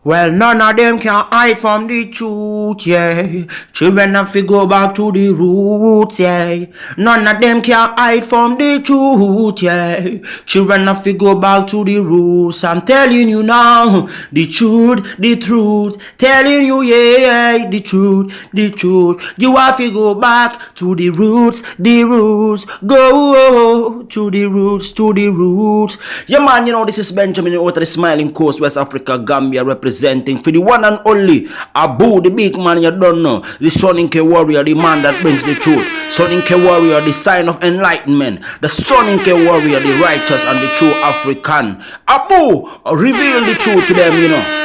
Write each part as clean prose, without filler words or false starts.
Well, none of them can hide from the truth, yeah. Children have to go back to the roots, yeah. None of them can hide from the truth, yeah. Children have to go back to the roots. I'm telling you now, the truth. Telling you, yeah, the truth. You have to go back to the roots. Go to the roots. Yeah, man, this is Benjamin out of the Smiling Coast, West Africa, Gambia, representing for the one and only Abu, the big man you don't know, the Soninke warrior, the man that brings the truth. Soninke warrior, the sign of enlightenment. The Soninke warrior, the righteous and the true African. Abu, reveal the truth to them,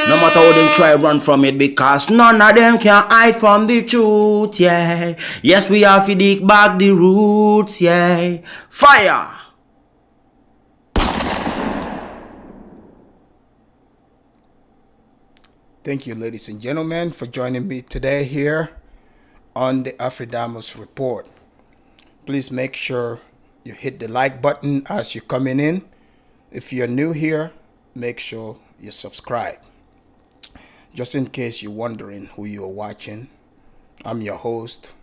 no matter how they try to run from it, because none of them can hide from the truth, yeah. Yes, we have to dig back the roots, yeah. Fire! Thank you, ladies and gentlemen, for joining me today here on the Afridamus Report. Please make sure you hit the like button as you're coming in. If you're new here, make sure you subscribe. Just in case you're wondering who you're watching, I'm your host,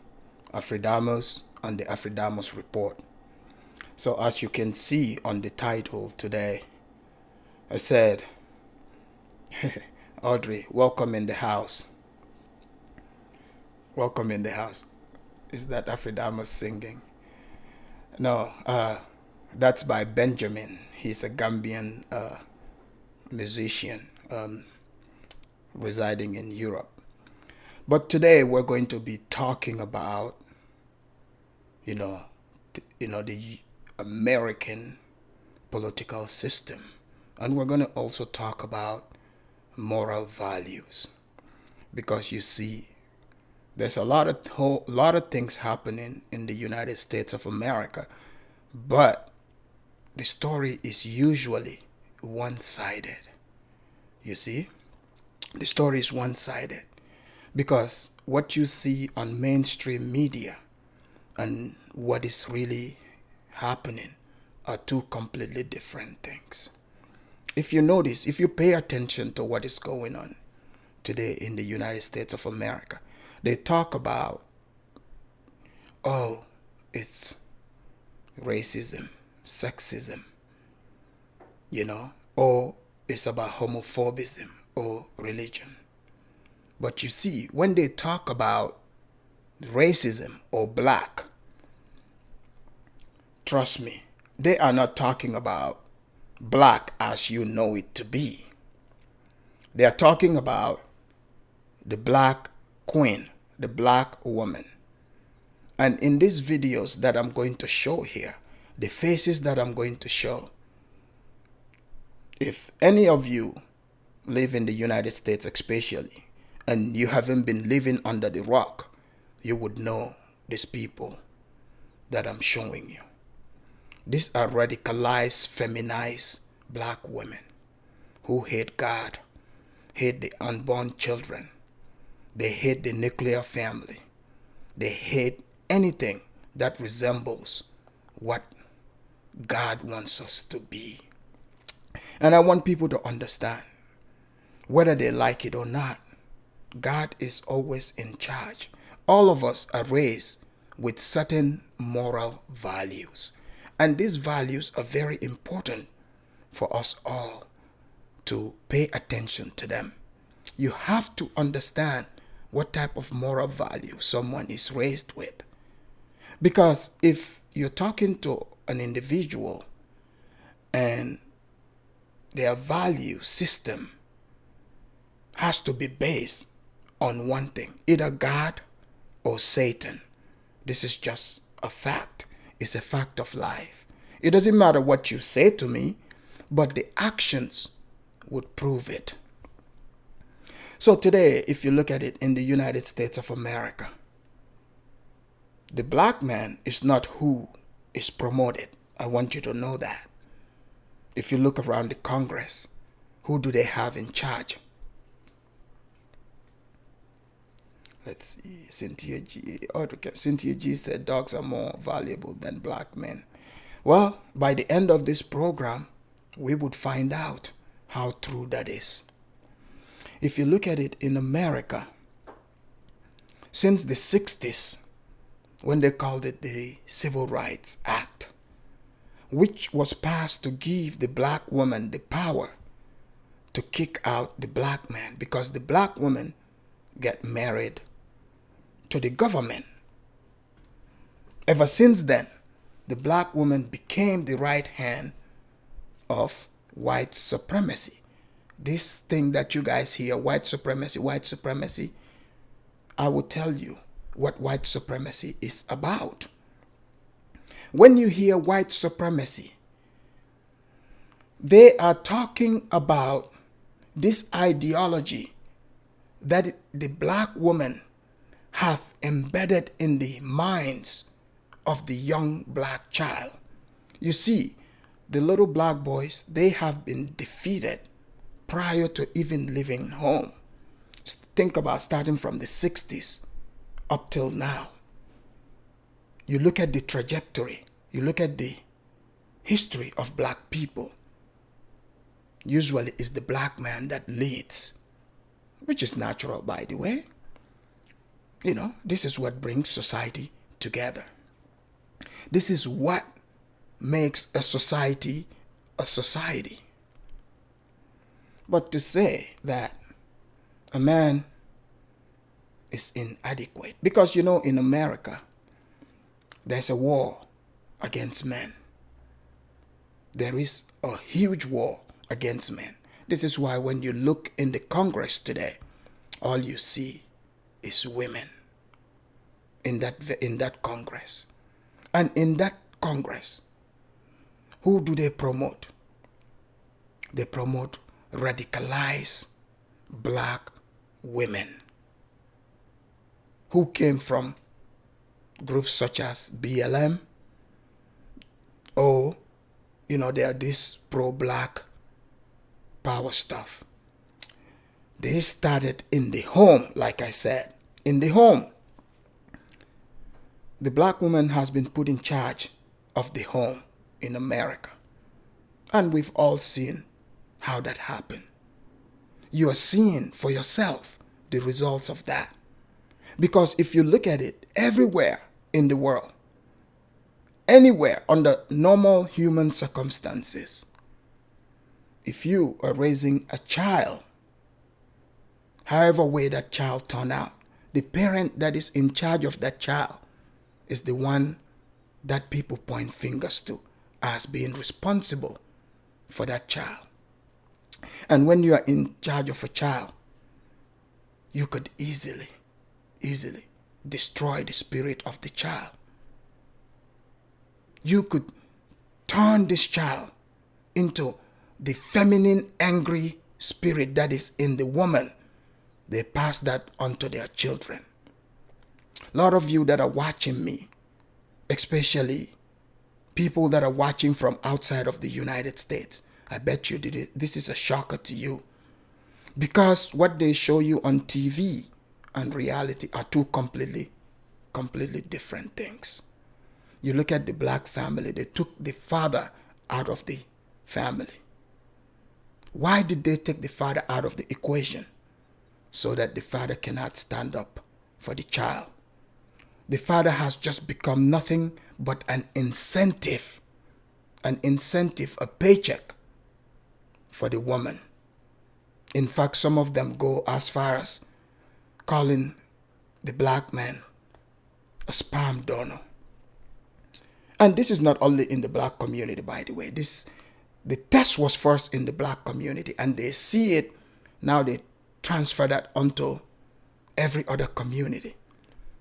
Afridamus, on the Afridamus Report. So as you can see on the title today, I said, Audrey, welcome in the house. Welcome in the house. Is that Afridamus singing? No, that's by Benjamin. He's a Gambian musician residing in Europe. But today we're going to be talking about, the American political system. And we're going to also talk about moral values, because you see, there's a lot of things happening in the United States of America, but the story is usually one-sided. You see, the story is one-sided because what you see on mainstream media and what is really happening are two completely different things. If you notice, if you pay attention to what is going on today in the United States of America, they talk about, it's racism, sexism, or it's about homophobism or religion. But you see, when they talk about racism or black, trust me, they are not talking about black as you know it to be. They are talking about the black queen, the black woman. And in these videos that I'm going to show here, the faces that I'm going to show, if any of you live in the United States especially, and you haven't been living under the rock, you would know these people that I'm showing you. These are radicalized, feminized black women who hate God, hate the unborn children. They hate the nuclear family. They hate anything that resembles what God wants us to be. And I want people to understand, whether they like it or not, God is always in charge. All of us are raised with certain moral values. And these values are very important for us all to pay attention to them. You have to understand what type of moral value someone is raised with. Because if you're talking to an individual and their value system has to be based on one thing, either God or Satan, this is just a fact. It's a fact of life. It doesn't matter what you say to me, but the actions would prove it. So today, if you look at it in the United States of America, the black man is not who is promoted. I want you to know that. If you look around the Congress, who do they have in charge? Let's see, Cynthia G said dogs are more valuable than black men. Well, by the end of this program, we would find out how true that is. If you look at it in America, since the 60s, when they called it the Civil Rights Act, which was passed to give the black woman the power to kick out the black man, because the black woman get married to the government. Ever since then, the black woman became the right hand of white supremacy. This thing that you guys hear, white supremacy, I will tell you what white supremacy is about. When you hear white supremacy, they are talking about this ideology that the black woman have embedded in the minds of the young black child. You see, the little black boys, they have been defeated prior to even leaving home. Think about starting from the 60s up till now. You look at the trajectory, you look at the history of black people. Usually it's the black man that leads, which is natural, by the way. You know, this is what brings society together. This is what makes a society a society. But to say that a man is inadequate, because you know, in America, there's a war against men. There is a huge war against men. This is why when you look in the Congress today, all you see is women in that Congress. And in that Congress, who do they promote? They promote radicalized black women who came from groups such as BLM, or, you know, they are this pro-black power stuff. They started in the home, like I said, in the home. The black woman has been put in charge of the home in America. And we've all seen how that happened. You are seeing for yourself the results of that. Because if you look at it, everywhere in the world, anywhere under normal human circumstances, if you are raising a child, however way that child turned out, the parent that is in charge of that child is the one that people point fingers to as being responsible for that child. And when you are in charge of a child, you could easily destroy the spirit of the child. You could turn this child into the feminine, angry spirit that is in the woman. They pass that on to their children. A lot of you that are watching me, especially people that are watching from outside of the United States, I bet you this is a shocker to you. Because what they show you on TV and reality are two completely different things. You look at the black family, they took the father out of the family. Why did they take the father out of the equation? So that the father cannot stand up for the child. The father has just become nothing but an incentive, a paycheck for the woman. In fact, some of them go as far as calling the black man a sperm donor. And this is not only in the black community, by the way. The test was first in the black community, and they see it, now they transfer that onto every other community.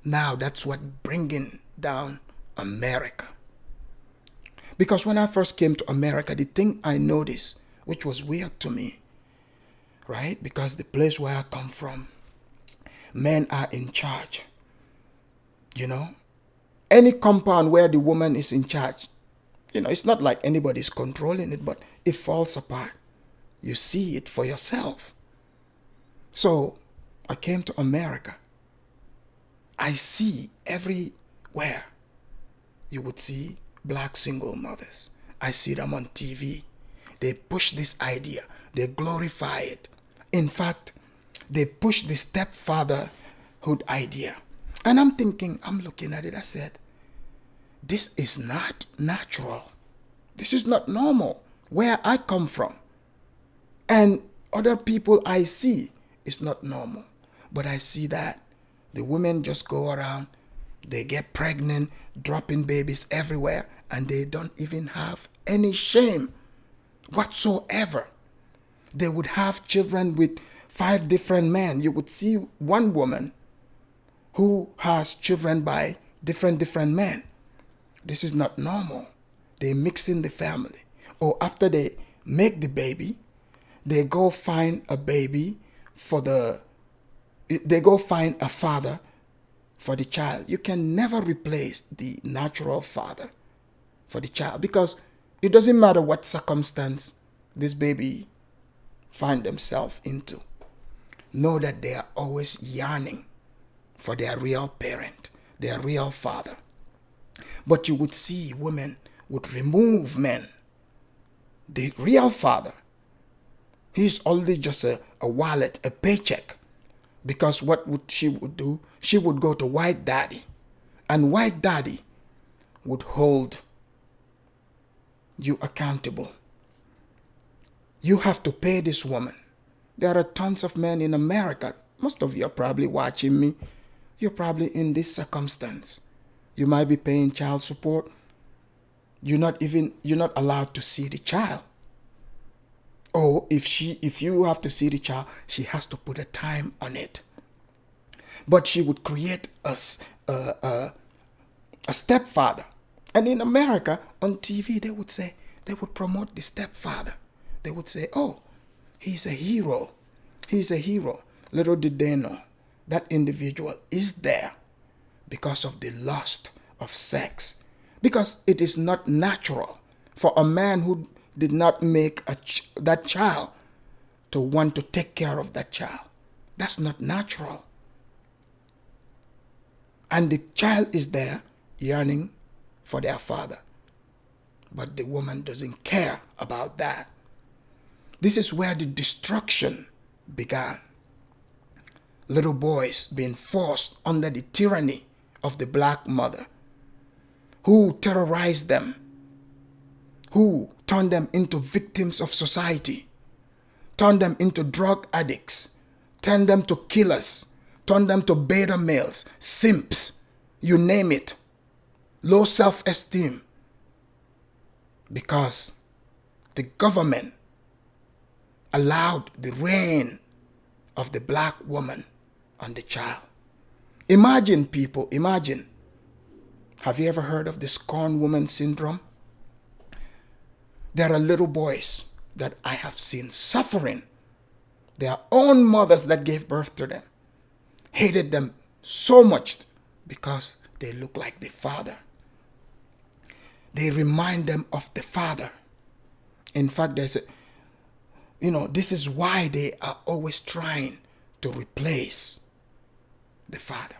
Now that's what bringing down America. Because when I first came to America, the thing I noticed, which was weird to me, right? Because the place where I come from, men are in charge. You know, any compound where the woman is in charge, you know, it's not like anybody's controlling it, but it falls apart. You see it for yourself. So I came to America. I see everywhere you would see black single mothers. I see them on TV. They push this idea. They glorify it. In fact, They push the stepfatherhood idea. And I'm thinking, I'm looking at it, I said, this is not natural. This is not normal where I come from. And other people I see, it's not normal. But I see that the women just go around, they get pregnant, dropping babies everywhere, and they don't even have any shame whatsoever. They would have children with 5 different men. You would see one woman who has children by different men. This is not normal. They mix in the family. Or after they make the baby, they go find a baby they go find a father for the child. You can never replace the natural father for the child, because it doesn't matter what circumstance this baby find themselves into. Know that they are always yearning for their real parent, their real father. But you would see women would remove men. The real father, he's only just a wallet, a paycheck. Because what she would do? She would go to white daddy. And white daddy would hold you accountable. You have to pay this woman. There are tons of men in America. Most of you are probably watching me. You're probably in this circumstance. You might be paying child support. You're not allowed to see the child. Or if you have to see the child, she has to put a time on it. But she would create a stepfather. And in America, on TV, they would promote the stepfather. They would say, oh, he's a hero. He's a hero. Little did they know that individual is there because of the lust of sex. Because it is not natural for a man who did not make that child to want to take care of that child. That's not natural. And the child is there yearning for their father. But the woman doesn't care about that. This is where the destruction began. Little boys being forced under the tyranny of the black mother, who terrorized them, who turned them into victims of society, turned them into drug addicts, turned them to killers, turned them to beta males, simps, you name it, low self-esteem, because the government allowed the reign of the black woman on the child. Imagine, people, imagine. Have you ever heard of the scorn woman syndrome? There are little boys that I have seen suffering. Their own mothers that gave birth to them hated them so much because they look like the father. They remind them of the father. In fact, this is why they are always trying to replace the father.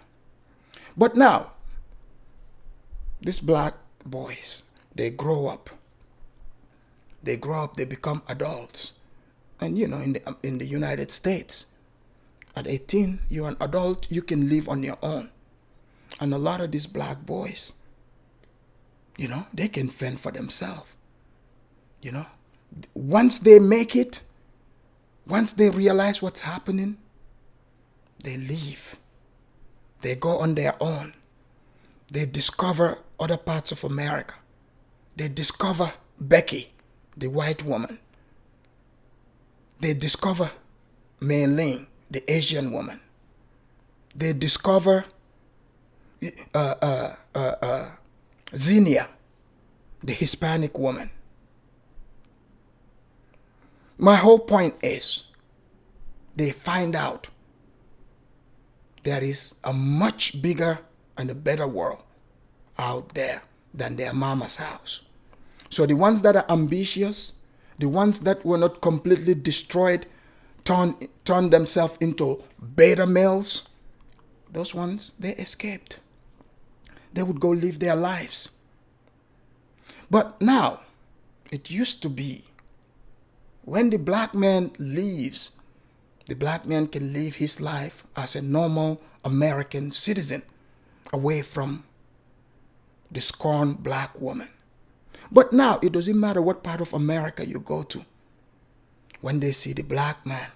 But now, these black boys, they grow up. They become adults. And in the United States, at 18, you're an adult, you can live on your own. And a lot of these black boys, they can fend for themselves. Once they make it, once they realize what's happening, they leave. They go on their own. They discover other parts of America. They discover BlK, the white woman. They discover Mei Ling, the Asian woman. They discover Xenia, the Hispanic woman. My whole point is, they find out there is a much bigger and a better world out there than their mama's house. So the ones that are ambitious, the ones that were not completely destroyed, turned themselves into beta males, those ones, they escaped. They would go live their lives. But now, it used to be, when the black man leaves The black man can live his life as a normal American citizen away from the scorned black woman. But now it doesn't matter what part of America you go to. When they see the black man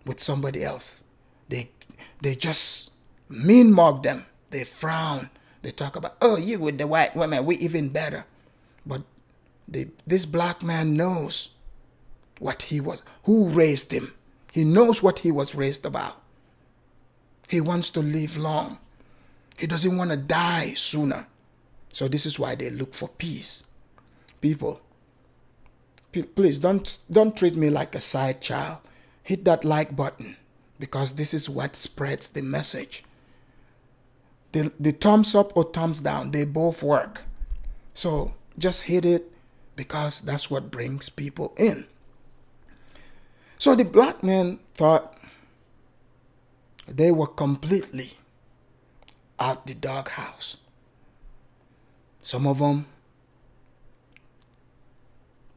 with somebody else, they just mean mug them. They frown. They talk about, oh, you with the white woman, we even better. But this black man knows what he was, who raised him. He knows what he was raised about. He wants to live long. He doesn't want to die sooner. So this is why they look for peace. People, please don't treat me like a side child. Hit that like button, because this is what spreads the message. The thumbs up or thumbs down, they both work. So just hit it, because that's what brings people in. So the black men thought they were completely out the doghouse. Some of them,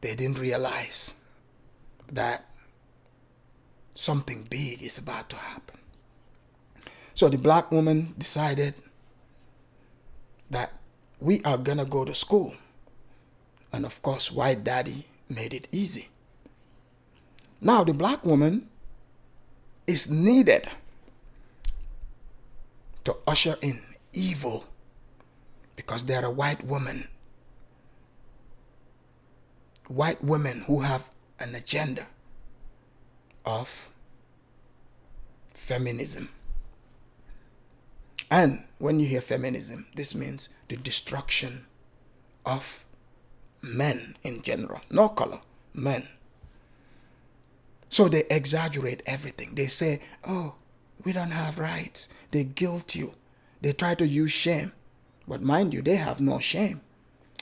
they didn't realize that something big is about to happen. So the black woman decided that we are gonna go to school. And of course, white daddy made it easy. Now the black woman is needed to usher in evil, because there are white women who have an agenda of feminism. And when you hear feminism, this means the destruction of men in general, no color, men. So they exaggerate everything. They say, oh, we don't have rights. They guilt you. They try to use shame. But mind you, they have no shame.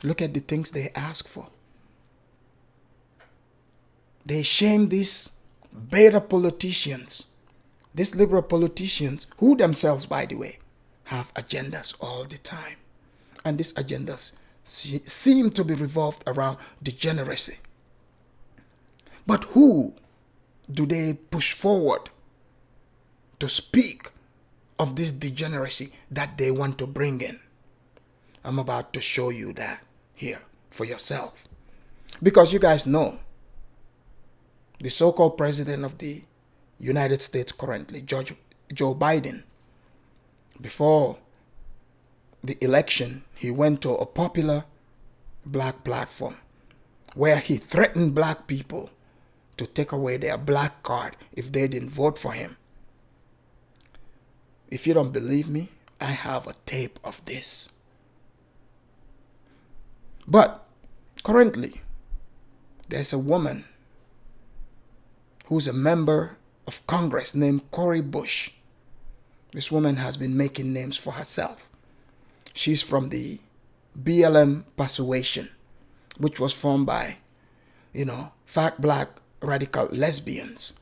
Look at the things they ask for. They shame these beta politicians, these liberal politicians, who themselves, by the way, have agendas all the time. And these agendas seem to be revolved around degeneracy. But who do they push forward to speak of this degeneracy that they want to bring in? I'm about to show you that here for yourself. Because you guys know the so-called president of the United States currently, Joe Biden, before the election, he went to a popular black platform where he threatened black people to take away their black card if they didn't vote for him. If you don't believe me, I have a tape of this. But currently, there's a woman who's a member of Congress named Cori Bush. This woman has been making names for herself. She's from the BLM persuasion, which was formed by, fat black radical lesbians.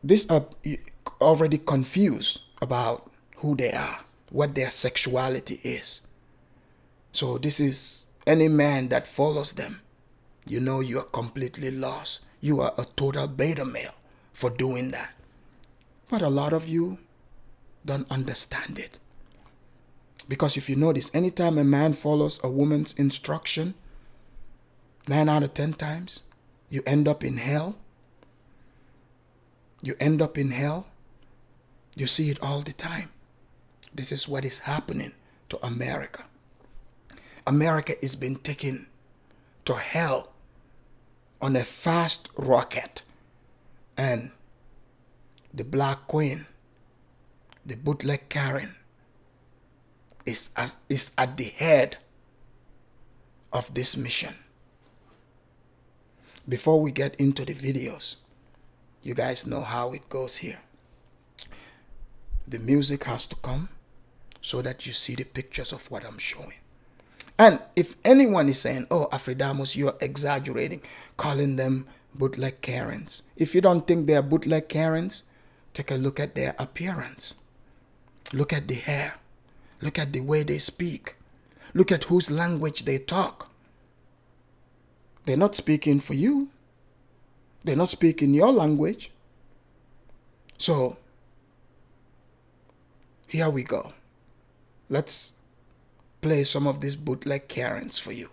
These are already confused about who they are, what their sexuality is. So this is any man that follows them, you are completely lost. You are a total beta male for doing that. But a lot of you don't understand it. Because if you notice, anytime a man follows a woman's instruction, 9 out of 10 times, you end up in hell. You end up in hell. You see it all the time. This is what is happening to America. America is being taken to hell on a fast rocket. And the Black Queen, the BlK Karen, is at the head of this mission. Before we get into the videos, you guys know how it goes here. The music has to come so that you see the pictures of what I'm showing. And if anyone is saying, oh, Afridamus, you're exaggerating, calling them BlK Karens. If you don't think they're BlK Karens, take a look at their appearance. Look at the hair. Look at the way they speak. Look at whose language they talk. They're not speaking for you. They're not speaking your language. So, here we go. Let's play some of these bootleg Karens for you.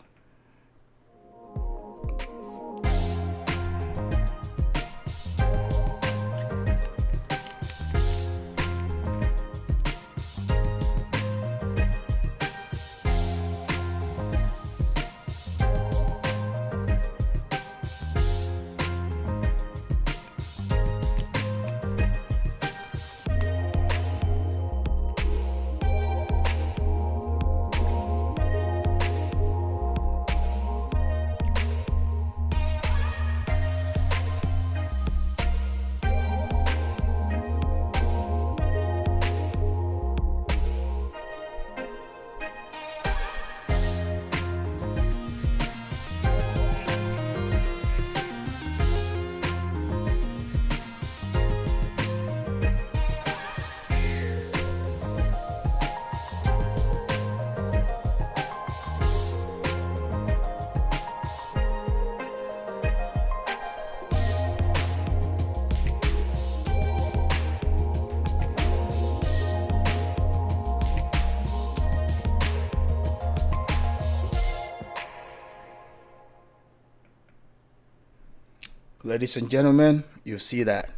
Ladies and gentlemen, you see that.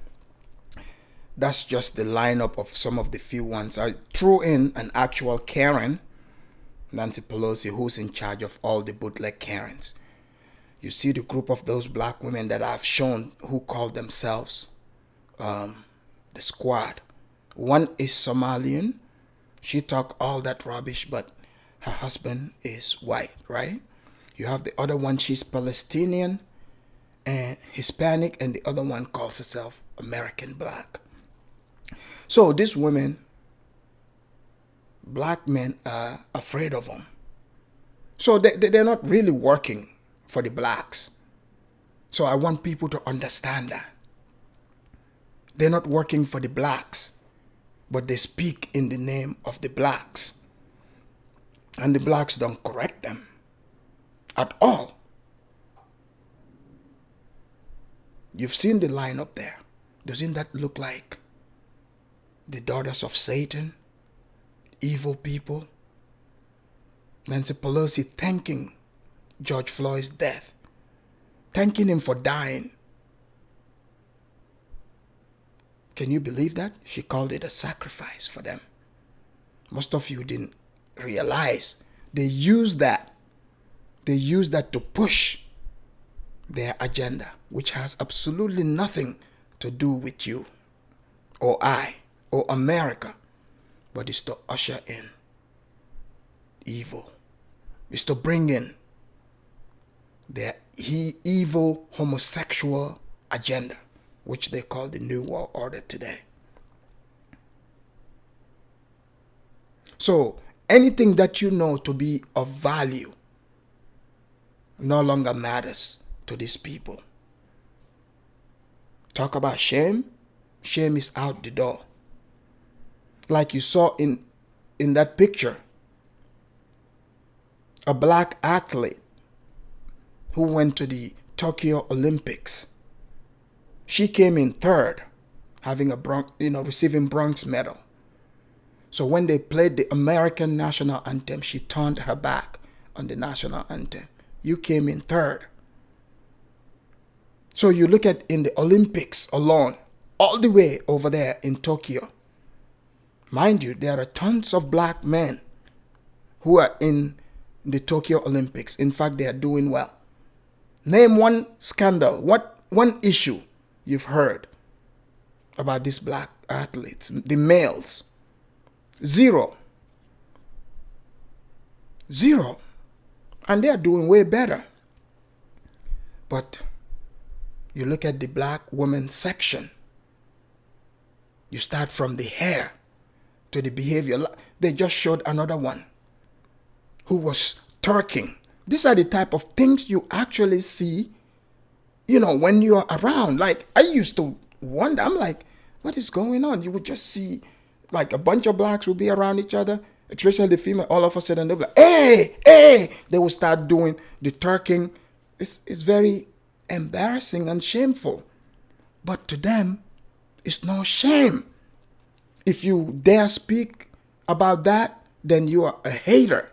That's just the lineup of some of the few ones. I threw in an actual Karen, Nancy Pelosi, who's in charge of all the bootleg Karens. You see the group of those black women that I've shown who call themselves the squad. One is Somalian. She talk all that rubbish, but her husband is white, right? You have the other one, she's Palestinian and Hispanic, and the other one calls herself American Black. So these women, black men are afraid of them. So they're not really working for the blacks. So I want people to understand that. They're not working for the blacks, but they speak in the name of the blacks. And the blacks don't correct them at all. You've seen the line up there. Doesn't that look like the daughters of Satan? Evil people? Nancy Pelosi thanking George Floyd's death. Thanking him for dying. Can you believe that? She called it a sacrifice for them. Most of you didn't realize they use that. They use that to push their agenda, which has absolutely nothing to do with you or I or America, but it's to usher in evil. It's to bring in their evil homosexual agenda, which they call the New World Order today. So anything that you know to be of value no longer matters to these people. Talk about shame. Shame is out the door. Like you saw in that picture, a black athlete who went to the Tokyo Olympics. She came in third, having receiving bronze medal. So when they played the American national anthem, she turned her back on the national anthem. You came in third. So you look at in the Olympics alone, all the way over there in Tokyo. Mind you, there are tons of black men who are in the Tokyo Olympics. In fact, they are doing well. Name one scandal, one issue you've heard about these black athletes, the males. Zero. And they are doing way better. But you look at the black woman section. You start from the hair to the behavior. They just showed another one who was twerking. These are the type of things you actually see, when you're around. Like, I used to wonder, I'm like, what is going on? You would just see, like, a bunch of blacks would be around each other, especially the female. All of a sudden, they'll be like, hey, they will start doing the twerking. It's very embarrassing and shameful. But to them, it's no shame. If you dare speak about that, then you are a hater.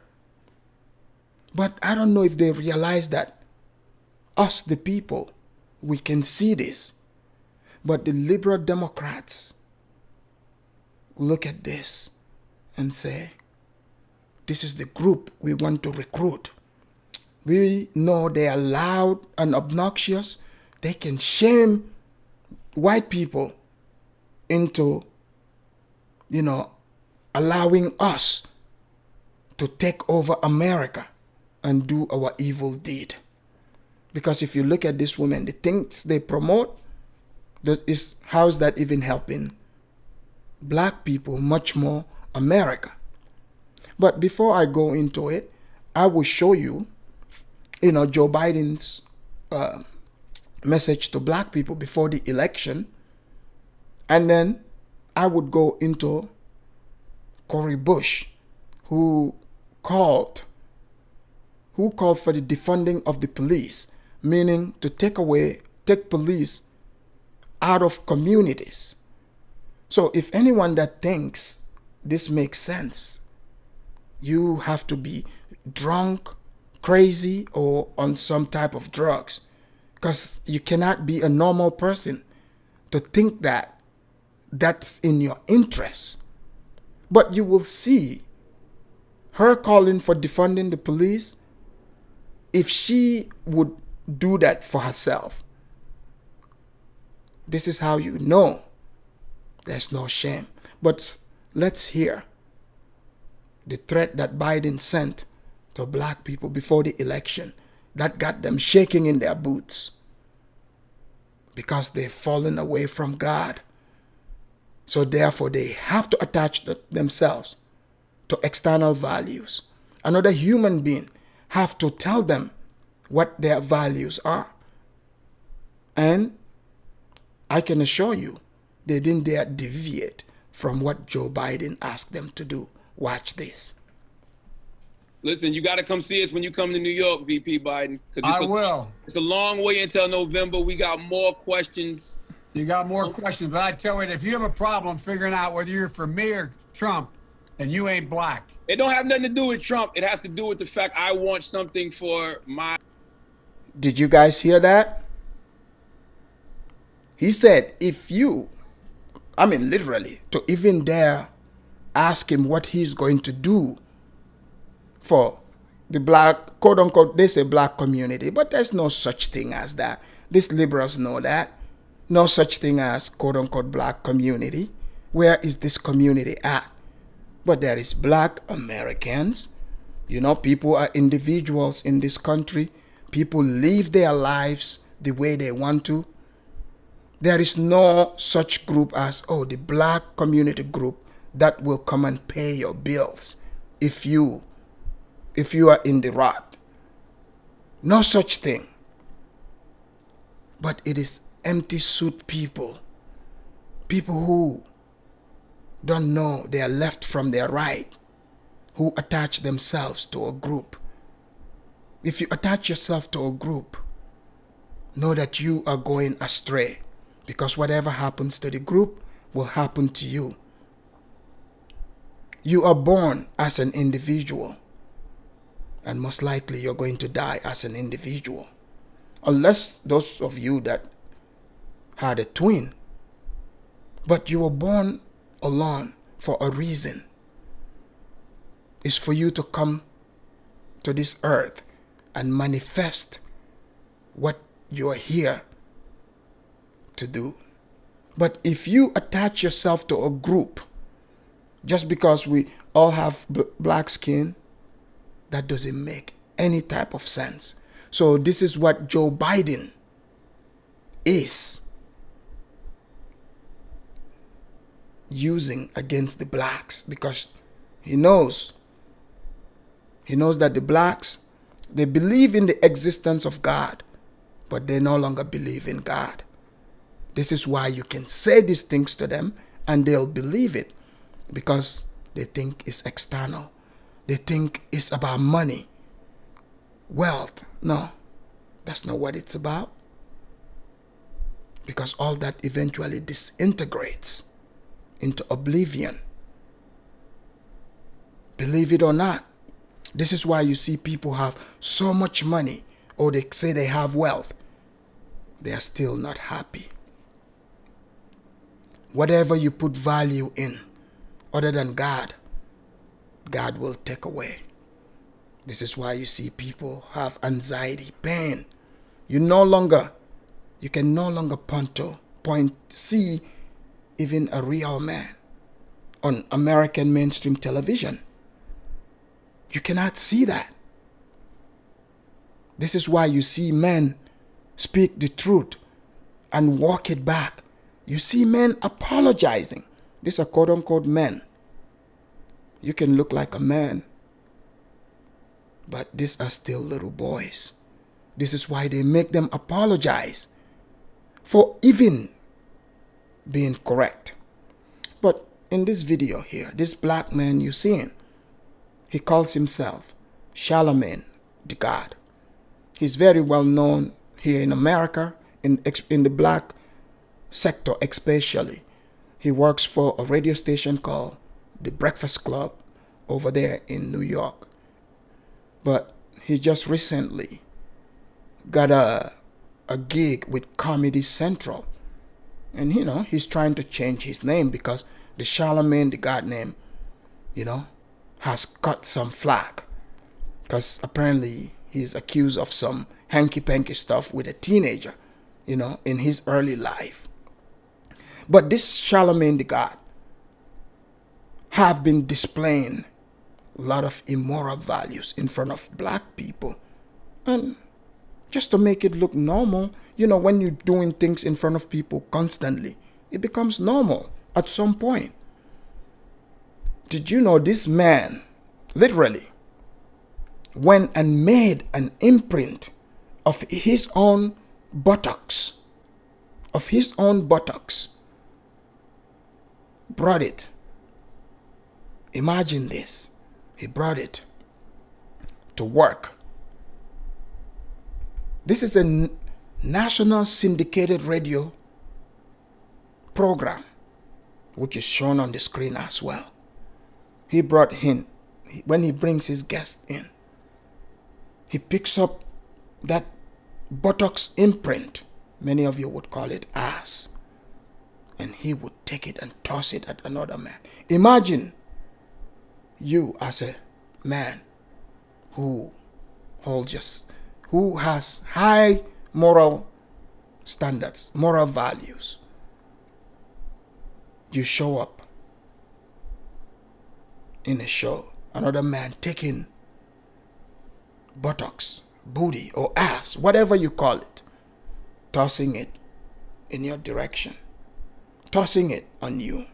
But I don't know if they realize that us, the people, we can see this. But the liberal Democrats look at this and say, this is the group we want to recruit. We know they are loud and obnoxious. They can shame white people into, allowing us to take over America and do our evil deed. Because if you look at this woman, the things they promote, how is that even helping black people, much more America? But before I go into it, I will show you, Joe Biden's message to black people before the election. And then I would go into Cori Bush, who called for the defunding of the police, meaning to take police out of communities. So if anyone that thinks this makes sense, you have to be drunk, crazy, or on some type of drugs, because you cannot be a normal person to think that that's in your interest. But you will see her calling for defunding the police. If she would do that for herself, this is how you know there's no shame. But let's hear the threat that Biden sent to black people before the election that got them shaking in their boots because they've fallen away from God. So therefore they have to attach themselves to external values. Another human being have to tell them what their values are. And I can assure you, they didn't dare deviate from what Joe Biden asked them to do. Watch this. Listen, you got to come see us when you come to New York, VP Biden. I will. It's a long way until November. We got more questions. You got more questions, but I tell you, if you have a problem figuring out whether you're for me or Trump, then you ain't black. It don't have nothing to do with Trump. It has to do with the fact I want something for my... Did you guys hear that? He said, if you, literally, to even dare ask him what he's going to do for the black, quote unquote, they say black community, but there's no such thing as that. These liberals know that. No such thing as, quote unquote, black community. Where is this community at? But there is black Americans. People are individuals in this country. People live their lives the way they want to. There is no such group as, the black community group that will come and pay your bills if you are in the rut. No such thing. But it is empty suit people. People who don't know their left from their right, who attach themselves to a group. If you attach yourself to a group, know that you are going astray, because whatever happens to the group will happen to you. You are born as an individual, and most likely you're going to die as an individual. Unless those of you that had a twin, but you were born alone for a reason. It's for you to come to this earth and manifest what you are here to do. But if you attach yourself to a group, just because we all have black skin, that doesn't make any type of sense. So this is what Joe Biden is using against the blacks, because he knows that the blacks, they believe in the existence of God, but they no longer believe in God. This is why you can say these things to them and they'll believe it, because they think it's external. They think it's about money, wealth. No, that's not what it's about. because all that eventually disintegrates into oblivion. Believe it or not, this is why you see people have so much money, or they say they have wealth. They are still not happy. Whatever you put value in, other than God, God will take away. This is why you see people have anxiety, pain. You can no longer see even a real man on American mainstream television. You cannot see that. This is why you see men speak the truth and walk it back. You see men apologizing. These are quote unquote men. You can look like a man, but these are still little boys. This is why they make them apologize for even being correct. But in this video here, this black man you're seeing, he calls himself Charlemagne the God. He's very well known here in America, in the black sector especially. He works for a radio station called The Breakfast Club over there in New York. But he just recently got a gig with Comedy Central. And, he's trying to change his name because the Charlemagne the God name, has cut some flack. Because apparently he's accused of some hanky-panky stuff with a teenager, in his early life. But this Charlemagne the God have been displaying a lot of immoral values in front of black people. And just to make it look normal, when you're doing things in front of people constantly, it becomes normal at some point. Did you know this man literally went and made an imprint of his own buttocks, brought it. Imagine this. He brought it to work. This is a national syndicated radio program, which is shown on the screen as well. He brought him, when he brings his guest in, he picks up that buttocks imprint, many of you would call it ass, and he would take it and toss it at another man. Imagine you as a man who has high moral standards, moral values. You show up in a show, another man taking buttocks, booty, or ass, whatever you call it, tossing it in your direction, tossing it on you.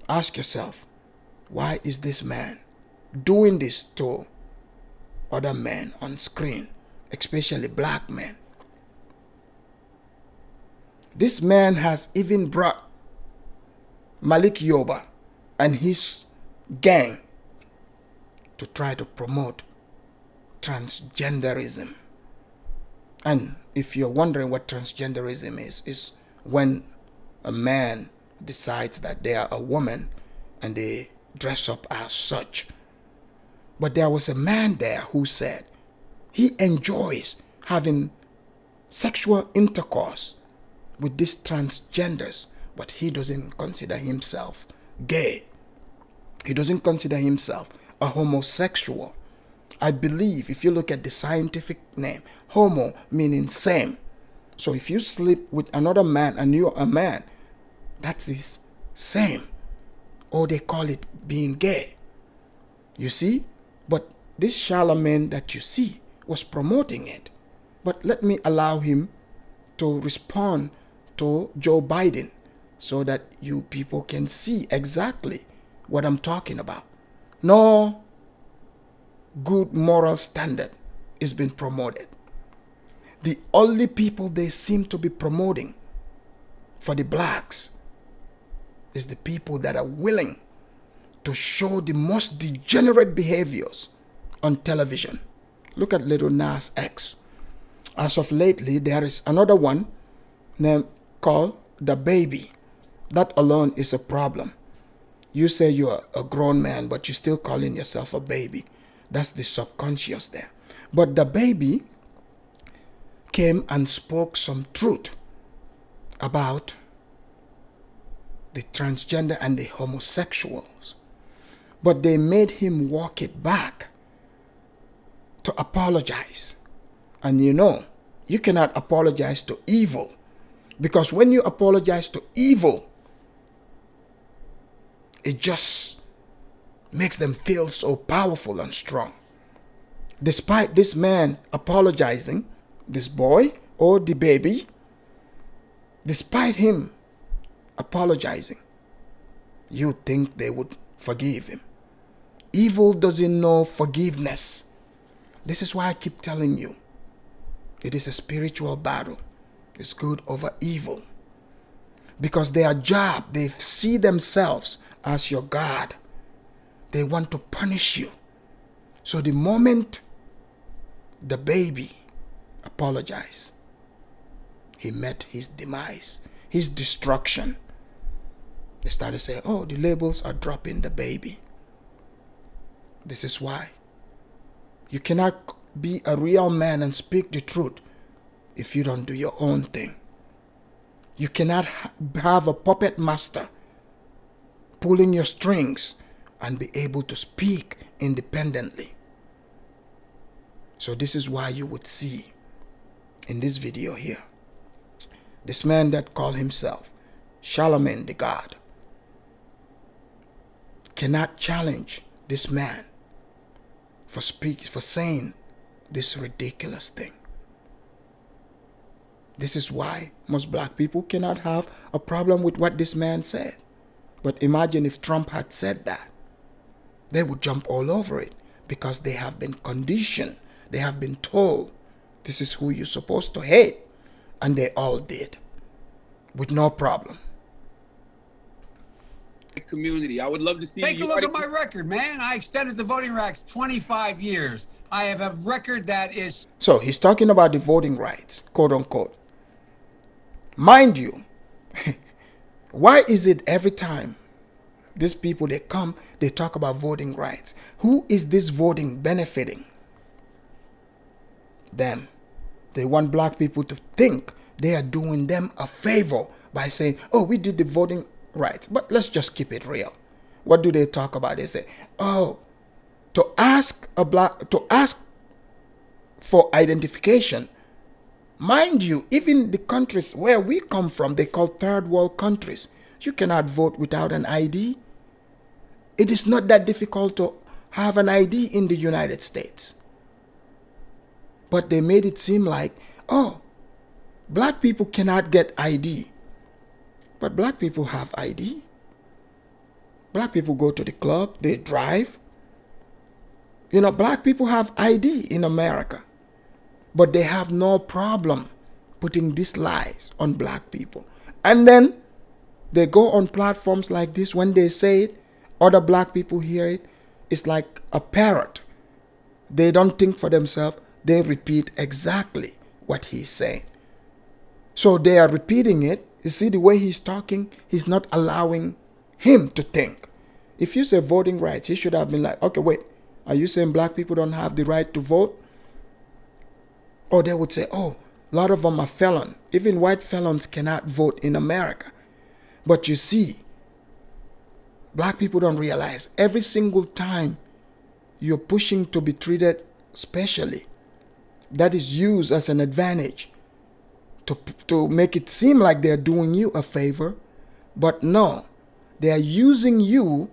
Ask yourself, why is this man doing this to other men on screen, especially black men? This man has even brought Malik Yoba and his gang to try to promote transgenderism. And if you're wondering what transgenderism is when a man decides that they are a woman and they dress up as such. But there was a man there who said he enjoys having sexual intercourse with these transgenders, but he doesn't consider himself gay. He doesn't consider himself a homosexual. I believe if you look at the scientific name, homo meaning same. So if you sleep with another man and you're a man, that is same. Or they call it being gay. You see? But this Charlemagne that you see was promoting it. But let me allow him to respond to Joe Biden so that you people can see exactly what I'm talking about. No good moral standard is being promoted. The only people they seem to be promoting for the blacks is the people that are willing to show the most degenerate behaviors on television. Look at Little Nas X. As of lately, there is another one named call the baby. That alone is a problem. You say you're a grown man, but you're still calling yourself a baby. That's the subconscious there. But the baby came and spoke some truth about the transgender and the homosexuals. But they made him walk it back to apologize. And you know, you cannot apologize to evil. Because when you apologize to evil, it just makes them feel so powerful and strong. Despite this man apologizing, this boy or the baby, despite him apologizing, you think they would forgive him. Evil doesn't know forgiveness. This is why I keep telling you, it is a spiritual battle. It's good over evil. Because their job, they see themselves as your God. They want to punish you. So the moment the baby apologized, he met his demise, his destruction. They started saying, oh, the labels are dropping the baby. This is why. You cannot be a real man and speak the truth if you don't do your own thing. You cannot have a puppet master pulling your strings and be able to speak independently. So this is why you would see in this video here, this man that called himself Charlemagne the God cannot challenge this man for saying this ridiculous thing. This is why most black people cannot have a problem with what this man said. But imagine if Trump had said that. They would jump all over it because they have been conditioned. They have been told this is who you're supposed to hate. And they all did with no problem. Community. I would love to see Take a look at my record, man. I extended the voting rights 25 years. I have a record that is... So he's talking about the voting rights, quote unquote. Mind you, why is it every time these people, they come, they talk about voting rights? Who is this voting benefiting? Them. They want black people to think they are doing them a favor by saying, oh, we did the voting rights. But let's just keep it real. What do they talk about? They say, oh, to ask for identification. Mind you, even the countries where we come from, they call third world countries. You cannot vote without an ID. It is not that difficult to have an ID in the United States. But they made it seem like, oh, black people cannot get ID. But black people have ID. Black people go to the club, they drive. You know, black people have ID in America. But they have no problem putting these lies on black people. And then they go on platforms like this. When they say it, other black people hear it. It's like a parrot. They don't think for themselves. They repeat exactly what he's saying. So they are repeating it. You see the way he's talking, he's not allowing him to think. If you say voting rights, he should have been like, okay, wait, are you saying black people don't have the right to vote? Or they would say, oh, a lot of them are felons. Even white felons cannot vote in America. But you see, black people don't realize every single time you're pushing to be treated specially, that is used as an advantage to make it seem like they're doing you a favor. But no, they are using you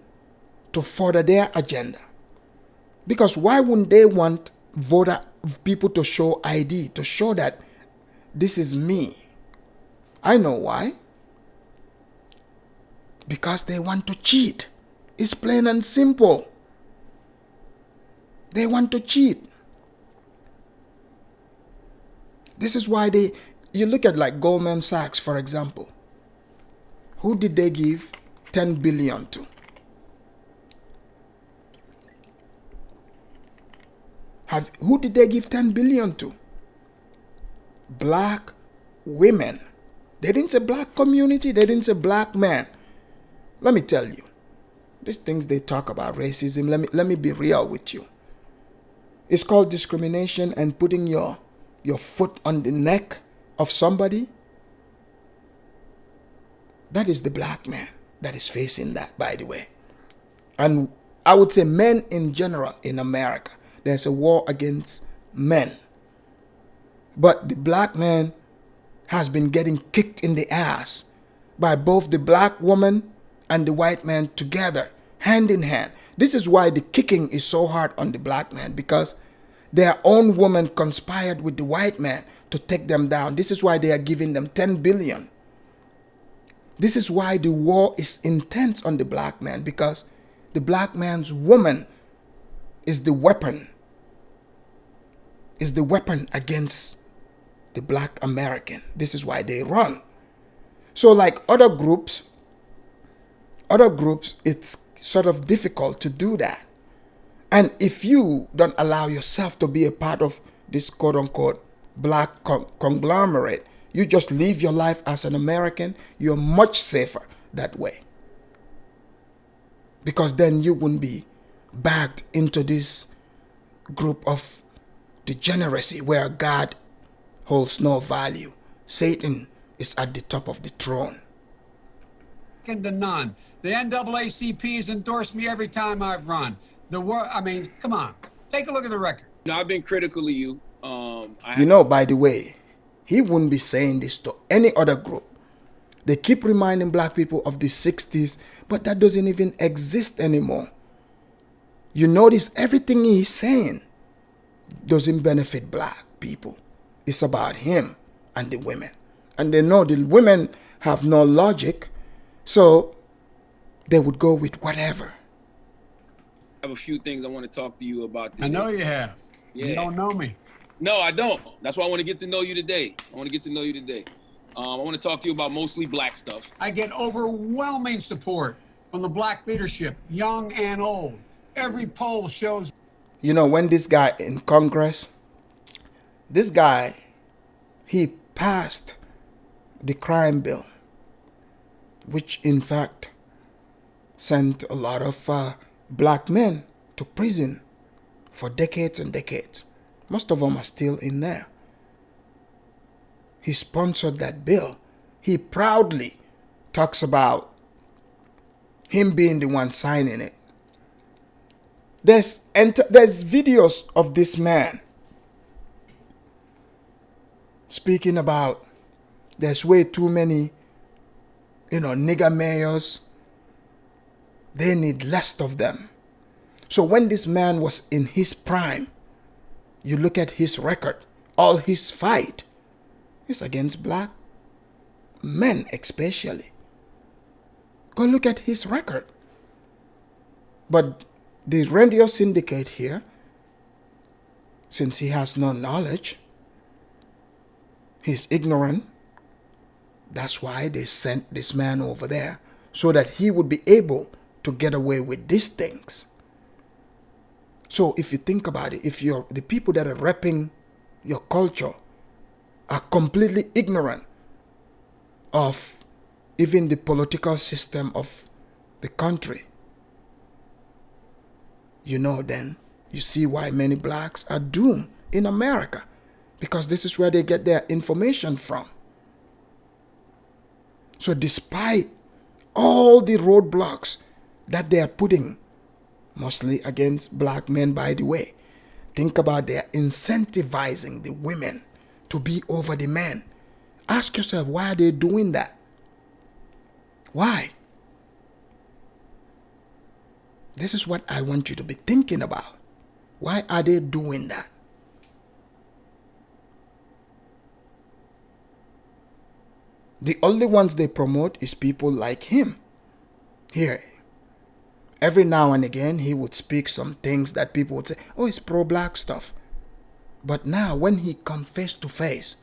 to further their agenda. Because why wouldn't they want people to show ID, to show that this is me? I know why. Because they want to cheat. It's plain and simple. They want to cheat. This is why you look at like Goldman Sachs, for example. Who did they give 10 billion to? Who did they give 10 billion to? Black women. They didn't say black community. They didn't say black man. Let me tell you, these things they talk about racism, let me be real with you. It's called discrimination, and putting your foot on the neck of somebody. That is the black man that is facing that, by the way. And I would say men in general in America, there's a war against men. But the black man has been getting kicked in the ass by both the black woman and the white man together, hand in hand. This is why the kicking is so hard on the black man, because their own woman conspired with the white man to take them down. This is why they are giving them 10 billion. This is why the war is intense on the black man, because the black man's woman is the weapon. Is the weapon against the black American. This is why they run. So like other groups, it's sort of difficult to do that. And if you don't allow yourself to be a part of this quote unquote black conglomerate, you just live your life as an American, you're much safer that way. Because then you wouldn't be backed into this group of degeneracy where God holds no value. Satan is at the top of the throne. To none. The NAACP has endorsed me every time I've run. I mean, come on. Take a look at the record. I've been critical of you. By the way, he wouldn't be saying this to any other group. They keep reminding black people of the 60s, but that doesn't even exist anymore. You notice everything he's saying doesn't benefit black people. It's about him and the women. And they know the women have no logic, so they would go with whatever. I have a few things I want to talk to you about today. I know you have. Yeah. You don't know me. No, I don't. That's why I want to get to know you today. I want to talk to you about mostly black stuff. I get overwhelming support from the black leadership, young and old. Every poll shows. When this guy in Congress, he passed the crime bill, which in fact sent a lot of black men to prison for decades and decades. Most of them are still in there. He sponsored that bill. He proudly talks about him being the one signing it. There's videos of this man speaking about there's way too many, nigger mayors. They need less of them. So when this man was in his prime, you look at his record, all his fight is against black men especially. Go look at his record. But the radio syndicate here, since he has no knowledge, he's ignorant, that's why they sent this man over there, so that he would be able to get away with these things. So if you think about it, if the people that are repping your culture are completely ignorant of even the political system of the country, then you see why many blacks are doomed in America, because this is where they get their information from. So despite all the roadblocks that they are putting, mostly against black men, by the way, think about they're incentivizing the women to be over the men. Ask yourself, why are they doing that? Why? This is what I want you to be thinking about. Why are they doing that? The only ones they promote is people like him. Here, every now and again, he would speak some things that people would say, oh, it's pro-black stuff. But now, when he comes face to face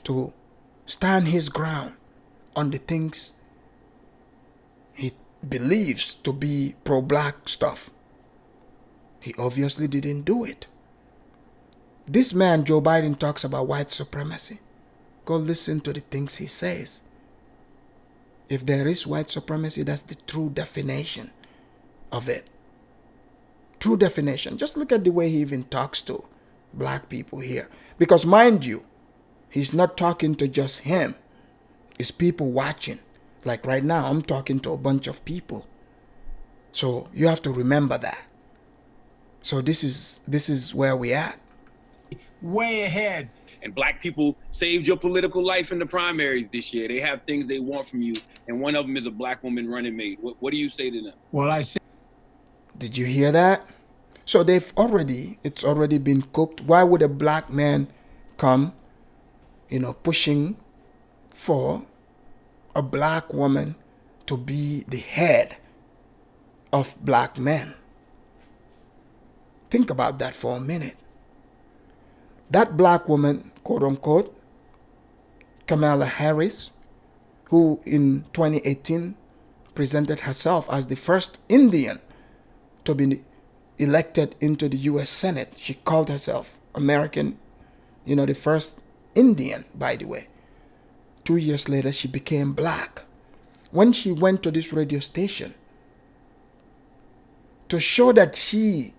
to stand his ground on the things he believes to be pro-black stuff, he obviously didn't do it. This man, Joe Biden, talks about white supremacy. Go listen to the things he says. If there is white supremacy, that's the true definition of it. True definition. Just look at the way he even talks to black people here. Because mind you, he's not talking to just him. It's people watching. Like right now, I'm talking to a bunch of people. So you have to remember that. So this is where we at. Way ahead. And black people saved your political life in the primaries this year. They have things they want from you, and one of them is a black woman running mate. What do you say to them? Well, I say. Did you hear that? So it's already been cooked. Why would a black man come, pushing for a black woman to be the head of black men? Think about that for a minute. That black woman, quote unquote, Kamala Harris, who in 2018 presented herself as the first Indian to be elected into the U.S. Senate. She called herself American, the first Indian, by the way. 2 years later, she became black. When she went to this radio station to show that she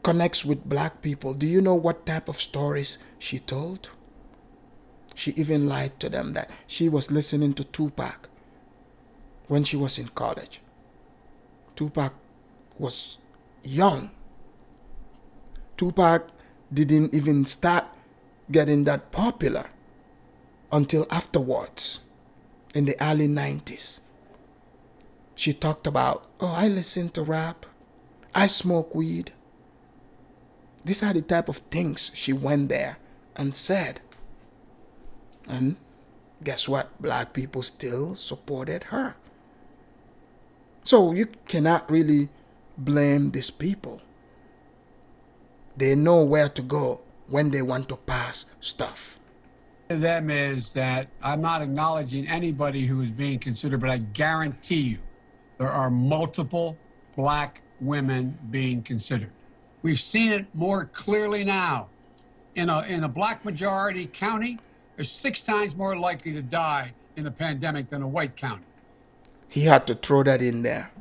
connects with black people, do you know what type of stories she told? She even lied to them that she was listening to Tupac when she was in college. Tupac was young. Tupac didn't even start getting that popular until afterwards, in the early 90s. She talked about, I listen to rap, I smoke weed. These are the type of things she went there and said. And guess what? Black people still supported her. So you cannot really blame these people. They know where to go when they want to pass stuff. Them is that I'm not acknowledging anybody who is being considered, but I guarantee you there are multiple black women being considered. We've seen it more clearly now. In a black majority county, they're 6 times more likely to die in the pandemic than a white county. He had to throw that in there.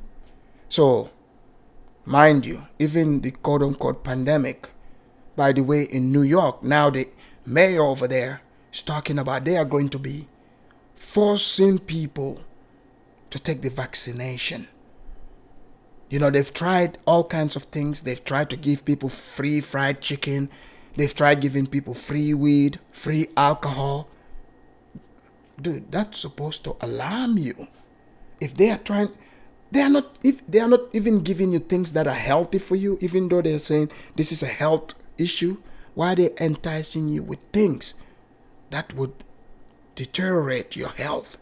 So, mind you, even the quote-unquote pandemic, by the way, in New York, now the mayor over there is talking about they are going to be forcing people to take the vaccination. They've tried all kinds of things. They've tried to give people free fried chicken. They've tried giving people free weed, free alcohol. Dude, that's supposed to alarm you. If they are not even giving you things that are healthy for you, even though they're saying this is a health issue, why are they enticing you with things that would deteriorate your health?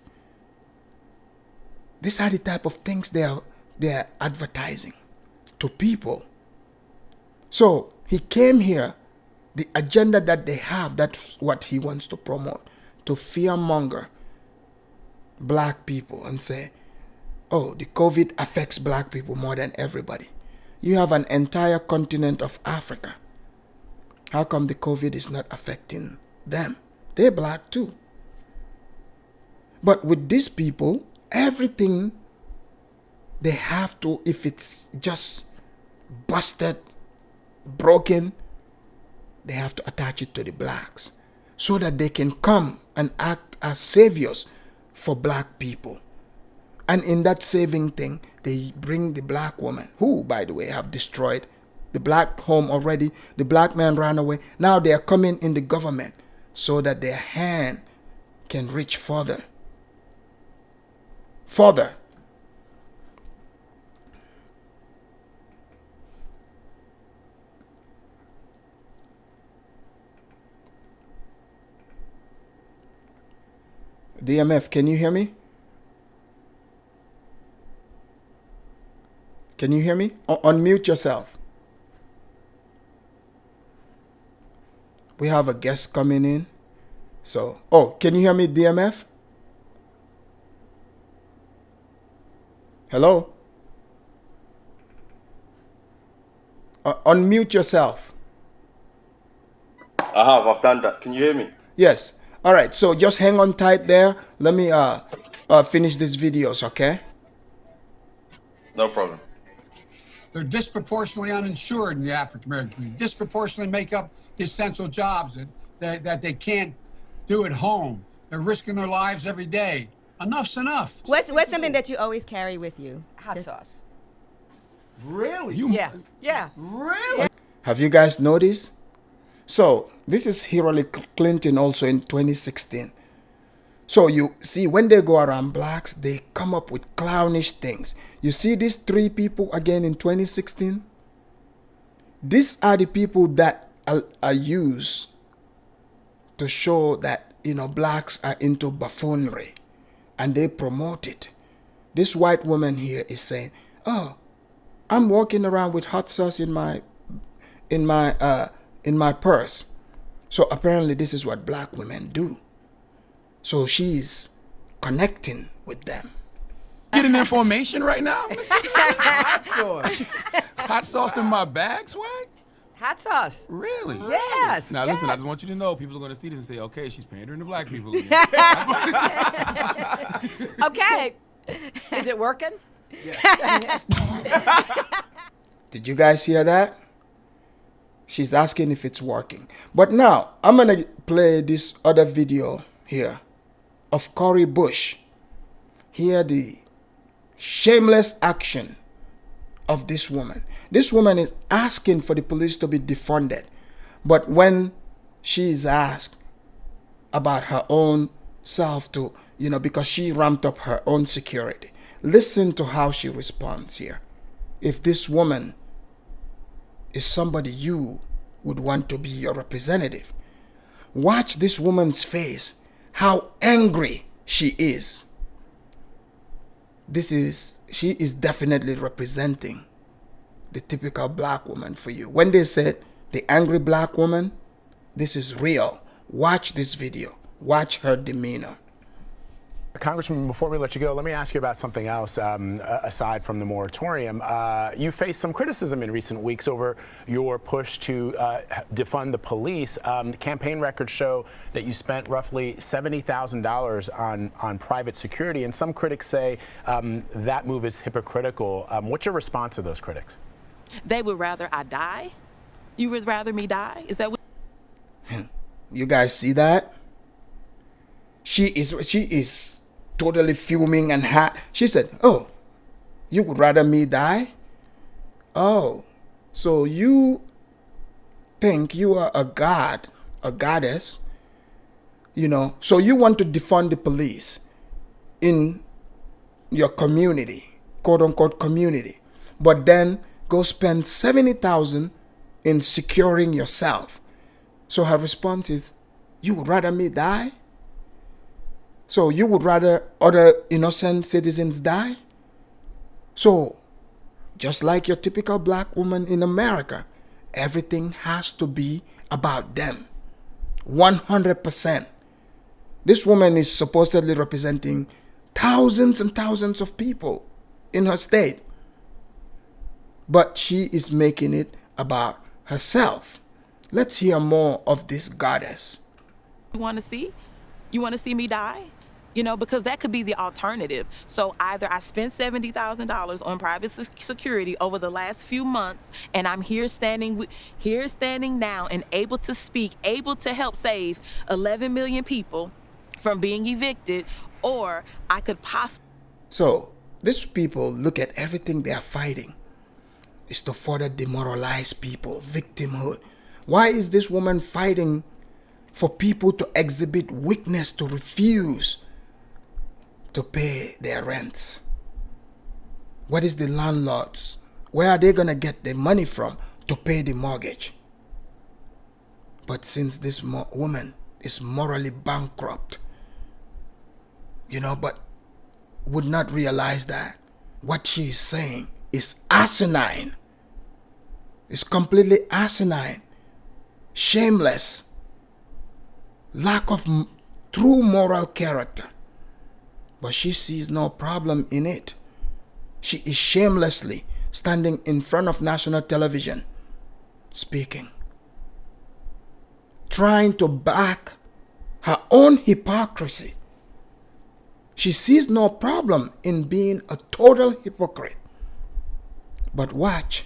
These are the type of things they are advertising to people. So he came here, the agenda that they have, that's what he wants to promote, to fearmonger black people and say, the COVID affects black people more than everybody. You have an entire continent of Africa. How come the COVID is not affecting them? They're black too. But with these people, everything they have to, if it's just busted, broken, they have to attach it to the blacks so that they can come and act as saviors for black people. And in that saving thing, they bring the black woman, who, by the way, have destroyed the black home already. The black man ran away. Now they are coming in the government so that their hand can reach further. Further. DMF, can you hear me? Can you hear me? Unmute yourself. We have a guest coming in. So, can you hear me, DMF? Hello? Unmute yourself. I've done that. Can you hear me? Yes. All right. So just hang on tight there. Let me finish these videos, okay? No problem. They're disproportionately uninsured in the African American community, disproportionately make up the essential jobs that they can't do at home. They're risking their lives every day. Enough's enough. What's something that you always carry with you? Hot sauce. Really? Yeah. Yeah. Really? Have you guys noticed? So this is Hillary Clinton also in 2016. So you see, when they go around blacks, they come up with clownish things. You see these three people again in 2016? These are the people that are used to show that, you know, blacks are into buffoonery, and they promote it. This white woman here is saying, "Oh, I'm walking around with hot sauce in my purse." So apparently this is what black women do. So she's connecting with them. Getting information right now? Hot sauce. Hot sauce in my bag, swag? Hot sauce. Really? Yes. Now listen, I yes. just want you to know, people are going to see this and say, okay, she's pandering to black people again. Okay. Is it working? Did you guys hear that? She's asking if it's working. But now I'm going to play this other video here of Cori Bush. Hear the shameless action of this woman. This woman is asking for the police to be defunded. But when she is asked about her own self to, you know, because she ramped up her own security, listen to how she responds here. If this woman is somebody you would want to be your representative, watch this woman's face, how angry she is. She is definitely representing the typical black woman for you. When they said the angry black woman, this is real. Watch this video. Watch her demeanor. Congressman, before we let you go, let me ask you about something else aside from the moratorium. You faced some criticism in recent weeks over your push to defund the police. Campaign records show that you spent roughly $70,000 on private security, and some critics say that move is hypocritical. What's your response to those critics? They would rather I die? You would rather me die? Is that what? You guys see that? She is totally fuming and hot. She said, "Oh, you would rather me die? Oh, so you think you are a god, a goddess, you know, so you want to defund the police in your community, quote unquote community, but then go spend $70,000 in securing yourself." So her response is, "You would rather me die? So you would rather other innocent citizens die?" So just like your typical black woman in America, everything has to be about them. 100%. This woman is supposedly representing thousands and thousands of people in her state. But she is making it about herself. Let's hear more of this goddess. You want to see? You want to see me die? You know, because that could be the alternative. So either I spent $70,000 on private security over the last few months, and I'm here standing now and able to speak, able to help save 11 million people from being evicted, or I could possibly... So these people look at everything they are fighting is to further demoralize people, victimhood. Why is this woman fighting for people to exhibit weakness, to refuse to pay their rents? What is the landlords? Where are they going to get the money from to pay the mortgage? But since this woman is morally bankrupt, you know, but would not realize that what she is saying is asinine. It's completely asinine, shameless, lack of true moral character. But she sees no problem in it. She is shamelessly standing in front of national television, speaking, trying to back her own hypocrisy. She sees no problem in being a total hypocrite. But watch,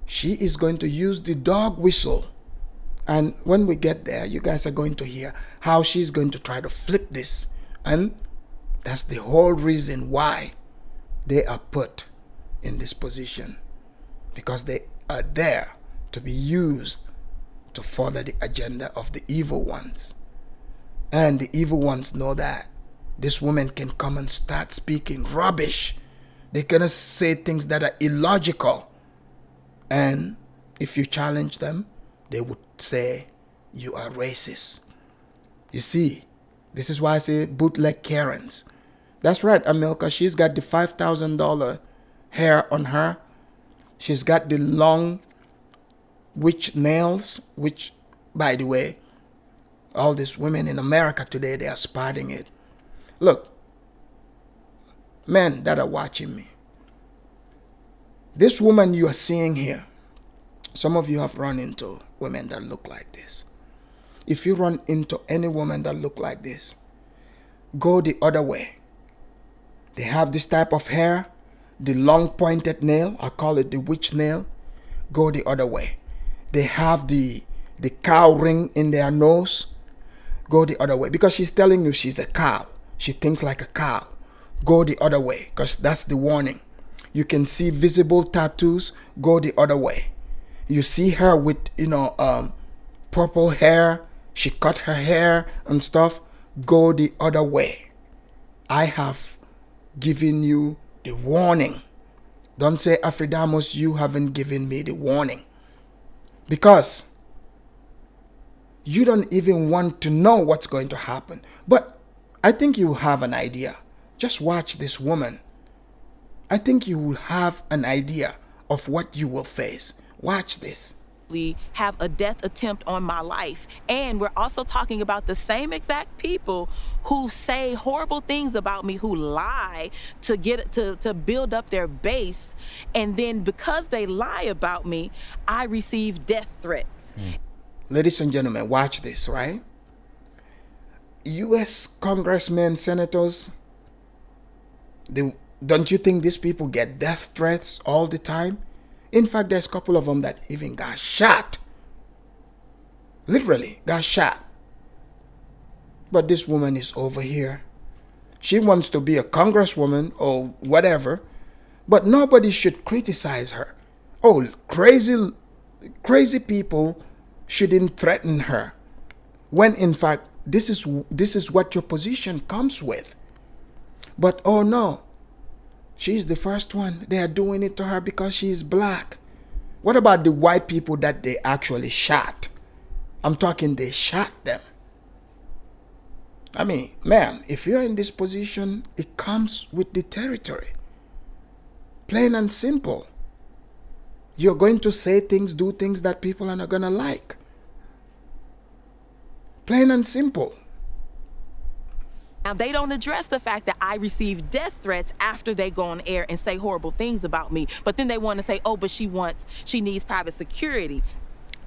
she is going to use the dog whistle. And when we get there, you guys are going to hear how she's going to try to flip this. And that's the whole reason why they are put in this position. Because they are there to be used to further the agenda of the evil ones. And the evil ones know that this woman can come and start speaking rubbish. They're going to say things that are illogical. And if you challenge them, they would say you are racist. You see, this is why I say bootleg Karens. That's right, Amilka. She's got the $5,000 hair on her. She's got the long witch nails, which, by the way, all these women in America today, they are spotting it. Look, men that are watching me, this woman you are seeing here, some of you have run into women that look like this. If you run into any woman that look like this, go the other way. They have this type of hair, the long pointed nail, I call it the witch nail. Go the other way. They have the cow ring in their nose. Go the other way. Because she's telling you she's a cow. She thinks like a cow. Go the other way, because that's the warning. You can see visible tattoos. Go the other way. You see her with, purple hair. She cut her hair and stuff. Go the other way. I have given you the warning. Don't say, Afridamus, you haven't given me the warning. Because you don't even want to know what's going to happen. But I think you have an idea. Just watch this woman. I think you will have an idea of what you will face. Watch this. Have a death attempt on my life. And we're also talking about the same exact people who say horrible things about me, who lie to get to build up their base. And then because they lie about me, I receive death threats. Ladies and gentlemen, watch this, right? U.S. congressmen, senators, don't you think these people get death threats all the time? In fact, there's a couple of them that even got shot. Literally got shot. But this woman is over here. She wants to be a congresswoman or whatever, but nobody should criticize her. Oh, crazy people shouldn't threaten her. When in fact, this is what your position comes with. But oh no, she's the first one. They are doing it to her because she's black. What about the white people that they actually shot? I'm talking they shot them. I mean, ma'am, if you're in this position, it comes with the territory. Plain and simple. You're going to say things, do things that people are not going to like. Plain and simple. Now, they don't address the fact that I receive death threats after they go on air and say horrible things about me. But then they want to say, oh, but she needs private security.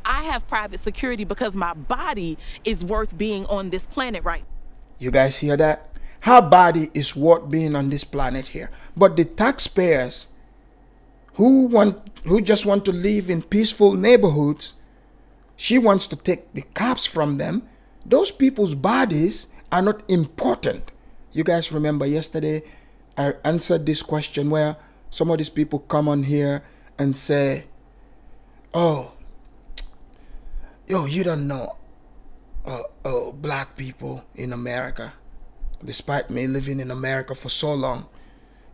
I have private security because my body is worth being on this planet right now. You guys hear that? Her body is worth being on this planet here. But the taxpayers who just want to live in peaceful neighborhoods, she wants to take the cops from them. Those people's bodies are not important. You guys remember yesterday I answered this question where some of these people come on here and say, oh, yo, you don't know black people in America. Despite me living in America for so long,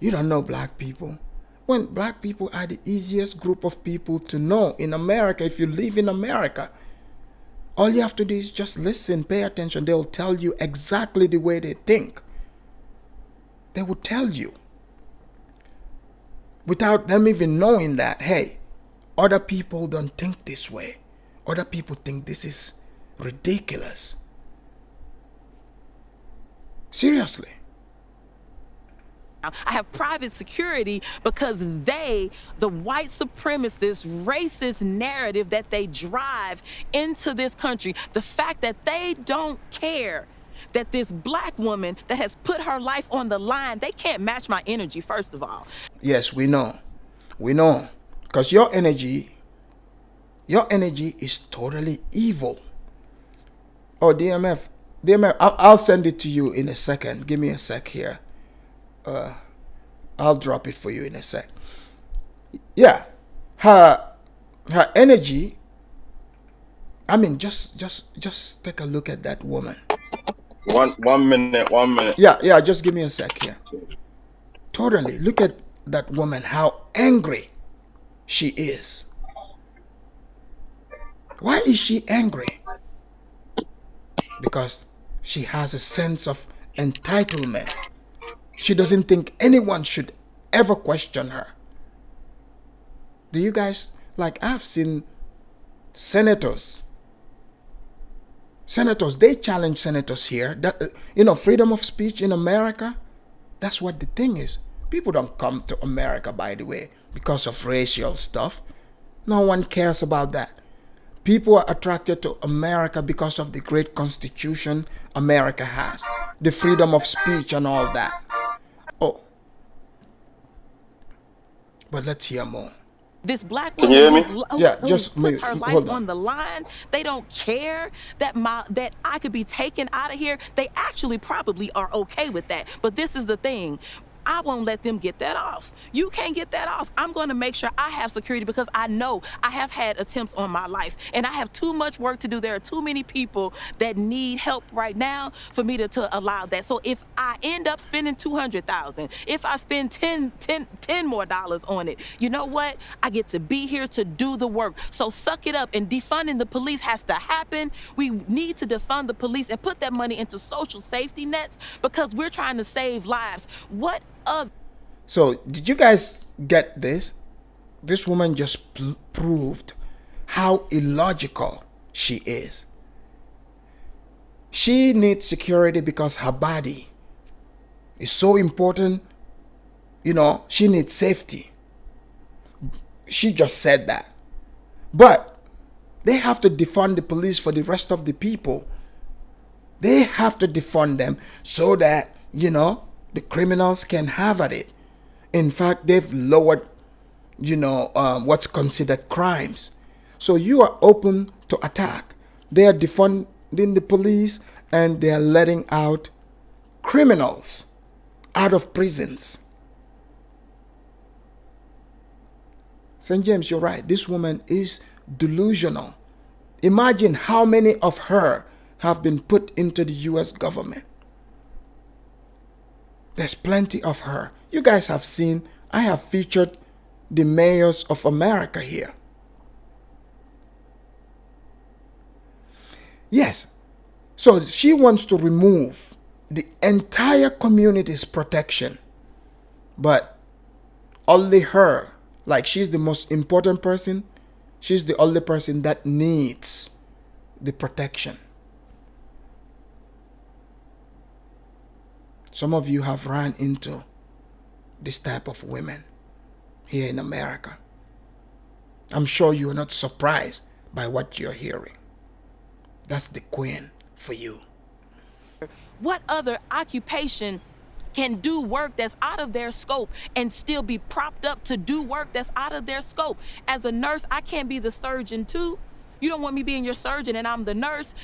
you don't know black people. When black people are the easiest group of people to know in America. If you live in America, all you have to do is just listen, pay attention. They'll tell you exactly the way they think. They will tell you without them even knowing that, hey, other people don't think this way. Other people think this is ridiculous. Seriously. I have private security because the white supremacist, racist narrative that they drive into this country, the fact that they don't care that this black woman that has put her life on the line, they can't match my energy, first of all. Yes, we know. We know. Because your energy is totally evil. Oh, DMF, I'll send it to you in a second. Give me a sec here. I'll drop it for you in a sec. Yeah, her energy. I mean, just take a look at that woman. One minute. Yeah, just give me a sec here. Totally, look at that woman, how angry she is. Why is she angry? Because she has a sense of entitlement. She doesn't think anyone should ever question her. Do you guys, like, I've seen senators, they challenge senators here that, freedom of speech in America, that's what the thing is. People don't come to America, by the way, because of racial stuff. No one cares about that. People are attracted to America because of the great constitution America has, the freedom of speech and all that. Oh, but let's hear more. This black Can you hear me? puts her life on the line. They don't care that I could be taken out of here. They actually probably are okay with that. But this is the thing. I won't let them get that off. You can't get that off. I'm going to make sure I have security because I know I have had attempts on my life and I have too much work to do. There are too many people that need help right now for me to allow that. So if I end up spending $200,000, if I spend $10 more on it, you know what? I get to be here to do the work. So suck it up, and defunding the police has to happen. We need to defund the police and put that money into social safety nets because we're trying to save lives. What other? So did you guys get this? This woman just proved how illogical she is. She needs security because her body is so important. She needs safety. She just said that. But they have to defund the police for the rest of the people. They have to defund them so that, the criminals can have at it. In fact, they've lowered, what's considered crimes. So you are open to attack. They are defunding the police and they are letting out criminals out of prisons. St. James, you're right. This woman is delusional. Imagine how many of her have been put into the U.S. government. There's plenty of her. You guys have seen, I have featured the mayors of America here. Yes. So she wants to remove the entire community's protection. But only her, like she's the most important person, she's the only person that needs the protection. Some of you have run into this type of women here in America. I'm sure you're not surprised by what you're hearing. That's the Queen for you. What other occupation can do work that's out of their scope and still be propped up to do work that's out of their scope? As a nurse, I can't be the surgeon too. You don't want me being your surgeon and I'm the nurse.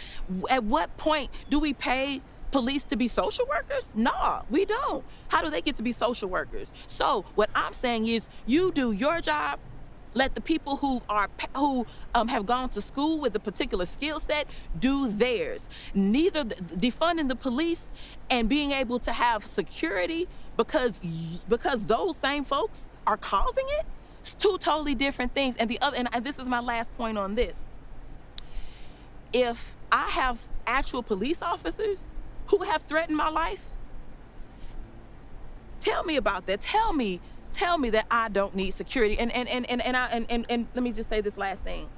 At what point do we pay police to be social workers? No, we don't. How do they get to be social workers? So what I'm saying is you do your job. Let the people who have gone to school with a particular skill set do theirs. Neither defunding the police and being able to have security because those same folks are causing it. It's two totally different things. And and this is my last point on this. If I have actual police officers who have threatened my life, tell me about that. Tell me that I don't need security. And let me just say this last thing.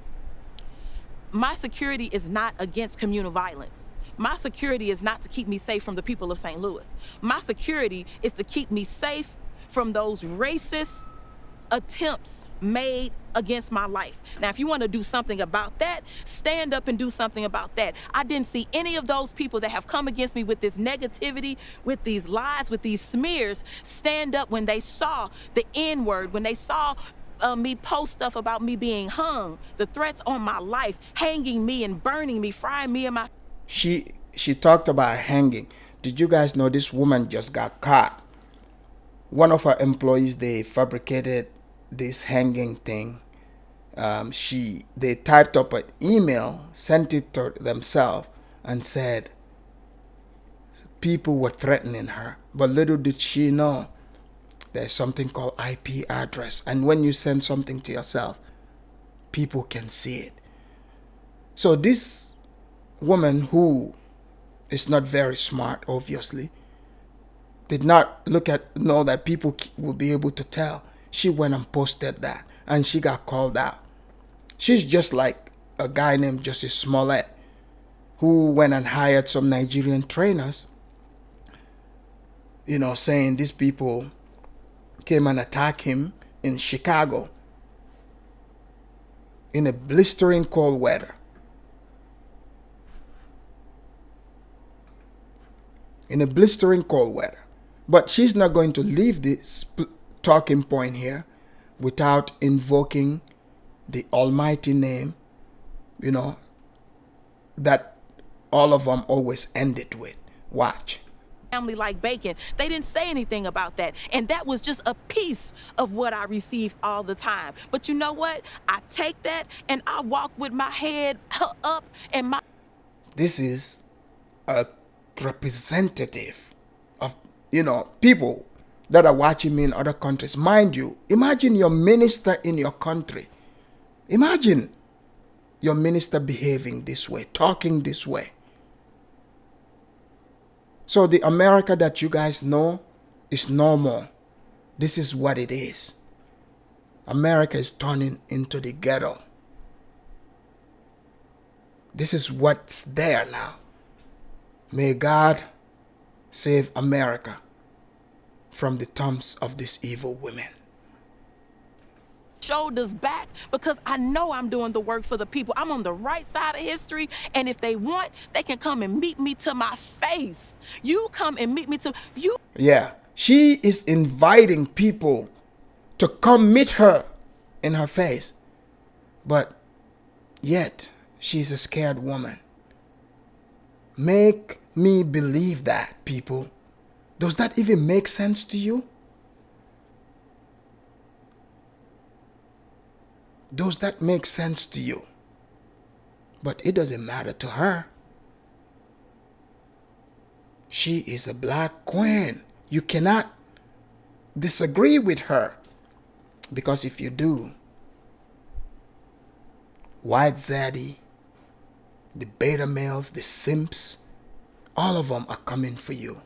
My security is not against communal violence. My security is not to keep me safe from the people of St. Louis. My security is to keep me safe from those racist attempts made against my life. Now, if you want to do something about that, stand up and do something about that. I didn't see any of those people that have come against me with this negativity, with these lies, with these smears, stand up when they saw the N-word, when they saw me post stuff about me being hung, the threats on my life, hanging me and burning me, frying me and my... She talked about hanging. Did you guys know this woman just got caught? One of her employees, they fabricated this hanging thing. They typed up an email, sent it to themselves, and said people were threatening her. But little did she know there's something called IP address. And when you send something to yourself, people can see it. So this woman, who is not very smart, obviously, did not know that people will be able to tell. She went and posted that, and she got called out. She's just like a guy named Justice Smollett, who went and hired some Nigerian trainers, saying these people came and attacked him in Chicago in a blistering cold weather. In a blistering cold weather. But she's not going to leave this talking point here without invoking the almighty name, that all of them always end it with. Watch. Family like bacon. They didn't say anything about that. And that was just a piece of what I receive all the time. But you know what? I take that and I walk with my head up and my... This is a representative of, people that are watching me in other countries. Mind you, imagine your minister in your country. Imagine your minister behaving this way, talking this way. So the America that you guys know is normal. This is what it is. America is turning into the ghetto. This is what's there now. May God save America from the thumbs of these evil women. Shoulders back, because I know I'm doing the work for the people. I'm on the right side of history, and if they want, they can come and meet me to my face. You come and meet me to you. Yeah, she is inviting people to come meet her in her face, but yet she's a scared woman. Make me believe that, people. Does that even make sense to you? Does that make sense to you? But it doesn't matter to her. She is a black queen. You cannot disagree with her. Because if you do, white zaddy, the beta males, the simps, all of them are coming for you.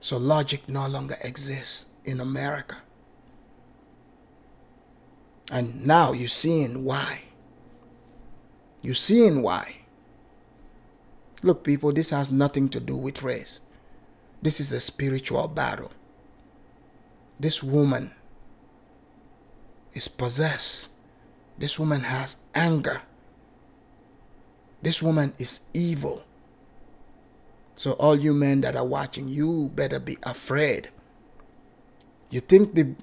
So logic no longer exists in America. And now you're seeing why. You're seeing why. Look, people, this has nothing to do with race. This is a spiritual battle. This woman is possessed. This woman has anger. This woman is evil. So all you men that are watching, you better be afraid. You think the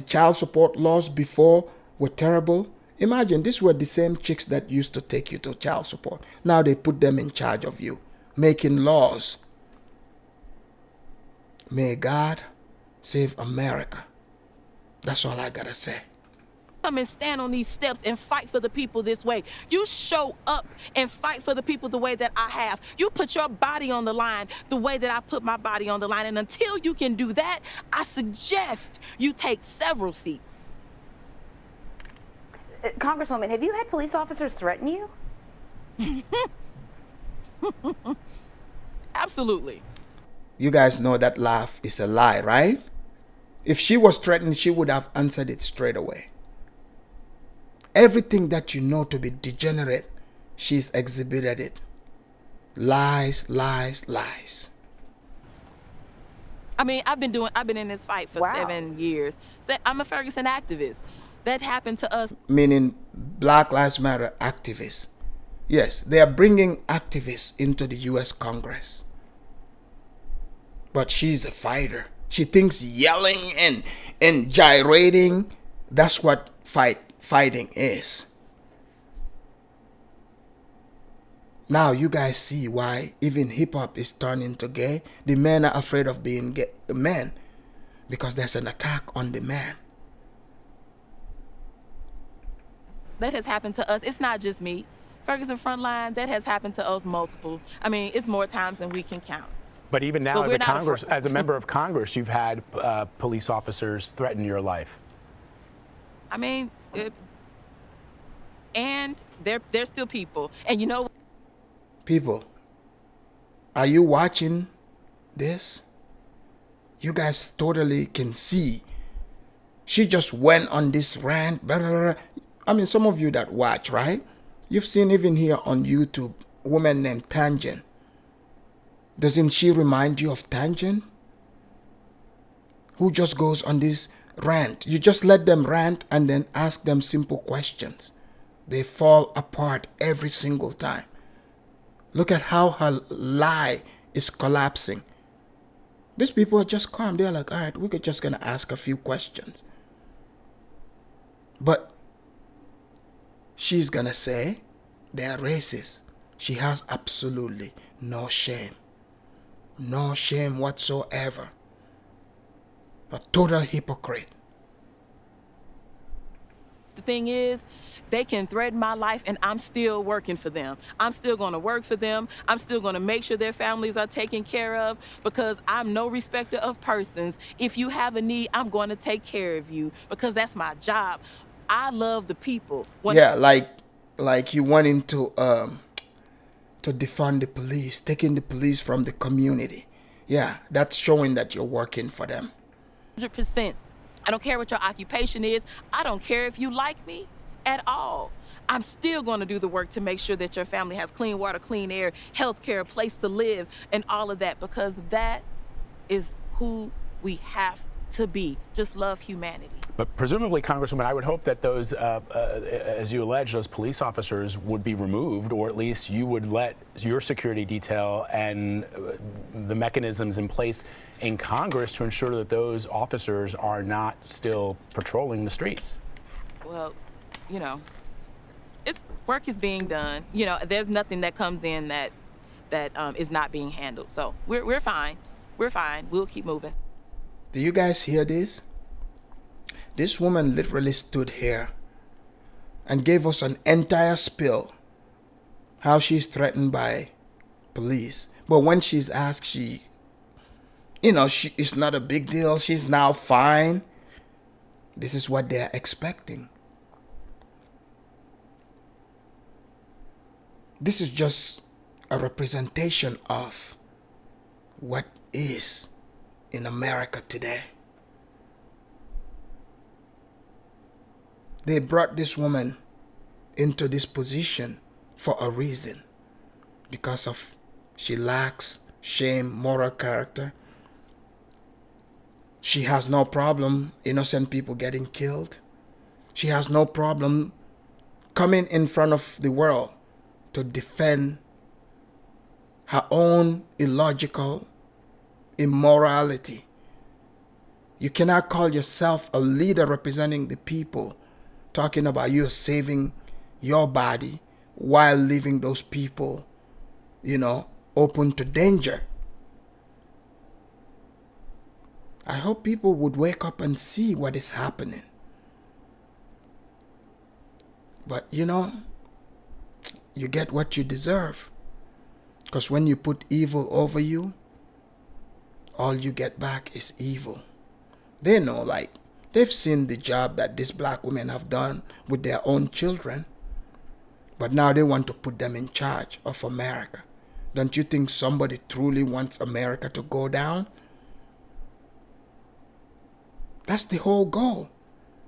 child support laws before were terrible? Imagine, these were the same chicks that used to take you to child support. Now they put them in charge of you, making laws. May God save America. That's all I gotta say. Come and stand on these steps and fight for the people this way. You show up and fight for the people the way that I have. You put your body on the line the way that I put my body on the line. And until you can do that, I suggest you take several seats. Congresswoman, have you had police officers threaten you? Absolutely. You guys know that laugh is a lie, right? If she was threatened, she would have answered it straight away. Everything that you know to be degenerate, she's exhibited it. Lies, lies, lies. I mean, I've been in this fight for 7 years. I'm a Ferguson activist. That happened to us. Meaning Black Lives Matter activists. Yes, they are bringing activists into the U.S. Congress. But she's a fighter. She thinks yelling and gyrating, that's what fighting is. Now you guys see why even hip-hop is turning to gay. The men are afraid of being gay men because there's an attack on the man. That has happened to us. It's not just me. Ferguson Frontline, that has happened to us multiple. I mean, it's more times than we can count. But even now, as a member of Congress, you've had police officers threaten your life. I mean, and they're still people. And you know, people, are you watching this? You guys totally can see. She just went on this rant. Blah, blah, blah. I mean, some of you that watch, right? You've seen even here on YouTube, a woman named Tangent. Doesn't she remind you of Tangent? Who just goes on this rant. You just let them rant and then ask them simple questions. They fall apart every single time. Look at how her lie is collapsing. These people are just calm. They're like, all right, we're just going to ask a few questions. But she's going to say they're racist. She has absolutely no shame. No shame whatsoever. A total hypocrite. the thing is, they can threaten my life and I'm still working for them. I'm still going to work for them. I'm still going to make sure their families are taken care of because I'm no respecter of persons. If you have a need, I'm going to take care of you because that's my job. I love the people. Yeah, like you wanting to defund the police, taking the police from the community. Yeah, that's showing that you're working for them. 100%. I don't care what your occupation is. I don't care if you like me at all. I'm still going to do the work to make sure that your family has clean water, clean air, health care, a place to live, and all of that, because that is who we have to be. Just love humanity. But presumably, Congresswoman, I would hope that those, as you allege, those police officers would be removed, or at least you would let your security detail and the mechanisms in place in Congress to ensure that those officers are not still patrolling the streets. Well, you know, work is being done. You know, there's nothing that comes in that is not being handled. So we're fine. We're fine. We'll keep moving. Do you guys hear this? This woman literally stood here and gave us an entire spiel how she's threatened by police. But when she's asked, it's not a big deal. She's now fine. This is what they're expecting. This is just a representation of what is in America today. They brought this woman into this position for a reason. Because of she lacks shame, moral character. She has no problem innocent people getting killed. She has no problem coming in front of the world to defend her own illogical immorality. You cannot call yourself a leader representing the people, talking about you saving your body while leaving those people, open to danger. I hope people would wake up and see what is happening. But you get what you deserve. Because when you put evil over you, all you get back is evil. They know, they've seen the job that these black women have done with their own children. But now they want to put them in charge of America. Don't you think somebody truly wants America to go down? That's the whole goal.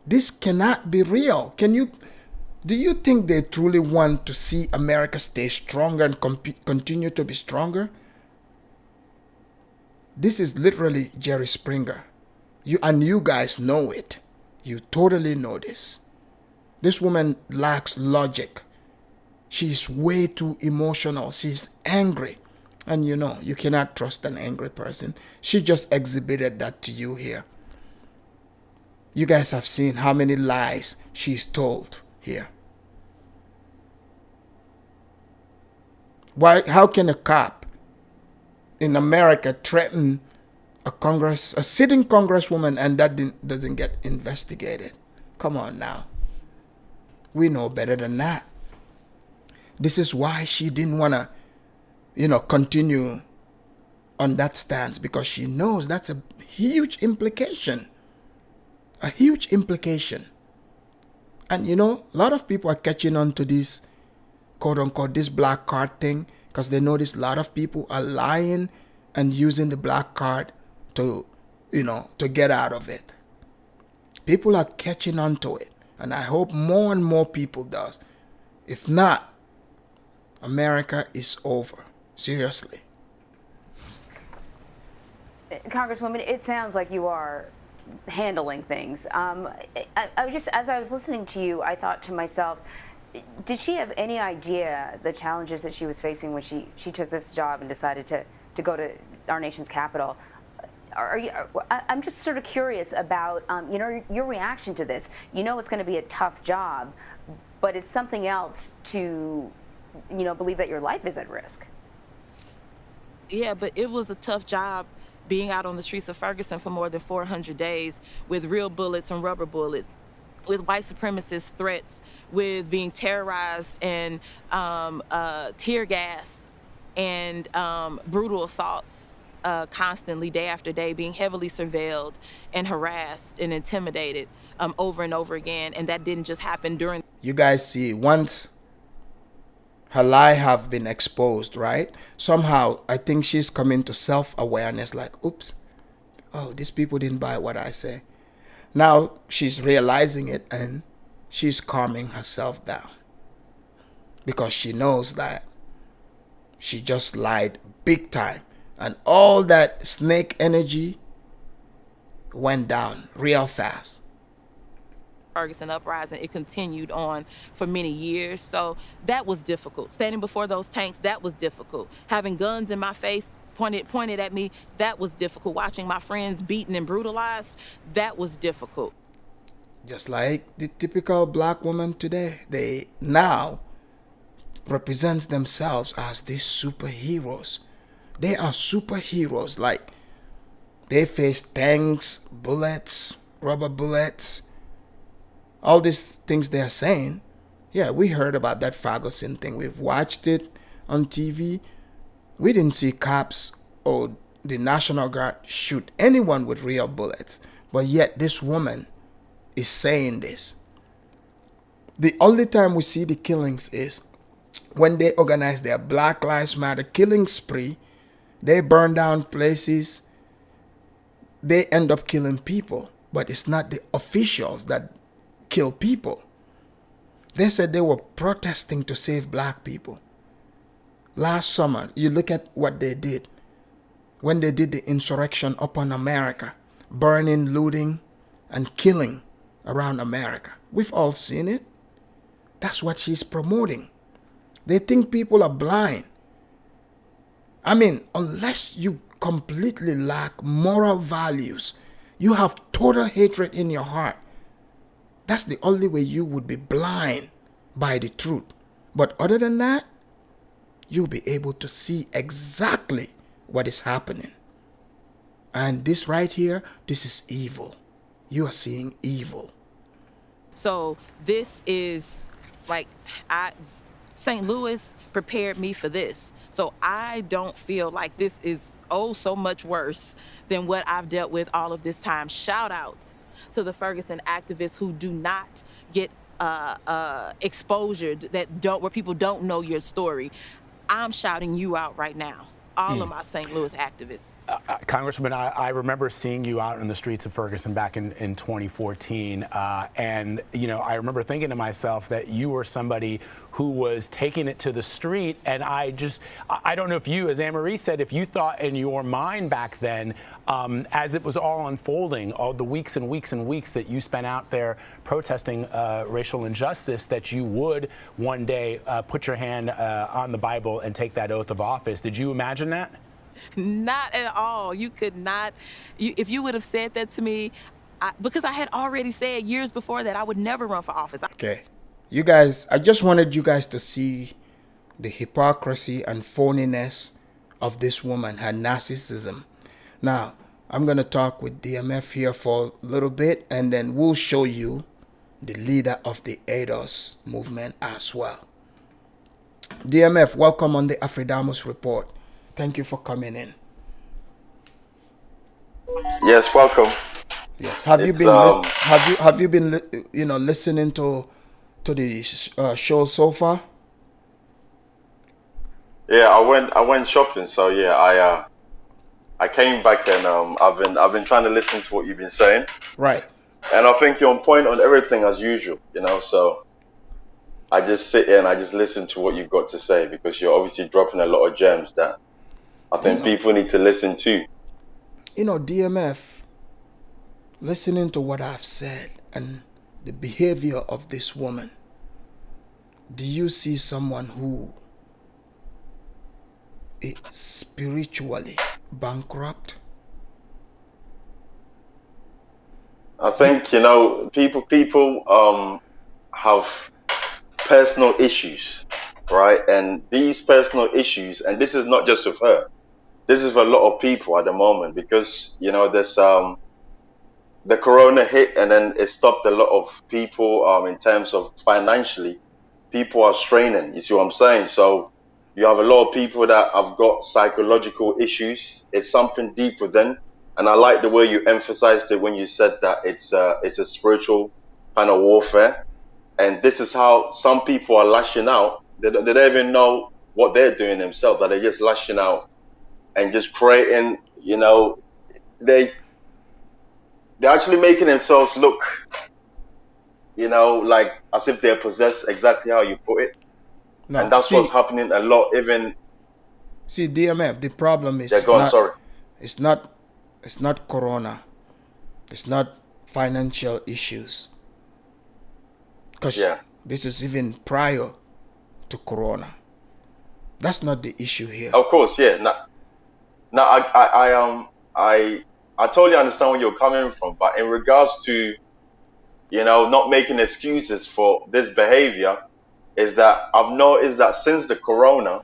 This cannot be real. Do you think they truly want to see America stay stronger and continue to be stronger? This is literally Jerry Springer. You guys know it. You totally know this. This woman lacks logic. She's way too emotional. She's angry. And you know, you cannot trust an angry person. She just exhibited that to you here. You guys have seen how many lies she's told here. How can a cop in America threaten a sitting congresswoman and that doesn't get investigated? Come on now. We know better than that. This is why she didn't want to, continue on that stance, because she knows that's a huge implication. A huge implication. And a lot of people are catching on to this, quote unquote, this black card thing, because they notice a lot of people are lying and using the black card to get out of it. People are catching on to it. And I hope more and more people does. If not, America is over. Seriously. Congresswoman, it sounds like you are handling things. I was just, as I was listening to you, I thought to myself, did she have any idea the challenges that she was facing when she took this job and decided to go to our nation's capital? I'm just sort of curious about your reaction to this. You know it's going to be a tough job, but it's something else to believe that your life is at risk. Yeah, but it was a tough job being out on the streets of Ferguson for more than 400 days with real bullets and rubber bullets, with white supremacist threats, with being terrorized and tear gas and brutal assaults constantly, day after day, being heavily surveilled and harassed and intimidated over and over again. And that didn't just happen during. You guys see, once her lie have been exposed, right? Somehow, I think she's coming to self-awareness, like, oops, oh, these people didn't buy what I say. Now she's realizing it and she's calming herself down, because she knows that she just lied big time, and all that snake energy went down real fast. Ferguson uprising, it continued on for many years, so that was difficult. Standing before those tanks, that was difficult. Having guns in my face pointed at me, that was difficult. Watching my friends beaten and brutalized, that was difficult. Just like the typical black woman today, they now represent themselves as these superheroes. They are superheroes. Like, they face tanks, bullets, rubber bullets, all these things they are saying. Yeah, we heard about that Ferguson thing. We've watched it on TV. We didn't see cops or the National Guard shoot anyone with real bullets. But yet this woman is saying this. The only time we see the killings is when they organize their Black Lives Matter killing spree. They burn down places. They end up killing people. But it's not the officials that kill people. They said they were protesting to save black people. Last summer, you look at what they did when they did the insurrection upon America, burning, looting, and killing around America. We've all seen it. That's what she's promoting. They think people are blind. I mean, unless you completely lack moral values, you have total hatred in your heart, that's the only way you would be blind by the truth. But other than that, you'll be able to see exactly what is happening. And this right here, this is evil. You are seeing evil. So this is like, St. Louis prepared me for this. So I don't feel like this is so much worse than what I've dealt with all of this time. Shout out to the Ferguson activists who do not get exposure, where people don't know your story. I'm shouting you out right now, all of my St. Louis activists. Congressman, I remember seeing you out in the streets of Ferguson back in 2014, and I remember thinking to myself that you were somebody who was taking it to the street, and I don't know if you, as Anne-Marie said, if you thought in your mind back then, as it was all unfolding, all the weeks and weeks and weeks that you spent out there protesting racial injustice, that you would one day put your hand on the Bible and take that oath of office. Did you imagine that? Not at all. You could not. If you would have said that to me, because I had already said years before that I would never run for office. Okay. You guys, I just wanted you guys to see the hypocrisy and phoniness of this woman, her narcissism. Now, I'm going to talk with DMF here for a little bit, and then we'll show you the leader of the ADOS movement as well. DMF, welcome on the Afridamus report. Thank you for coming in. Yes, welcome. Yes. Have you been listening to the show so far? Yeah, I went shopping, so yeah, I came back and I've been trying to listen to what you've been saying. Right. And I think you're on point on everything as usual, so I just sit here and I just listen to what you've got to say, because you're obviously dropping a lot of gems that I think people need to listen to. DMF, listening to what I've said and the behavior of this woman, do you see someone who is spiritually bankrupt? I think, people have personal issues, right? And these personal issues, and this is not just with her, this is for a lot of people at the moment, because, there's the corona hit, and then it stopped a lot of people in terms of financially. People are straining, you see what I'm saying? So you have a lot of people that have got psychological issues. It's something deep within. And I like the way you emphasized it when you said that it's a spiritual kind of warfare. And this is how some people are lashing out. They don't even know what they're doing themselves, that they're just lashing out and just creating, they're actually making themselves look, like as if they're possessed, exactly how you put it. No, and that's what's happening a lot, even. See, DMF, the problem is it's not corona. It's not financial issues. Because this is even prior to corona. That's not the issue here. Of course, yeah. Now I totally understand where you're coming from, but in regards to, not making excuses for this behavior, is that I've noticed that since the corona,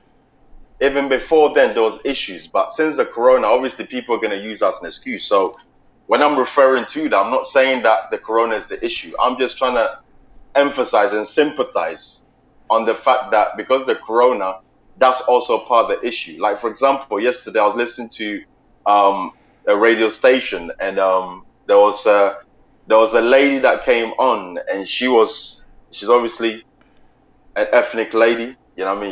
even before then there was issues, but since the corona, obviously people are going to use that as an excuse. So when I'm referring to that, I'm not saying that the corona is the issue. I'm just trying to emphasize and sympathize on the fact that because the corona, that's also part of the issue. Like, for example, yesterday I was listening to a radio station, and there was a lady that came on, and she's obviously an ethnic lady,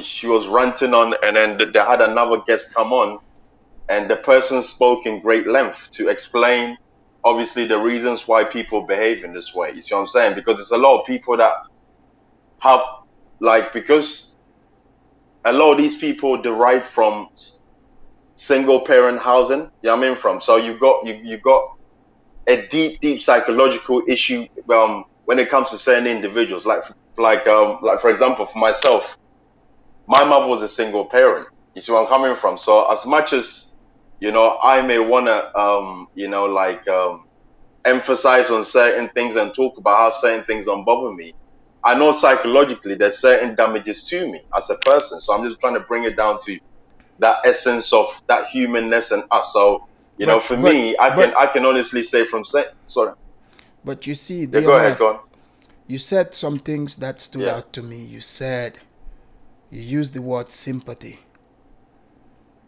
she was ranting on, and then they had another guest come on, and the person spoke in great length to explain obviously the reasons why people behave in this way. You see what I'm saying? Because there's a lot of people that have, because a lot of these people derive from single parent housing, so you've got a deep psychological issue when it comes to certain individuals. Like for example, for myself, my mother was a single parent. You see where I'm coming from? So as much as I may want to emphasize on certain things and talk about how certain things don't bother me, I know psychologically there's certain damages to me as a person. So I'm just trying to bring it down to that essence of that humanness and us. So I can honestly say sorry. But you see, go ahead, go on. You said some things that stood out to me. You used the word sympathy.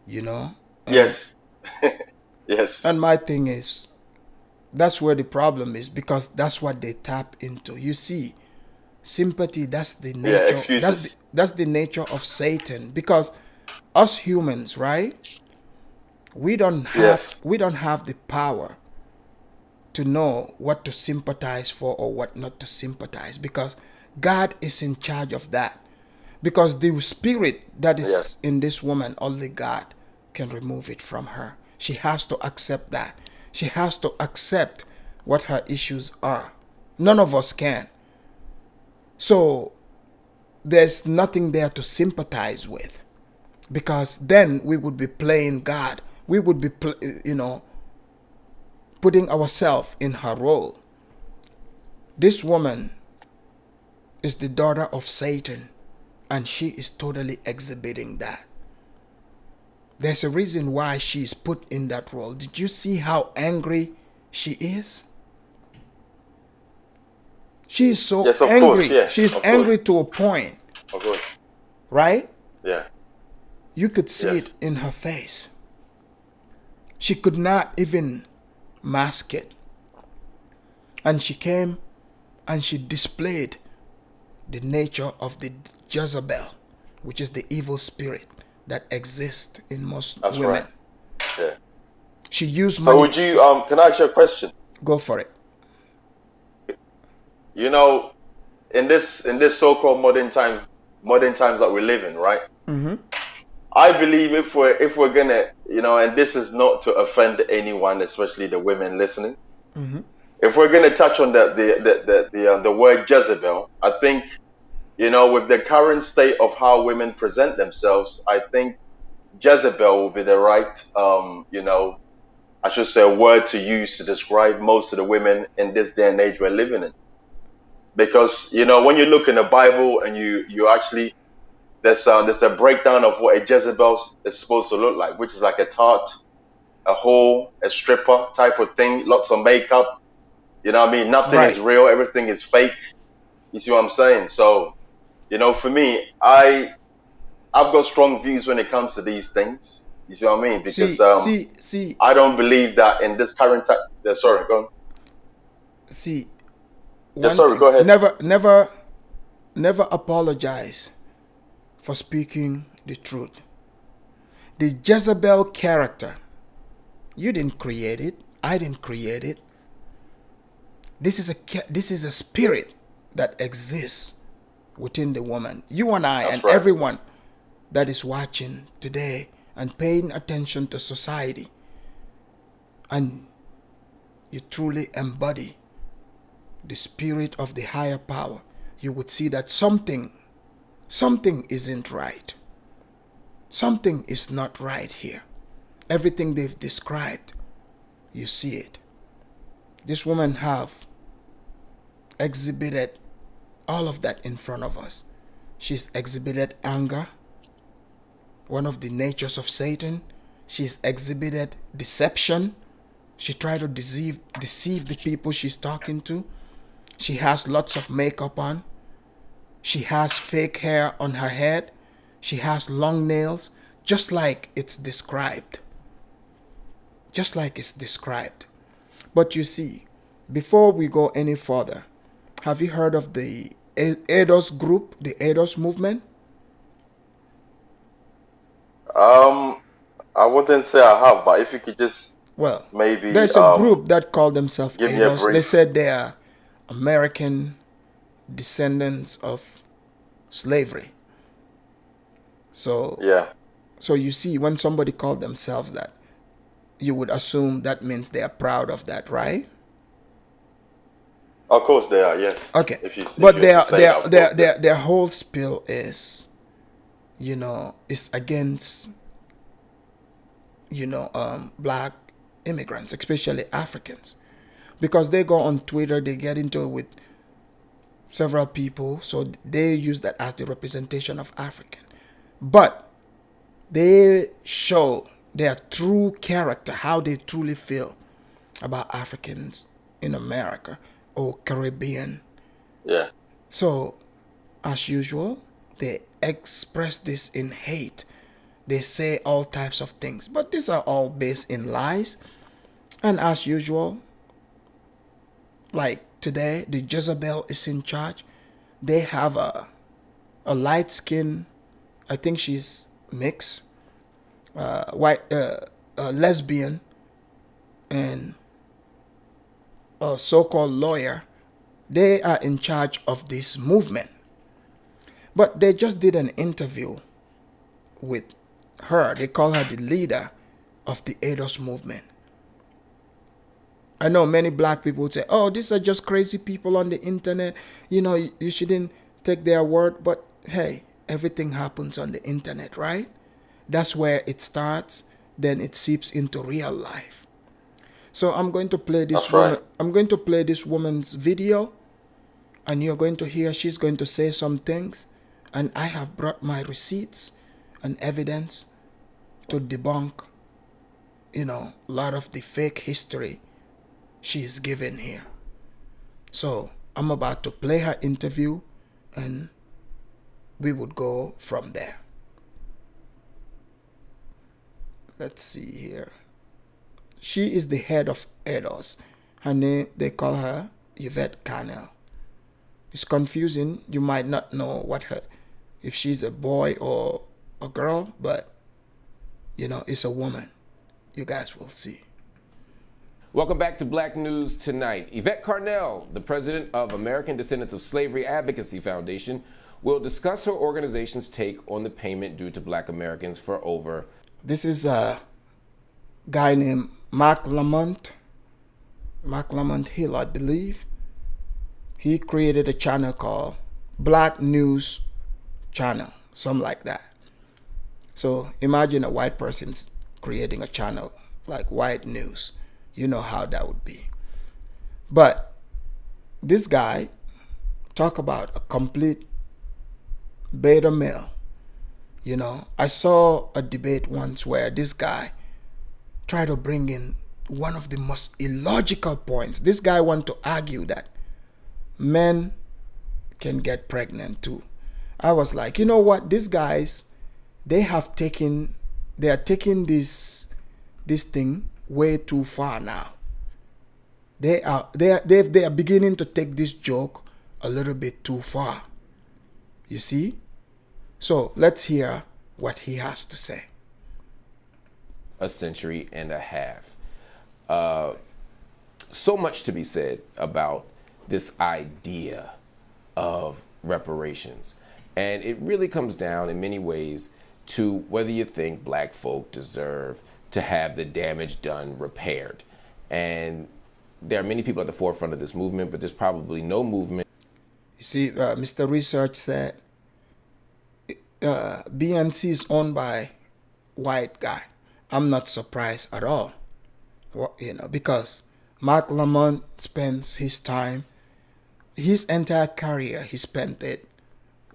Yes. Yes. And my thing is, that's where the problem is, because that's what they tap into. You see, sympathy, that's the nature. That's the nature of Satan. Because us humans, right? We don't have the power to know what to sympathize for or what not to sympathize, because God is in charge of that. Because the spirit that is in this woman, only God can remove it from her. She has to accept that. She has to accept what her issues are. None of us can. So there's nothing there to sympathize with, because then we would be playing God. We would be, putting ourselves in her role. This woman is the daughter of Satan, and she is totally exhibiting that. There's a reason why she's put in that role. Did you see how angry she is? She is so angry. Course, yeah. She's angry to a point. Of course. Right? Yeah. You could see it in her face. She could not even mask it. And she came and she displayed the nature of the Jezebel, which is the evil spirit that exists in most women. Right. Yeah. She used money. So would you, can I ask you a question? Go for it. You know, in this so-called modern times that we live in, right? Mm-hmm. I believe if we're gonna, and this is not to offend anyone, especially the women listening. Mm-hmm. If we're gonna touch on the word Jezebel, I think, with the current state of how women present themselves, I think Jezebel will be the right, I should say, a word to use to describe most of the women in this day and age we're living in. Because, when you look in the Bible and you actually, there's a breakdown of what a Jezebel is supposed to look like, which is like a tart, a whore, a stripper type of thing, lots of makeup. You know what I mean? Nothing is real. Everything is fake. You see what I'm saying? So, for me, I've got strong views when it comes to these things. You see what I mean? Because I don't believe that in this current time. Sorry, go on. See. Sorry, go ahead. Never apologize for speaking the truth. The Jezebel character, you didn't create it. I didn't create it. This is a spirit that exists within the woman. You and I and everyone that is watching today and paying attention to society, and you truly embody the spirit of the higher power, you would see that something isn't right. Something is not right here. Everything they've described, you see it. This woman have exhibited all of that in front of us. She's exhibited anger, one of the natures of Satan. She's exhibited deception. She tried to deceive the people she's talking to. She has lots of makeup on. She has fake hair on her head. She has long nails, just like it's described. Just like it's described. But you see, before we go any further, have you heard of the ADOS group, the ADOS movement? I wouldn't say I have, but if you could just maybe there's a group that call themselves ADOS. They said they are American descendants of slavery. So you see, when somebody called themselves that, you would assume that means they are proud of that, right? Of course they are, yes. Okay, but their whole spiel is, is against, black immigrants, especially Africans, because they go on Twitter, they get into it with several people, so they use that as the representation of African. But they show their true character, how they truly feel about Africans in America or Caribbean. Yeah. So, as usual, they express this in hate. They say all types of things, but these are all based in lies. And as usual, like today, the Jezebel is in charge. They have a light skin, I think she's mixed, white, a lesbian and a so-called lawyer, they are in charge of this movement. But they just did an interview with her. They call her the leader of the ADOS movement. I know many black people would say, oh, these are just crazy people on the internet. You know, you shouldn't take their word. But hey, everything happens on the internet, right? That's where it starts. Then it seeps into real life. So I'm going to play this woman. Right. I'm going to play this woman's video, and you're going to hear she's going to say some things, and I have brought my receipts and evidence to debunk, you know, a lot of the fake history she's given here. So I'm about to play her interview, and we would go from there. Let's see here. She is the head of ADOS. Her name, they call her Yvette Carnell. It's confusing. You might not know if she's a boy or a girl, but you know, it's a woman. You guys will see. Welcome back to Black News Tonight. Yvette Carnell, the president of American Descendants of Slavery Advocacy Foundation, will discuss her organization's take on the payment due to Black Americans for over. This is a guy named Mark Lamont Hill, I believe. He created a channel called Black News Channel, something like that. So imagine a white person's creating a channel like White News. You know how that would be. But this guy talk about a complete beta male. You know, I saw a debate once where this guy tried to bring in one of the most illogical points. This guy want to argue that men can get pregnant too. I was like, you know what? These guys, they are taking this thing way too far now. They are beginning to take this joke a little bit too far. You see? So let's hear what he has to say. A century and a half. So much to be said about this idea of reparations. And it really comes down in many ways to whether you think Black folk deserve to have the damage done repaired. And there are many people at the forefront of this movement, but there's probably no movement. You see, Mr. Research said BNC is owned by white guy. I'm not surprised at all, you know, because Mark Lamont spends his time, his entire career, he spent it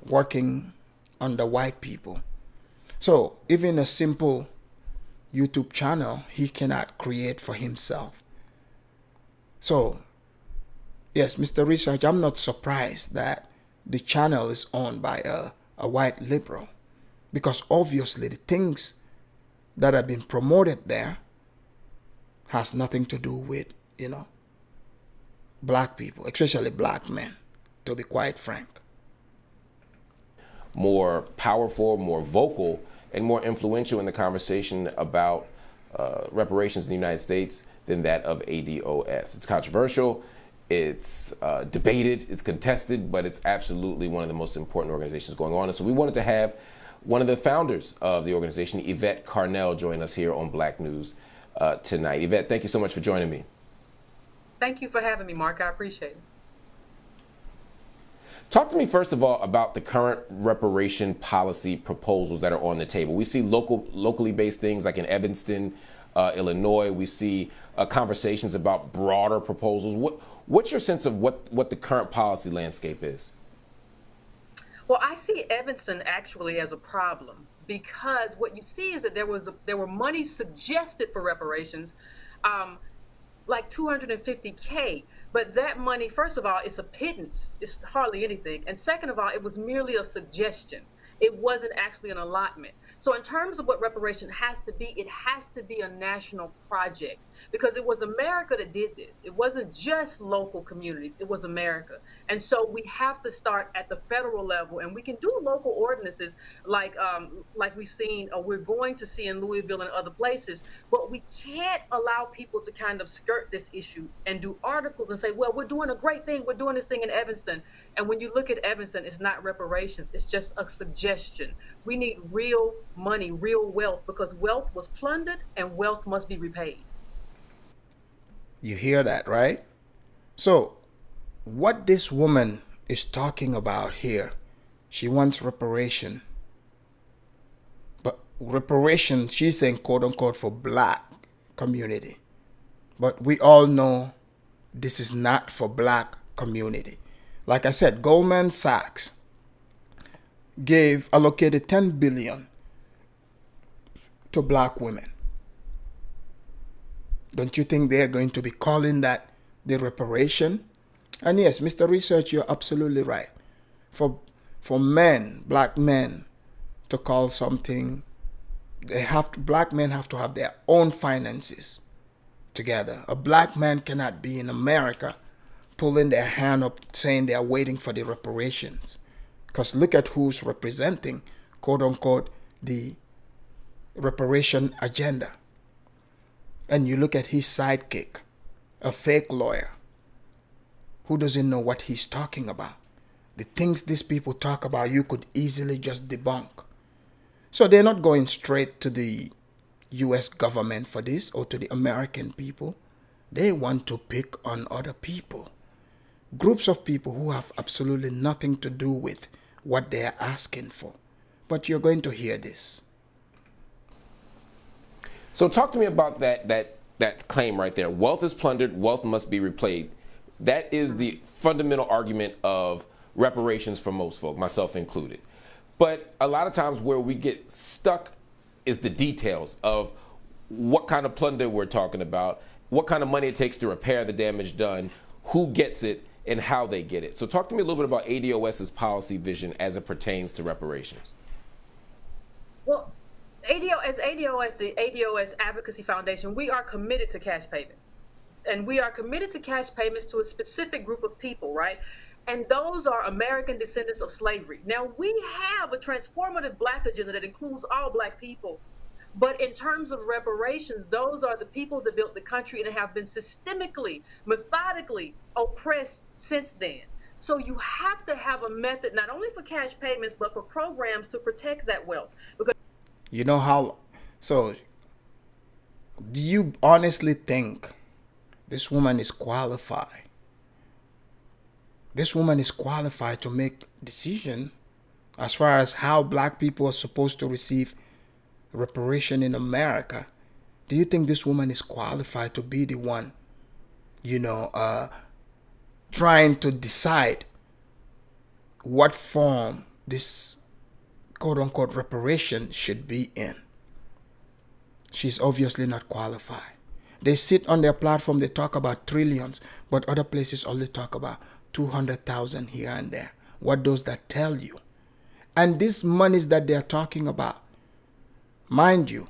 working under white people. So even a simple YouTube channel, he cannot create for himself. So, yes, Mr. Research, I'm not surprised that the channel is owned by a white liberal, because obviously the things that have been promoted there has nothing to do with, you know, Black people, especially Black men, to be quite frank. More powerful, more vocal, and more influential in the conversation about reparations in the United States than that of ADOS. It's controversial, it's debated, it's contested, but it's absolutely one of the most important organizations going on. And so we wanted to have one of the founders of the organization, Yvette Carnell, join us here on Black News tonight. Yvette, thank you so much for joining me. Thank you for having me, Mark. I appreciate it. Talk to me, first of all, about the current reparation policy proposals that are on the table. We see locally based things like in Evanston, Illinois. We see conversations about broader proposals. What's your sense of what the current policy landscape is? Well, I see Evanston actually as a problem, because what you see is that there were money suggested for reparations, like $250K. But that money, first of all, it's a pittance. It's hardly anything. And second of all, it was merely a suggestion. It wasn't actually an allotment. So in terms of what reparation has to be, it has to be a national project, because it was America that did this. It wasn't just local communities, it was America. And so we have to start at the federal level, and we can do local ordinances like we've seen, or we're going to see in Louisville and other places, but we can't allow people to kind of skirt this issue and do articles and say, well, we're doing a great thing, we're doing this thing in Evanston. And when you look at Evanston, it's not reparations, it's just a suggestion. We need real money, real wealth, because wealth was plundered and wealth must be repaid. You hear that, right? So what this woman is talking about here, she wants reparation. But reparation, she's saying, quote unquote, for black community. But we all know this is not for black community. Like I said, Goldman Sachs allocated $10 billion to black women. Don't you think they're going to be calling that the reparation? And yes, Mr. Research, you're absolutely right. For men, black men, to call something, black men have to have their own finances together. A black man cannot be in America pulling their hand up saying they are waiting for the reparations. Because look at who's representing, quote unquote, the reparation agenda. And you look at his sidekick, a fake lawyer, who doesn't know what he's talking about. The things these people talk about, you could easily just debunk. So they're not going straight to the US government for this, or to the American people. They want to pick on other people. Groups of people who have absolutely nothing to do with what they are asking for. But you're going to hear this. So talk to me about that claim right there. Wealth is plundered, wealth must be repaid. That is the fundamental argument of reparations for most folk, myself included. But a lot of times where we get stuck is the details of what kind of plunder we're talking about, what kind of money it takes to repair the damage done, who gets it, and how they get it. So talk to me a little bit about ADOS's policy vision as it pertains to reparations. Well, ADOS, the ADOS Advocacy Foundation, we are committed to cash payments. And we are committed to cash payments to a specific group of people, right? And those are American descendants of slavery. Now, we have a transformative black agenda that includes all black people. But in terms of reparations, those are the people that built the country and have been systemically, methodically oppressed since then. So you have to have a method, not only for cash payments, but for programs to protect that wealth. Because you know how, so do you honestly think this woman is qualified? This woman is qualified to make decision as far as how black people are supposed to receive reparation in America. Do you think this woman is qualified to be the one, trying to decide what form this quote-unquote reparation should be in? She's obviously not qualified. They sit on their platform, they talk about trillions, but other places only talk about 200,000 here and there. What does that tell you? And these monies that they're talking about, mind you,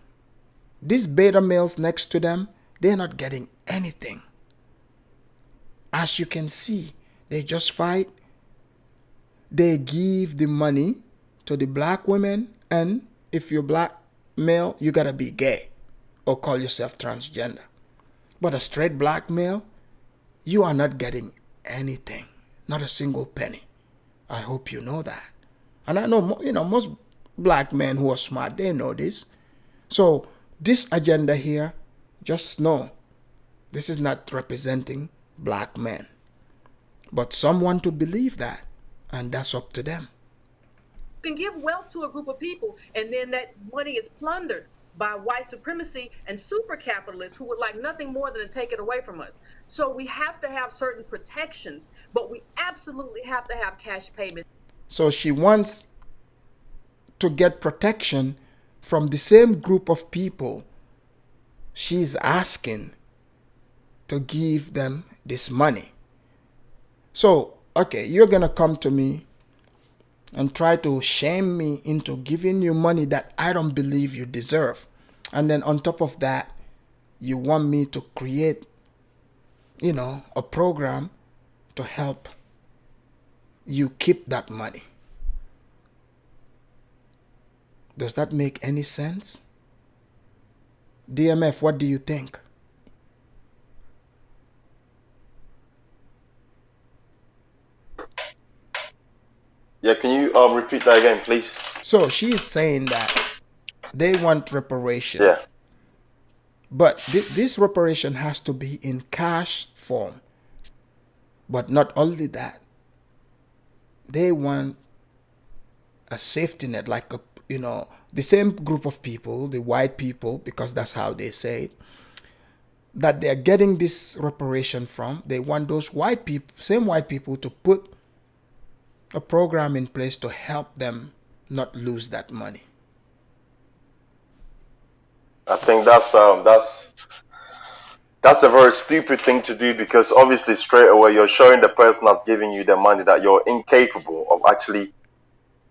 these beta males next to them, they're not getting anything. As you can see, they just fight. They give the money to the black women, and if you're black male, you gotta be gay or call yourself transgender. But a straight black male, you are not getting anything, not a single penny. I hope you know that. And I know, most black men who are smart, they know this. So this agenda here, just know, this is not representing black men. But some want to believe that, and that's up to them. you can give wealth to a group of people, and then that money is plundered by white supremacy and super capitalists who would like nothing more than to take it away from us. So we have to have certain protections, but we absolutely have to have cash payments. So she wants to get protection from the same group of people she's asking to give them this money. So, okay, you're going to come to me and try to shame me into giving you money that I don't believe you deserve. And then on top of that, you want me to create, a program to help you keep that money. Does that make any sense? DMF, what do you think? Yeah, can you repeat that again, please? So she's saying that they want reparation. Yeah. But this reparation has to be in cash form. But not only that, they want a safety net, like the same group of people, the white people, because that's how they say it, that they're getting this reparation from. They want those white people, same white people, to put a program in place to help them not lose that money. I think that's a very stupid thing to do, because obviously straight away you're showing the person that's giving you the money that you're incapable of actually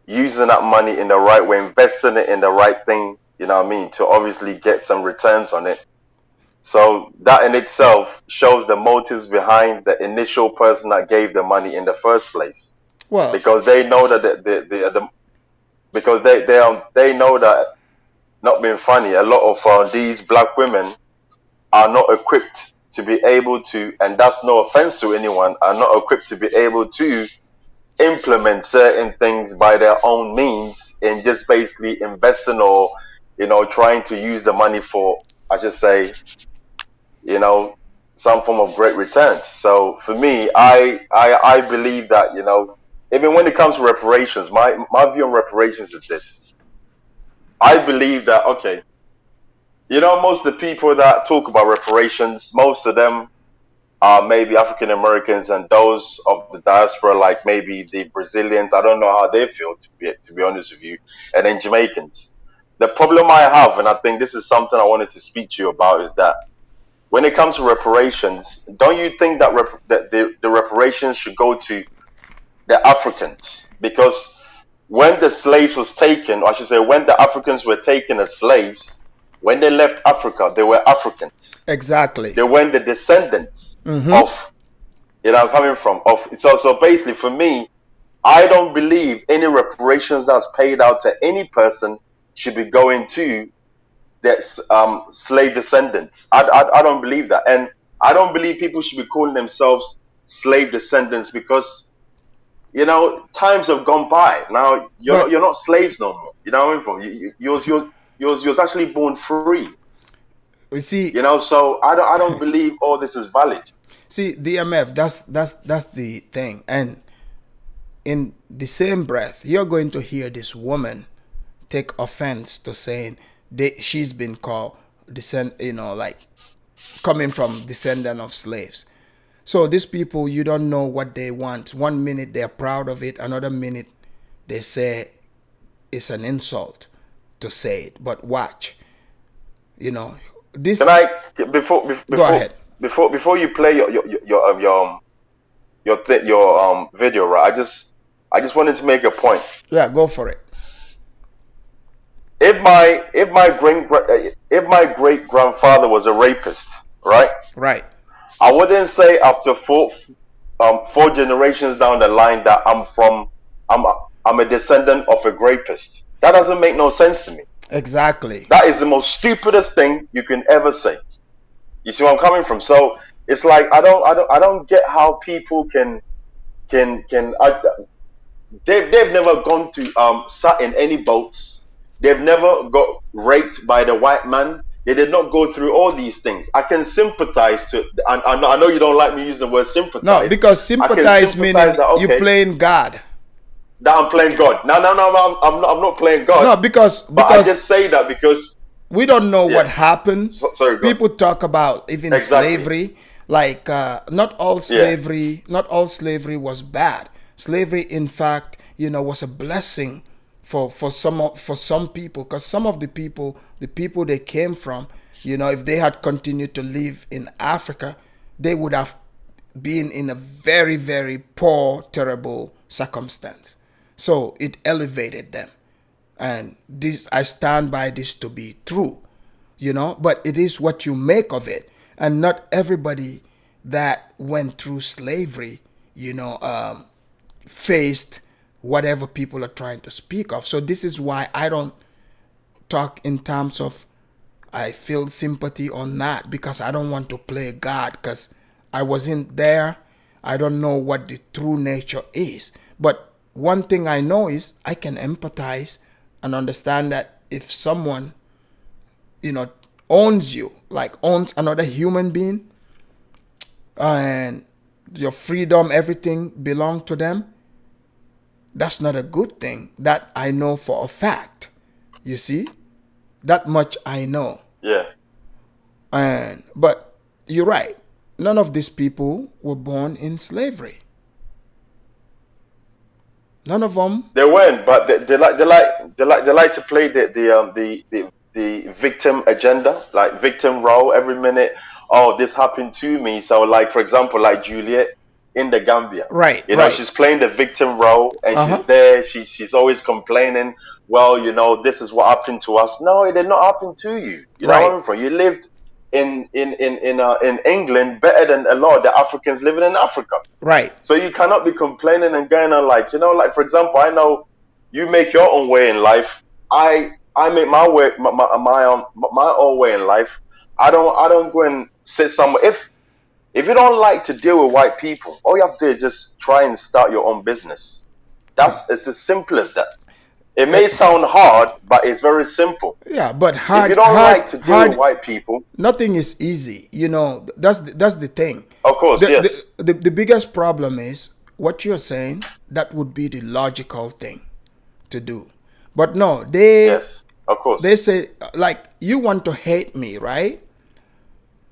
using that money in the right way, investing it in the right thing, you know what I mean, to obviously get some returns on it. So that in itself shows the motives behind the initial person that gave the money in the first place. Well, because they know that they know that, not being funny, a lot of these black women are not equipped to be able to, and that's no offense to anyone, are not equipped to be able to implement certain things by their own means, and just basically investing or trying to use the money for, I should say, some form of great returns. So for me, I believe that even when it comes to reparations, my view on reparations is this. I believe that, okay, most of the people that talk about reparations, most of them are maybe African Americans, and those of the diaspora, like maybe the Brazilians, I don't know how they feel, to be honest with you, and then Jamaicans. The problem I have, and I think this is something I wanted to speak to you about, is that when it comes to reparations, don't you think that the reparations should go to the Africans? Because when the slaves was taken, or I should say when the Africans were taken as slaves, when they left Africa, they were Africans. Exactly. They were the descendants of, coming from. So basically for me, I don't believe any reparations that's paid out to any person should be going to their slave descendants. I don't believe that. And I don't believe people should be calling themselves slave descendants, because times have gone by. Now you're not slaves no more. You know where I'm from. You're actually born free. You see, so I don't believe all this is valid. See, DMF, that's the thing. And in the same breath, you're going to hear this woman take offense to saying she's been called coming from descendant of slaves. So these people, you don't know what they want. One minute they're proud of it, another minute they say it's an insult to say it. But watch, this. Can I before go ahead. Before you play your video, right? I just wanted to make a point. Yeah, go for it. If my great grandfather was a rapist, right? Right. I wouldn't say after four generations down the line that I'm a descendant of a rapist. That doesn't make no sense to me. Exactly. That is the most stupidest thing you can ever say. You see where I'm coming from? So it's like I don't get how people can they've never gone to sat in any boats. They've never got raped by the white man. They did not go through all these things. I can sympathize to. I know you don't like me using the word sympathize. No, because sympathize meaning okay, you're playing God. That I'm playing God. No, I'm not playing God. No, because I just say that because we don't know what happened. Sorry, people talk about even slavery. Like not all slavery was bad. Slavery, in fact, was a blessing for some people, because some of the people they came from, if they had continued to live in Africa, they would have been in a very, very poor, terrible circumstance. So it elevated them. And this, I stand by this to be true, you know, but it is what you make of it. And not everybody that went through slavery, you know, faced whatever people are trying to speak of. So this is why I don't talk in terms of I feel sympathy on that, because I don't want to play God, because I wasn't there. I don't know what the true nature is. But one thing I know is I can empathize and understand that if someone, you know, owns you, like owns another human being, and your freedom, everything belong to them, that's not a good thing. That I know for a fact. You see? That much I know. Yeah. But you're right. None of these people were born in slavery. None of them. They weren't, but they like to play the victim agenda, like victim role every minute. Oh, this happened to me. So, like, for example, like Juliet in the Gambia, right? You know, she's playing the victim role, and she's there. She's always complaining. Well, you know, this is what happened to us. No, it did not happen to you. You know where I'm from. You lived in England better than a lot of the Africans living in Africa. Right. So you cannot be complaining and going on like, you know, like, for example, I know you make your own way in life. I make my way, my own way in life. I don't go and sit somewhere. If you don't like to deal with white people, all you have to do is just try and start your own business. It's as simple as that. It may sound hard, but it's very simple. Yeah, but hard. If you don't like to deal with white people, nothing is easy. You know, that's the thing. Of course, yes. The biggest problem is what you're saying. That would be the logical thing to do, but no, yes, of course, they say, like, you want to hate me, right?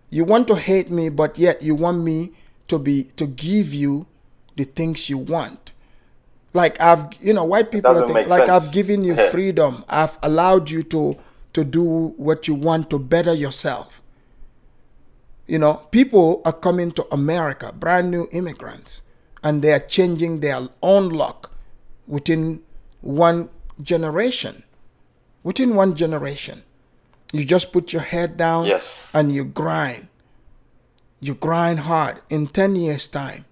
You want to hate me, but yet you want me to give you the things you want. Like, white people are thinking, like, I've given you freedom. I've allowed you to do what you want to better yourself. You know, people are coming to America, brand new immigrants, and they are changing their own luck within one generation. Within one generation. You just put your head down and you grind. You grind hard. In 10 years' time,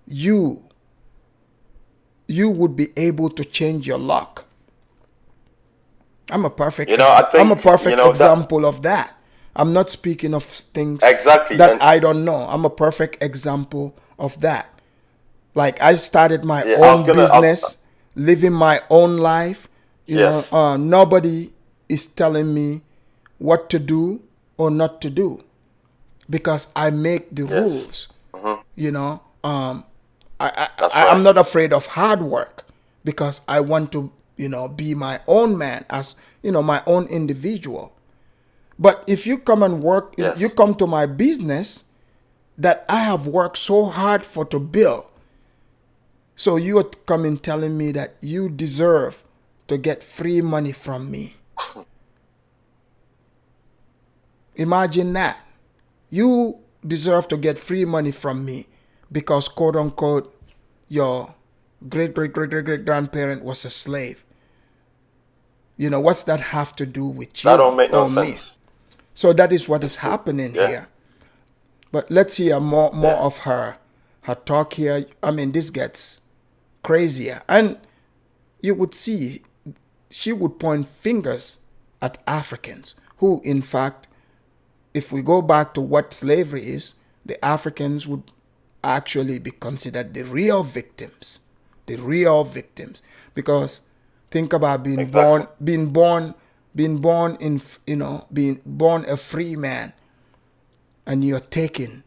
you would be able to change your luck. I'm a perfect example of that. I'm not speaking of things that I don't know. I'm a perfect example of that. Like, I started my own business, living my own life. You know, nobody is telling me what to do or not to do, because I make the rules. You know, I'm not afraid of hard work, because I want to, you know, be my own man, as, you know, my own individual. But if you come and work, you come to my business that I have worked so hard for to build. So you are coming telling me that you deserve to get free money from me. Imagine that. You deserve to get free money from me because, quote unquote, your great-great-great-great-grandparent was a slave. You know, what's that have to do with you? That don't make no or me? sense. So that is what is happening here. But let's hear more of her talk here. I mean, this gets crazier. And you would see she would point fingers at Africans who, in fact, if we go back to what slavery is, the Africans would actually be considered the real victims. The real victims. Because think about being born in, you know, being born a free man, and you're taken.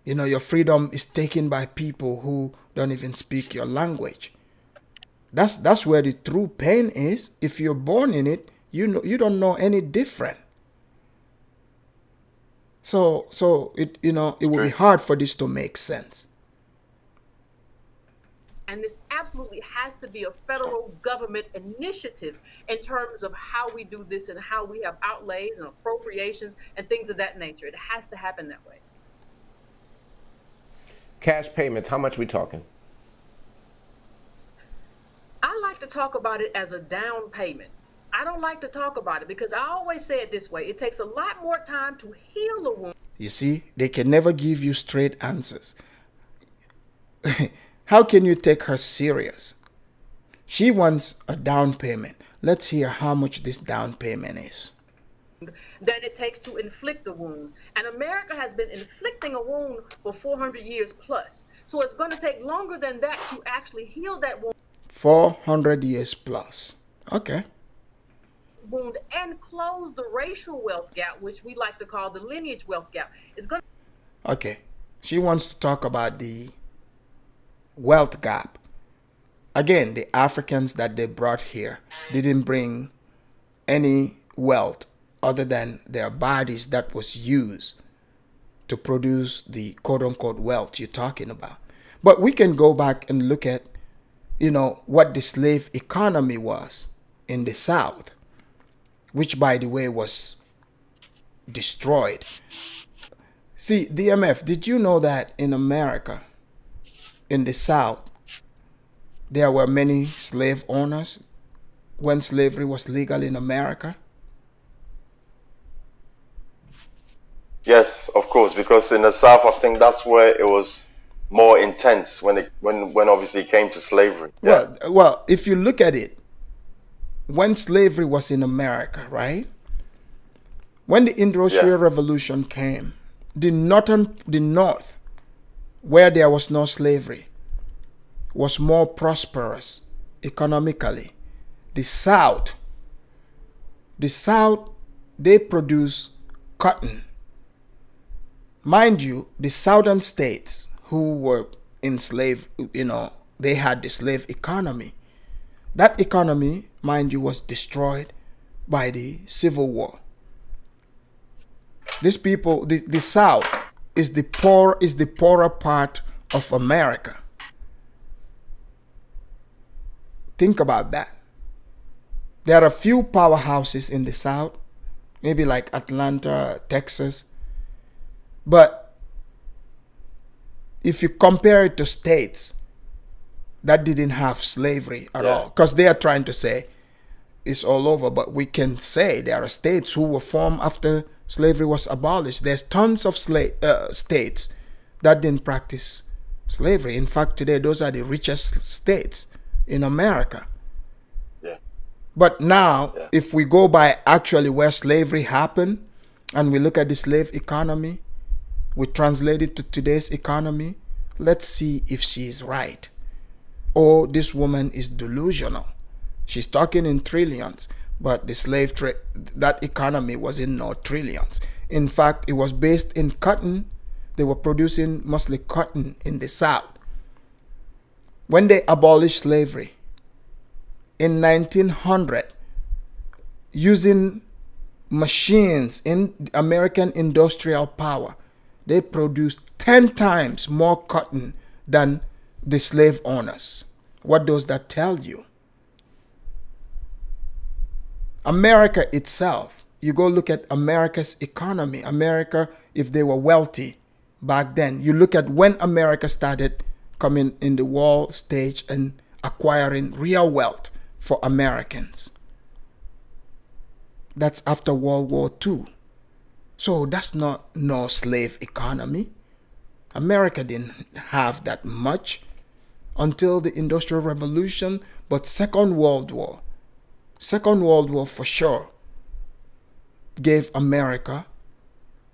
You know, your freedom is taken by people who don't even speak your language. That's where the true pain is. If you're born in it, you don't know any different. So it would be hard for this to make sense. And this absolutely has to be a federal government initiative in terms of how we do this and how we have outlays and appropriations and things of that nature. It has to happen that way. Cash payments, how much we talking? to talk about it as a down payment. I don't like to talk about it because I always say it this way. It takes a lot more time to heal a wound. You see, they can never give you straight answers. How can you take her serious? She wants a down payment. Let's hear how much this down payment is. Than it takes to inflict a wound. And America has been inflicting a wound for 400 years plus. So it's going to take longer than that to actually heal that wound. 400 years plus. Okay. Wound and close the racial wealth gap, which we like to call the lineage wealth gap. It's going to... Okay. She wants to talk about the wealth gap. Again, the Africans that they brought here didn't bring any wealth other than their bodies that was used to produce the quote-unquote wealth you're talking about. But we can go back and look at, what the slave economy was in the South, which, by the way, was destroyed. See, DMF, did you know that in America, in the South, there were many slave owners when slavery was legal in America? Yes, of course, because in the South, I think that's where it was more intense when obviously it came to slavery. Yeah. Well, if you look at it, when slavery was in America, right? When the Industrial Revolution came, the North, where there was no slavery, was more prosperous economically. The South, they produce cotton. Mind you, the southern states who were enslaved, they had the slave economy. That economy, mind you, was destroyed by the Civil War. These people, the South is the poorer part of America. Think about that. There are a few powerhouses in the South, maybe like Atlanta, Texas. But if you compare it to states that didn't have slavery at all, because they are trying to say it's all over, but we can say there are states who were formed after slavery was abolished. There's tons of states that didn't practice slavery. In fact, today, those are the richest states in America. Yeah. But now, if we go by actually where slavery happened, and we look at the slave economy, we translate it to today's economy, let's see if she is right. Or this woman is delusional. She's talking in trillions, but the slave trade, that economy was in no trillions. In fact, it was based in cotton. They were producing mostly cotton in the South. When they abolished slavery in 1900, using machines in American industrial power, they produced 10 times more cotton than the slave owners. What does that tell you? America itself, you go look at America's economy. America, if they were wealthy back then, you look at when America started coming in the world stage and acquiring real wealth for Americans. That's after World War II. So that's not no slave economy. America didn't have that much until the Industrial Revolution, but Second World War for sure gave America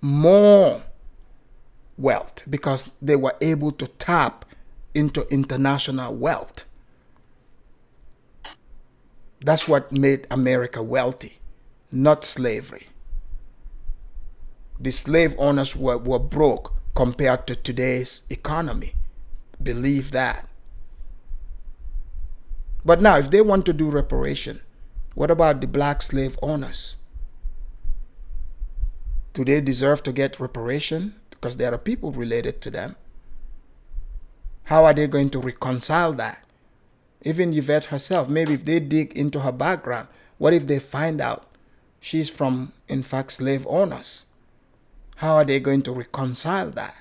more wealth because they were able to tap into international wealth. That's what made America wealthy, not slavery. The slave owners were broke compared to today's economy. Believe that. But now, if they want to do reparation, what about the black slave owners? Do they deserve to get reparation? Because there are people related to them. How are they going to reconcile that? Even Yvette herself, maybe if they dig into her background, what if they find out she's from, in fact, slave owners? How are they going to reconcile that?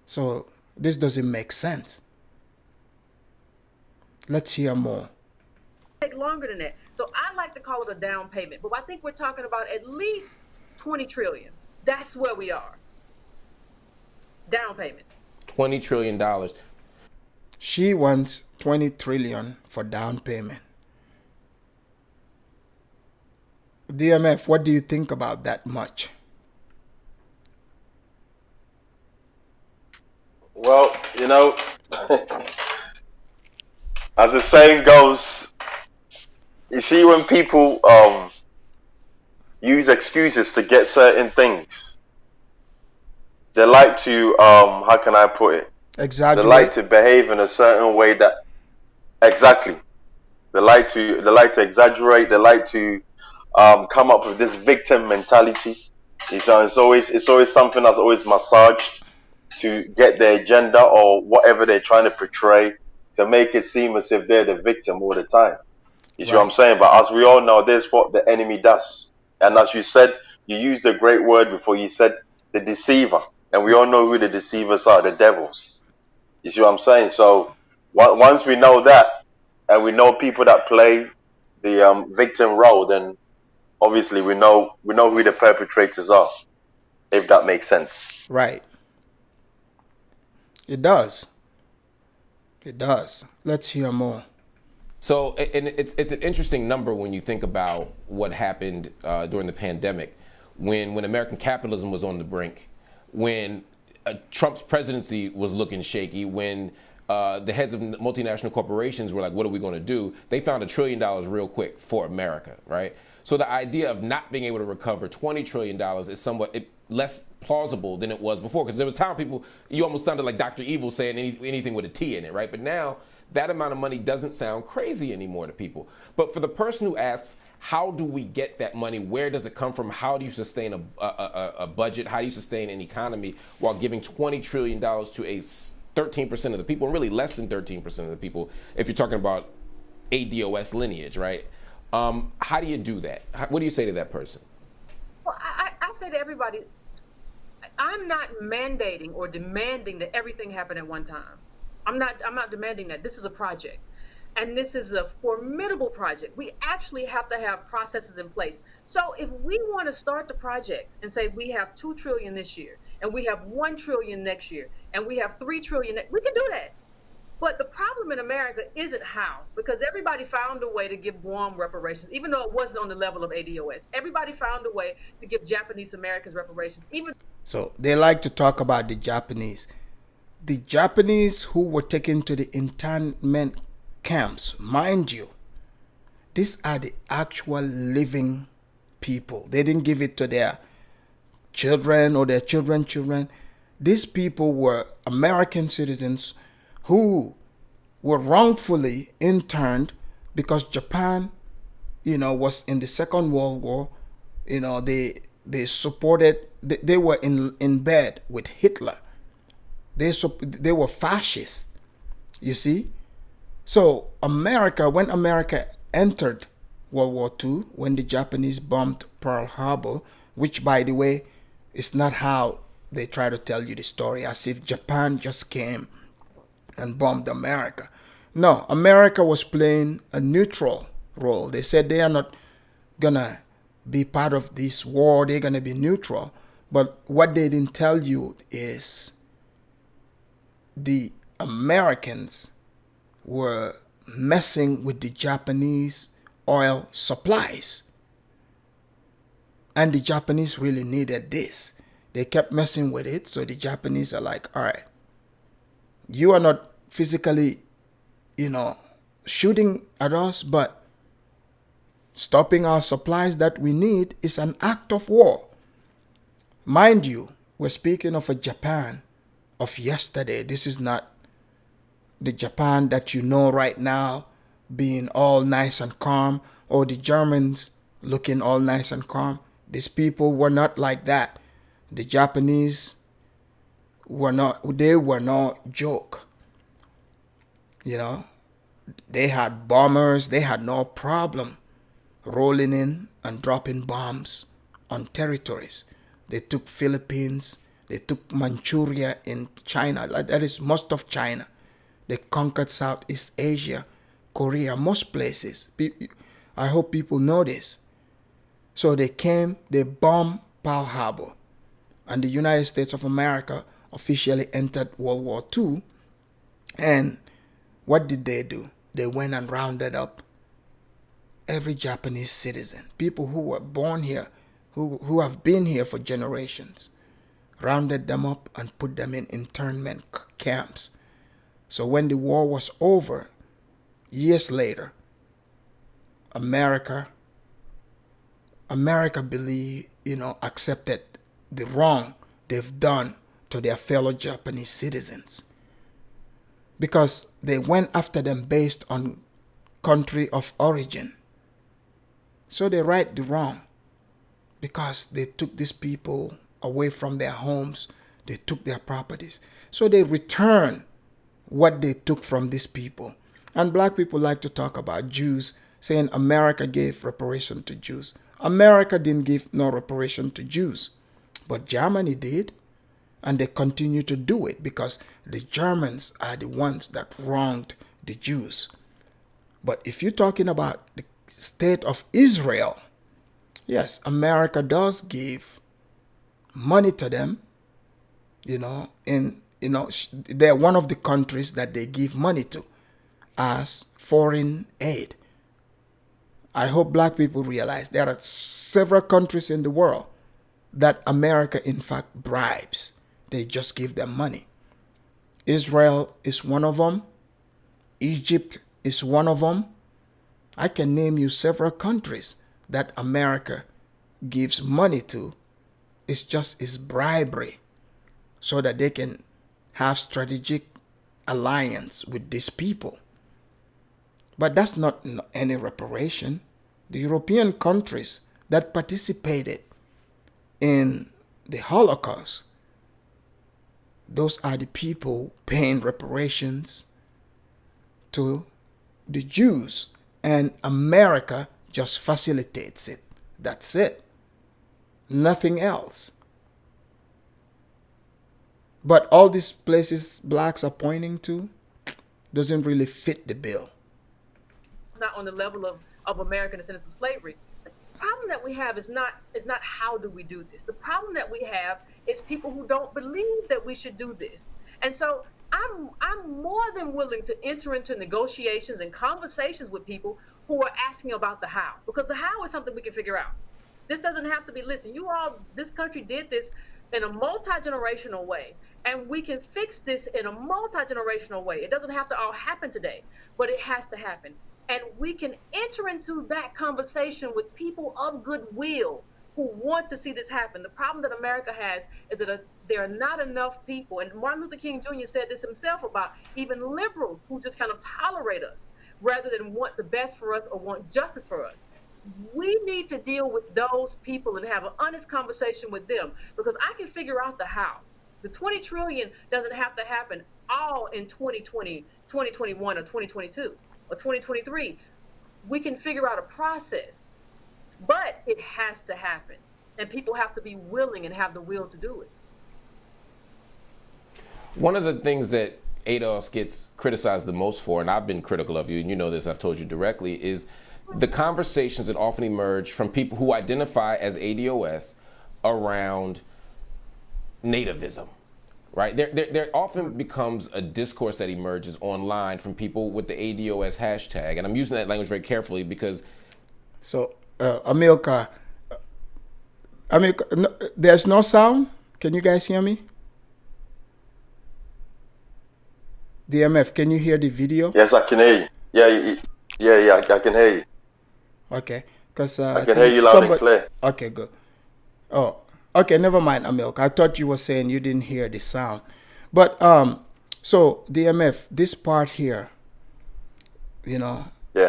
So this doesn't make sense. Let's hear more take longer than that. So I like to call it a down payment, but I think we're talking about at least 20 trillion. That's where we are. Down payment. $20 trillion. She wants 20 trillion for down payment. DMF, what do you think about that much? Well, you know, as the saying goes, you see, when people use excuses to get certain things, they like to how can I put it? Exaggerate. They like to behave in a certain way that exactly. They like to exaggerate. They like to come up with this victim mentality. So it's always something that's always massaged to get their agenda or whatever they're trying to portray, to make it seem as if they're the victim all the time. You see what I'm saying? But as we all know, this is what the enemy does. And as you said, you used a great word before. You said the deceiver. And we all know who the deceivers are, the devils. You see what I'm saying? So once we know that, and we know people that play the victim role, then obviously we know who the perpetrators are, if that makes sense. Right. It does. It does. Let's hear more. So, and it's an interesting number when you think about what happened during the pandemic, when American capitalism was on the brink, when Trump's presidency was looking shaky, when the heads of multinational corporations were like, what are we going to do? They found $1 trillion real quick for America, right? So the idea of not being able to recover $20 trillion is somewhat less plausible than it was before, because there was time people, you almost sounded like Dr. Evil saying anything with a T in it, right? But now that amount of money doesn't sound crazy anymore to people. But for the person who asks, how do we get that money? Where does it come from? How do you sustain a budget? How do you sustain an economy while giving $20 trillion to a 13% of the people, and really less than 13% of the people, if you're talking about ADOS lineage, right? How do you do that? What do you say to that person? Well, I say to everybody, I'm not mandating or demanding that everything happen at one time. I'm not demanding that. This is a project. And this is a formidable project. We actually have to have processes in place. So if we want to start the project and say we have 2 trillion this year, and we have 1 trillion next year, and we have 3 trillion, we can do that. But the problem in America isn't how, because everybody found a way to give Guam reparations, even though it wasn't on the level of ADOS. Everybody found a way to give Japanese Americans reparations, even. So they like to talk about the Japanese. The Japanese who were taken to the internment camps, mind you, these are the actual living people. They didn't give it to their children or their children. These people were American citizens who were wrongfully interned because Japan, was in the Second World War. They supported, they were in bed with Hitler. They were fascists, you see. So when America entered World War II, when the Japanese bombed Pearl Harbor, which, by the way, is not how they try to tell you the story, as if Japan just came and bombed America. No, America was playing a neutral role. They said they are not gonna be part of this war, they're gonna be neutral. But what they didn't tell you is the Americans were messing with the Japanese oil supplies. And the Japanese really needed this. They kept messing with it, so the Japanese are like, all right, you are not physically, shooting at us, but stopping our supplies that we need is an act of war. Mind you, we're speaking of a Japan of yesterday. This is not the Japan that you know right now, being all nice and calm, or the Germans looking all nice and calm. These people were not like that. The Japanese were no joke. They had bombers. They had no problem rolling in and dropping bombs on territories. They took Philippines. They took Manchuria in China. That is most of China. They conquered Southeast Asia, Korea, most places. I hope people know this. So they came, they bombed Pearl Harbor, and the United States of America officially entered World War II. And what did they do? They went and rounded up every Japanese citizen, people who were born here, who have been here for generations, rounded them up and put them in internment camps. So when the war was over, years later, America accepted the wrong they've done to their fellow Japanese citizens, because they went after them based on country of origin. So they right the wrong, because they took these people away from their homes, they took their properties. So they return what they took from these people. And black people like to talk about Jews, saying America gave reparation to Jews. America didn't give no reparation to Jews, but Germany did. And they continue to do it because the Germans are the ones that wronged the Jews. But if you're talking about the state of Israel, yes, America does give money to them. They're one of the countries that they give money to as foreign aid. I hope black people realize there are several countries in the world that America, in fact, bribes. They just give them money. Israel is one of them. Egypt is one of them. I can name you several countries that America gives money to. It's bribery so that they can have strategic alliance with these people. But that's not any reparation. The European countries that participated in the Holocaust, those are the people paying reparations to the Jews, and America just facilitates it. That's it. Nothing else. But all these places blacks are pointing to doesn't really fit the bill. Not on the level of American descendants of slavery. The problem that we have is not how do we do this. The problem that we have is people who don't believe that we should do this. And so I'm more than willing to enter into negotiations and conversations with people who are asking about the how, because the how is something we can figure out. This doesn't have to be, listen, this country did this in a multi-generational way, and we can fix this in a multi-generational way. It doesn't have to all happen today, but it has to happen. And we can enter into that conversation with people of goodwill who want to see this happen. The problem that America has is that there are not enough people, and Martin Luther King Jr. said this himself about even liberals who just kind of tolerate us rather than want the best for us or want justice for us. We need to deal with those people and have an honest conversation with them, because I can figure out the how. The 20 trillion doesn't have to happen all in 2020, 2021, or 2022, or 2023. We can figure out a process, but it has to happen. And people have to be willing and have the will to do it. One of the things that ADOS gets criticized the most for, and I've been critical of you, and you know this, I've told you directly, is the conversations that often emerge from people who identify as ADOS around nativism, right? There often becomes a discourse that emerges online from people with the ADOS hashtag, and I'm using that language very carefully because... So, Amilcar, no, there's no sound? Can you guys hear me? DMF, can you hear the video? Yes, I can hear you. Yeah, I can hear you. Okay, because I can hear you loud and clear. Okay, good. Oh, okay, never mind, Amilcar. I thought you were saying you didn't hear the sound. But, so, DMF, this part here,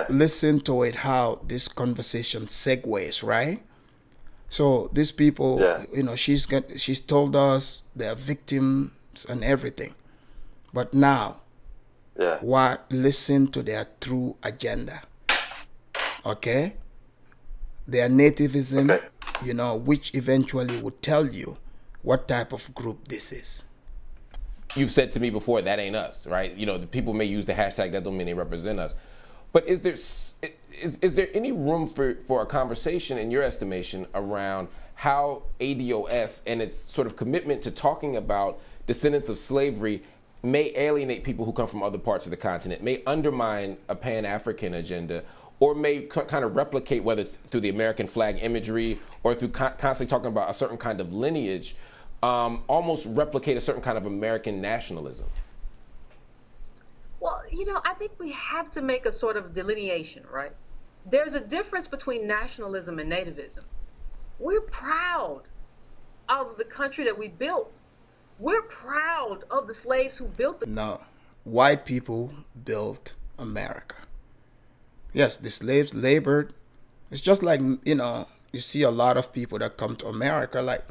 listen to it, how this conversation segues, right? So, these people, she's told us they're victims and everything. But now, listen to their true agenda. Okay? Their nativism, which eventually would tell you what type of group this is. You've said to me before, that ain't us, right? The people may use the hashtag, that don't mean they represent us. But is there any room for a conversation, in your estimation, around how ADOS and its sort of commitment to talking about descendants of slavery may alienate people who come from other parts of the continent, may undermine a Pan-African agenda, or may kind of replicate, whether it's through the American flag imagery or through constantly talking about a certain kind of lineage, almost replicate a certain kind of American nationalism? Well, I think we have to make a sort of delineation, right? There's a difference between nationalism and nativism. We're proud of the country that we built. We're proud of the slaves who built the... No, white people built America. Yes, the slaves labored. It's just like, you see a lot of people that come to America, like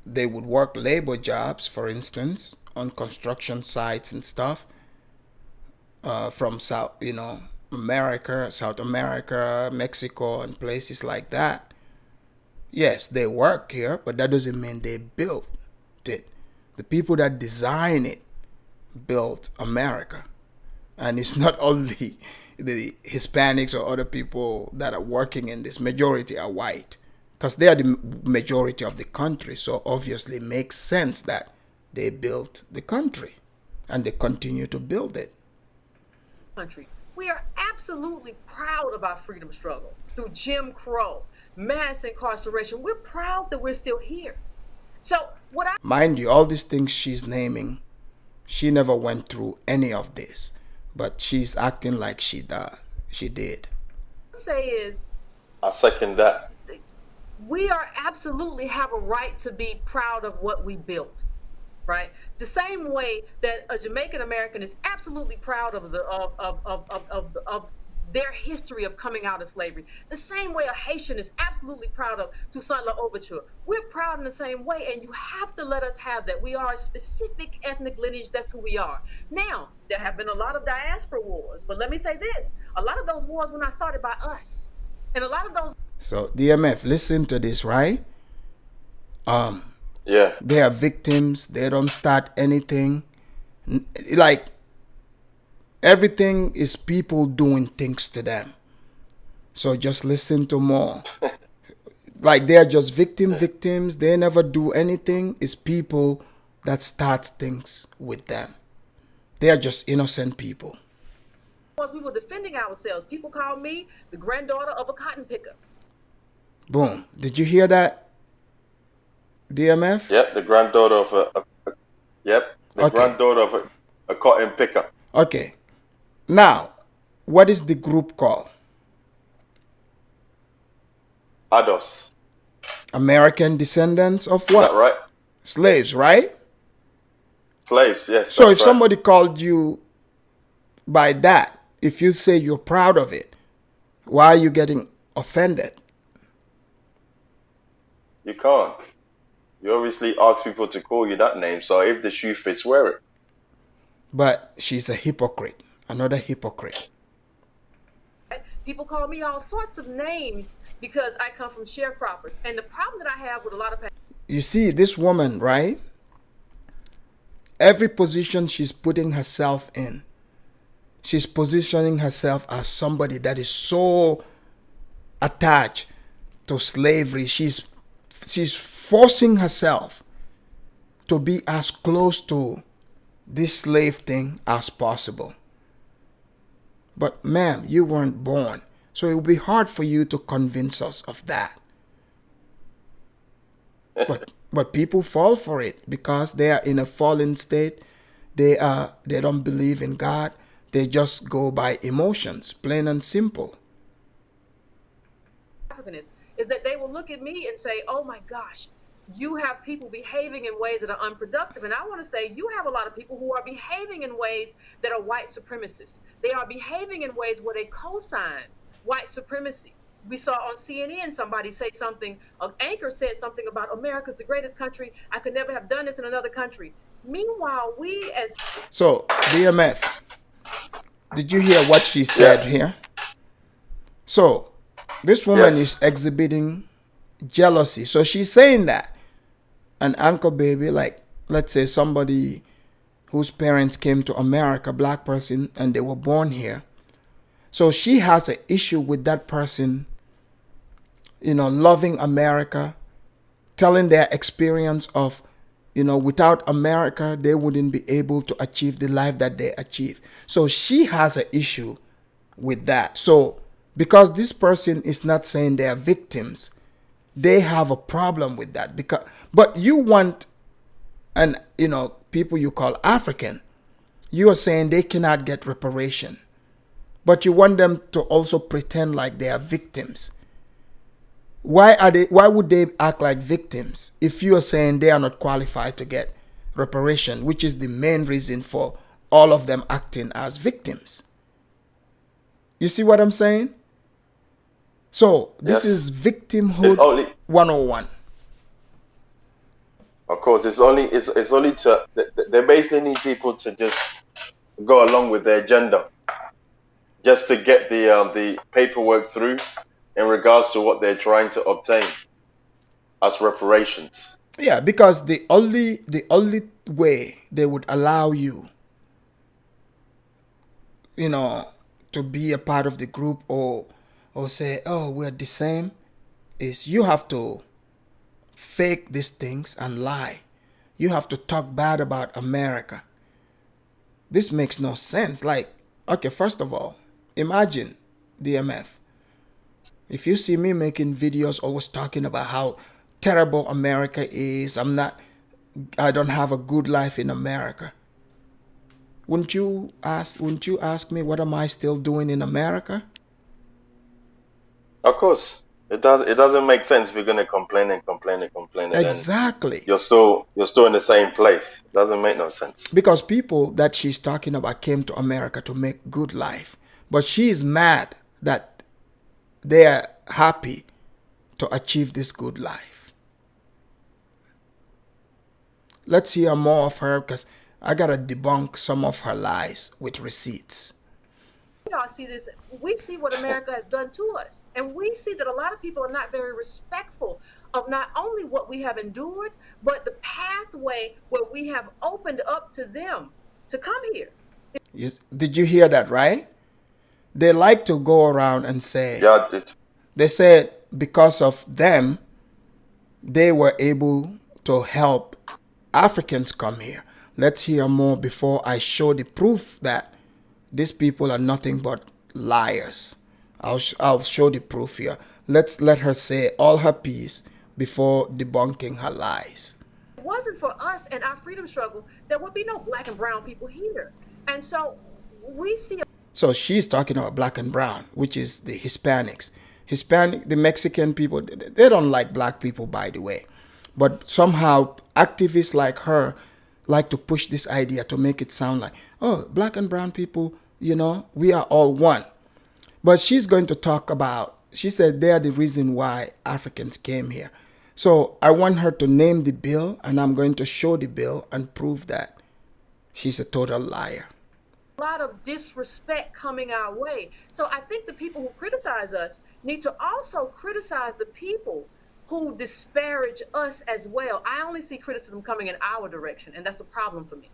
they would work labor jobs, for instance, on construction sites and stuff. From South America, South America, Mexico, and places like that. Yes, they work here, but that doesn't mean they built it. The people that design it built America. And it's not only the Hispanics or other people that are working in this. Majority are white, because they are the majority of the country. So obviously it makes sense that they built the country and they continue to build it. Country. We are absolutely proud of our freedom struggle through Jim Crow, mass incarceration. We're proud that we're still here. So mind you, all these things she's naming, she never went through any of this, but she's acting like she did. Say is, I second that. We are absolutely have a right to be proud of what we built. Right, the same way that a Jamaican American is absolutely proud of their history of coming out of slavery. The same way a Haitian is absolutely proud of Toussaint L'Ouverture. We're proud in the same way, and you have to let us have that. We are a specific ethnic lineage. That's who we are. Now, there have been a lot of diaspora wars, but let me say this: a lot of those wars were not started by us, and a lot of those. So DMF, listen to this, right? Yeah. They are victims. They don't start anything. Like, everything is people doing things to them. So just listen to more. Like, they are just victims. They never do anything. It's people that start things with them. They are just innocent people. We were defending ourselves. People called me the granddaughter of a cotton picker. Boom. Did you hear that? DMF? Yep, the granddaughter of granddaughter of a cotton picker. Okay. Now, what is the group called? ADOS. American descendants of what? Is that right? Slaves, right? Slaves, yes. So if somebody called you by that, if you say you're proud of it, why are you getting offended? You can't. You obviously ask people to call you that name, so if the shoe fits, wear it. But she's a hypocrite, another hypocrite. People call me all sorts of names because I come from sharecroppers. And the problem that I have with a lot of... You see, this woman, right? Every position she's putting herself in, she's positioning herself as somebody that is so attached to slavery. She's forcing herself to be as close to this slave thing as possible. But ma'am, you weren't born, so it will be hard for you to convince us of that. But people fall for it because they are in a fallen state. They don't believe in God. They just go by emotions, plain and simple. Is that they will look at me and say, oh my gosh, you have people behaving in ways that are unproductive. And I want to say you have a lot of people who are behaving in ways that are white supremacists. They are behaving in ways where they co-sign white supremacy. We saw on CNN somebody say something, an anchor said something about America's the greatest country. I could never have done this in another country. Meanwhile, we as... So, DMF, did you hear what she said here? So, this woman is exhibiting jealousy. So she's saying that an uncle baby, like let's say somebody whose parents came to America, black person, and they were born here. So she has an issue with that person, loving America, telling their experience of, without America, they wouldn't be able to achieve the life that they achieve. So she has an issue with that. So because this person is not saying they are victims, they have a problem with that. But you want, people you call African, you are saying they cannot get reparation, but you want them to also pretend like they are victims. Why would they act like victims if you are saying they are not qualified to get reparation, which is the main reason for all of them acting as victims? You see what I'm saying? So this is victimhood 101. Of course, it's only to they basically need people to just go along with their agenda, just to get the paperwork through in regards to what they're trying to obtain as reparations. Yeah, because the only way they would allow you, to be a part of the group or say, oh, we're the same, is you have to fake these things and lie. You have to talk bad about America. This makes no sense. Like, okay, first of all, imagine, DMF, if you see me making videos always talking about how terrible America is, I don't have a good life in America. Wouldn't you ask me what am I still doing in America? Of course. It doesn't make sense if you're gonna complain and complain and complain. Exactly. You're still in the same place. It doesn't make no sense. Because people that she's talking about came to America to make good life. But she's mad that they are happy to achieve this good life. Let's hear more of her, because I gotta debunk some of her lies with receipts. Y'all see this, we see what America has done to us. And we see that a lot of people are not very respectful of not only what we have endured, but the pathway where we have opened up to them to come here. Did you hear that, right? They like to go around and say, yeah, I did. They said because of them, they were able to help Africans come here. Let's hear more before I show the proof that these people are nothing but liars. I'll show the proof here. Let's let her say all her piece before debunking her lies. If it wasn't for us and our freedom struggle, there would be no black and brown people here. And so we see. So she's talking about black and brown, which is the Hispanics. The Mexican people, they don't like black people, by the way. But somehow activists like her like to push this idea to make it sound like, oh, black and brown people, we are all one. But she's going to talk about, she said they are the reason why Africans came here. So I want her to name the bill, and I'm going to show the bill and prove that she's a total liar. A lot of disrespect coming our way. So I think the people who criticize us need to also criticize the people who disparage us as well. I only see criticism coming in our direction, and that's a problem for me.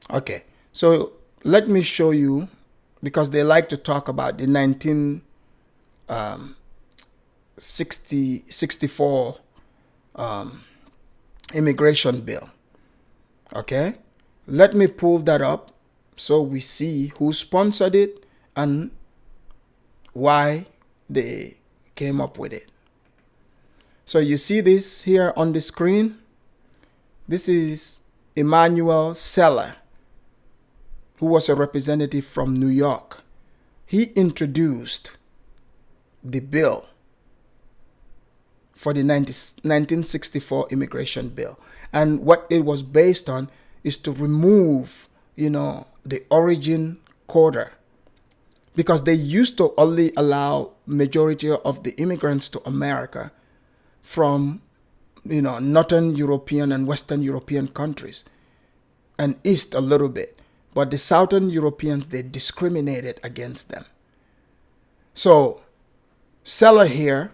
Okay, so let me show you, because they like to talk about the 1964 immigration bill. Okay, let me pull that up so we see who sponsored it and why they came up with it. So you see this here on the screen. This is Emmanuel Seller, who was a representative from New York. He introduced the bill for the 1964 immigration bill. And what it was based on is to remove, the origin quota, because they used to only allow majority of the immigrants to America from, Northern European and Western European countries, and East a little bit. But the Southern Europeans, they discriminated against them. So Seller here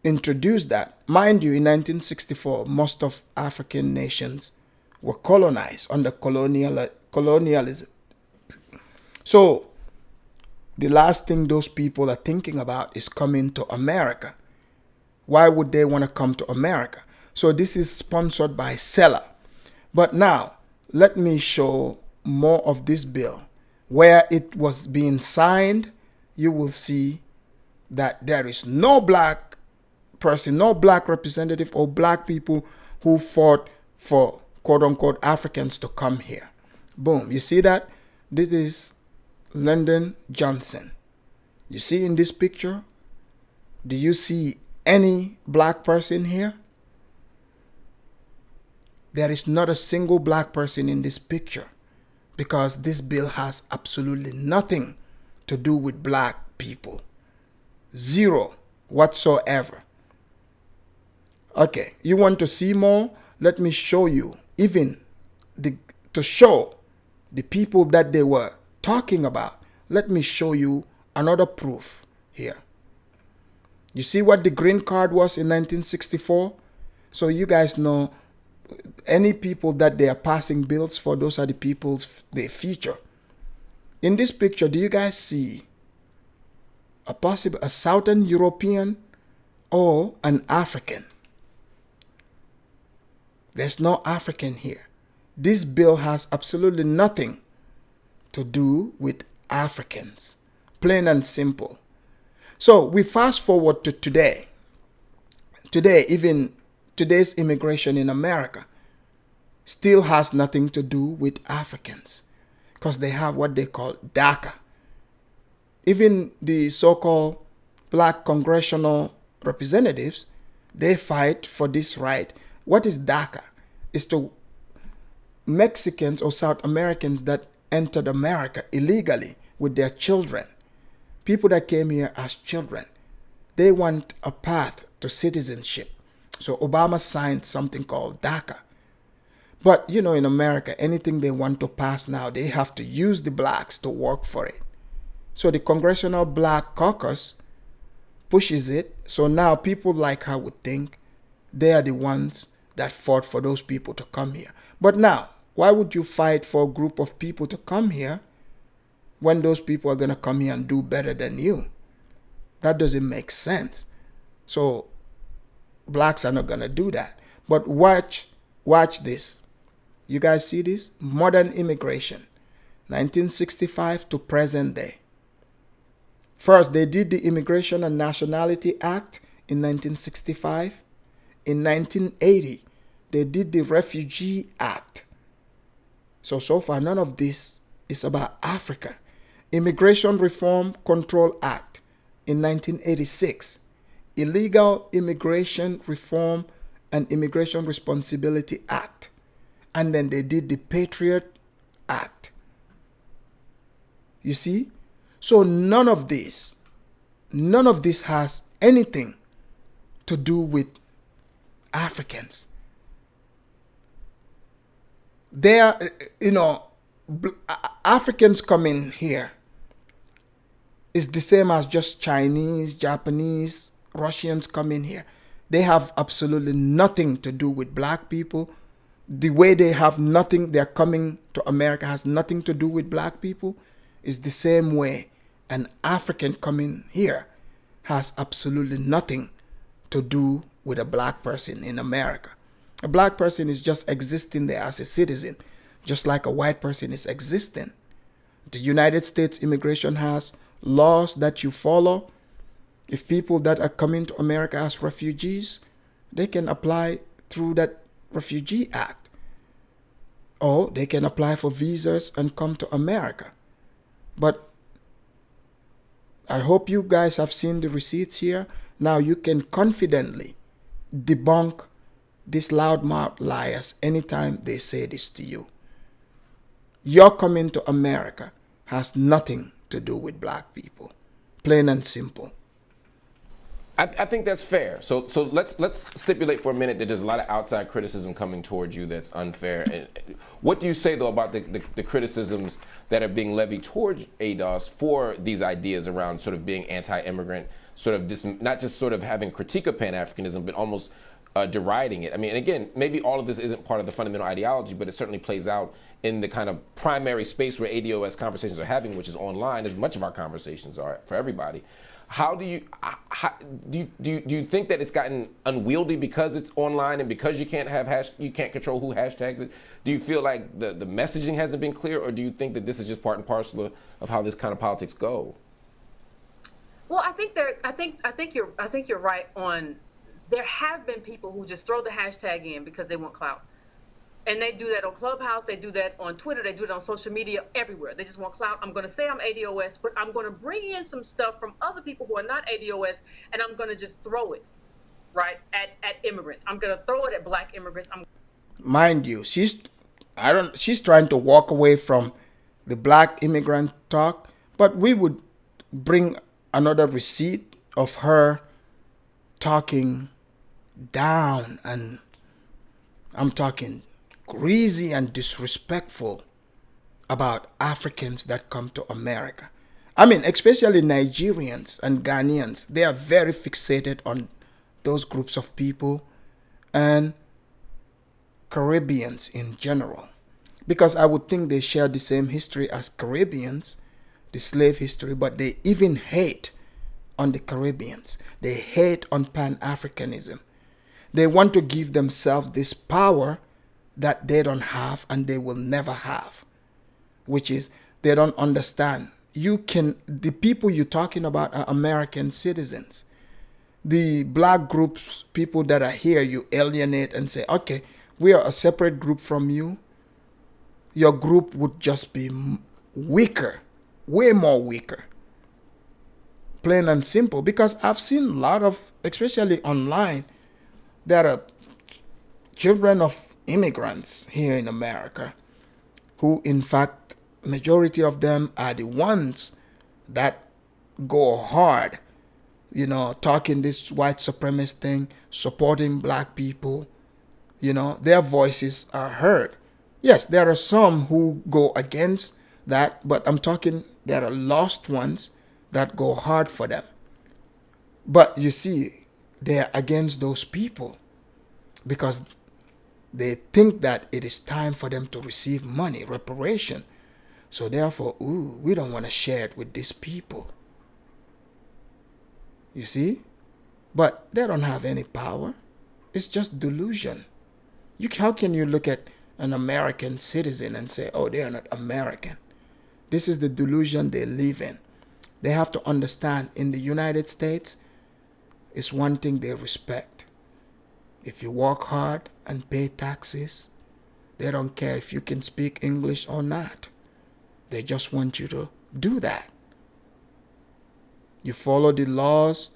introduced that. Mind you, in 1964, most of African nations were colonized under colonialism. So the last thing those people are thinking about is coming to America. Why would they want to come to America? So this is sponsored by Seller. But now, let me show more of this bill. Where it was being signed, you will see that there is no black person, no black representative or black people who fought for quote-unquote Africans to come here. Boom. You see that? This is Lyndon Johnson. You see in this picture, do you see any black person here? There is not a single black person in this picture because this bill has absolutely nothing to do with black people. Zero whatsoever. Okay, you want to see more? Let me show you, even to show the people that they were talking about. Let me show you another proof here. You see what the green card was in 1964? So you guys know any people that they are passing bills for, those are the people they feature. In this picture, do you guys see a Southern European or an African? There's no African here. This bill has absolutely nothing to do with Africans. Plain and simple. So we fast forward to today. Today, even today's immigration in America still has nothing to do with Africans because they have what they call DACA. Even the so-called black congressional representatives, they fight for this right. What is DACA? It's to Mexicans or South Americans that entered America illegally with their children. People that came here as children. They want a path to citizenship. So Obama signed something called DACA. But, you know, in America, anything they want to pass now, they have to use the blacks to work for it. So the Congressional Black Caucus pushes it. So now people like her would think they are the ones that fought for those people to come here. But now, why would you fight for a group of people to come here when those people are going to come here and do better than you? That doesn't make sense. So blacks are not going to do that. But watch this. You guys see this? Modern immigration, 1965 to present day. First, they did the Immigration and Nationality Act in 1965. In 1980, they did the Refugee Act. So far, none of this is about Africa. Immigration Reform Control Act in 1986. Illegal Immigration Reform and Immigration Responsibility Act. And then they did the Patriot Act. You see? So none of this has anything to do with Africans. They are, Africans coming here is the same as just Chinese, Japanese, Russians coming here. They have absolutely nothing to do with black people. The way they're coming to America has nothing to do with black people. Is the same way an African coming here has absolutely nothing to do with a black person in America. A black person is just existing there as a citizen, just like a white person is existing. The United States immigration has laws that you follow. If people that are coming to America as refugees, they can apply through that Refugee Act. Or they can apply for visas and come to America. But I hope you guys have seen the receipts here. Now you can confidently debunk these loudmouth liars anytime they say this to you. Your coming to America has nothing to do with black people. Plain and simple. I think that's fair. So let's stipulate for a minute that there's a lot of outside criticism coming towards you that's unfair. And what do you say, though, about the criticisms that are being levied towards ADOS for these ideas around sort of being anti-immigrant, sort of not just sort of having critique of Pan-Africanism, but almost deriding it. I mean, again, maybe all of this isn't part of the fundamental ideology, but it certainly plays out in the kind of primary space where ADOS conversations are having, which is online, as much of our conversations are for everybody. How do you think that it's gotten unwieldy because it's online and because you can't have you can't control who hashtags it? Do you feel like the messaging hasn't been clear, or do you think that this is just part and parcel of how this kind of politics go? Well, I think you're right on. There have been people who just throw the hashtag in because they want clout. And they do that on Clubhouse, they do that on Twitter, they do it on social media, everywhere. They just want clout. I'm going to say I'm ADOS, but I'm going to bring in some stuff from other people who are not ADOS, and I'm going to just throw it, right, at immigrants. I'm going to throw it at black immigrants. Mind you, she's trying to walk away from the black immigrant talk, but we would bring another receipt of her talking down, and I'm talking greasy and disrespectful about Africans that come to America. I mean, especially Nigerians and Ghanaians, they are very fixated on those groups of people, and Caribbeans in general, because I would think they share the same history as Caribbeans, the slave history, but they even hate on the Caribbeans. They hate on Pan-Africanism. They want to give themselves this power that they don't have and they will never have, which is they don't understand. The people you're talking about are American citizens. The black groups, people that are here, you alienate and say, okay, we are a separate group from you. Your group would just be weaker, way more weaker. Plain and simple, because I've seen a lot of, especially online, there are children of immigrants here in America who, in fact, majority of them are the ones that go hard, talking this white supremacist thing, supporting black people. Their voices are heard. Yes, there are some who go against that, but I'm talking there are lost ones that go hard for them. But you see, they're against those people because they think that it is time for them to receive money, reparation. So therefore, we don't want to share it with these people. You see? But they don't have any power. It's just delusion. How can you look at an American citizen and say, oh, they are not American? This is the delusion they live in. They have to understand, in the United States, it's one thing they respect. If you work hard and pay taxes, they don't care if you can speak English or not. They just want you to do that. You follow the laws,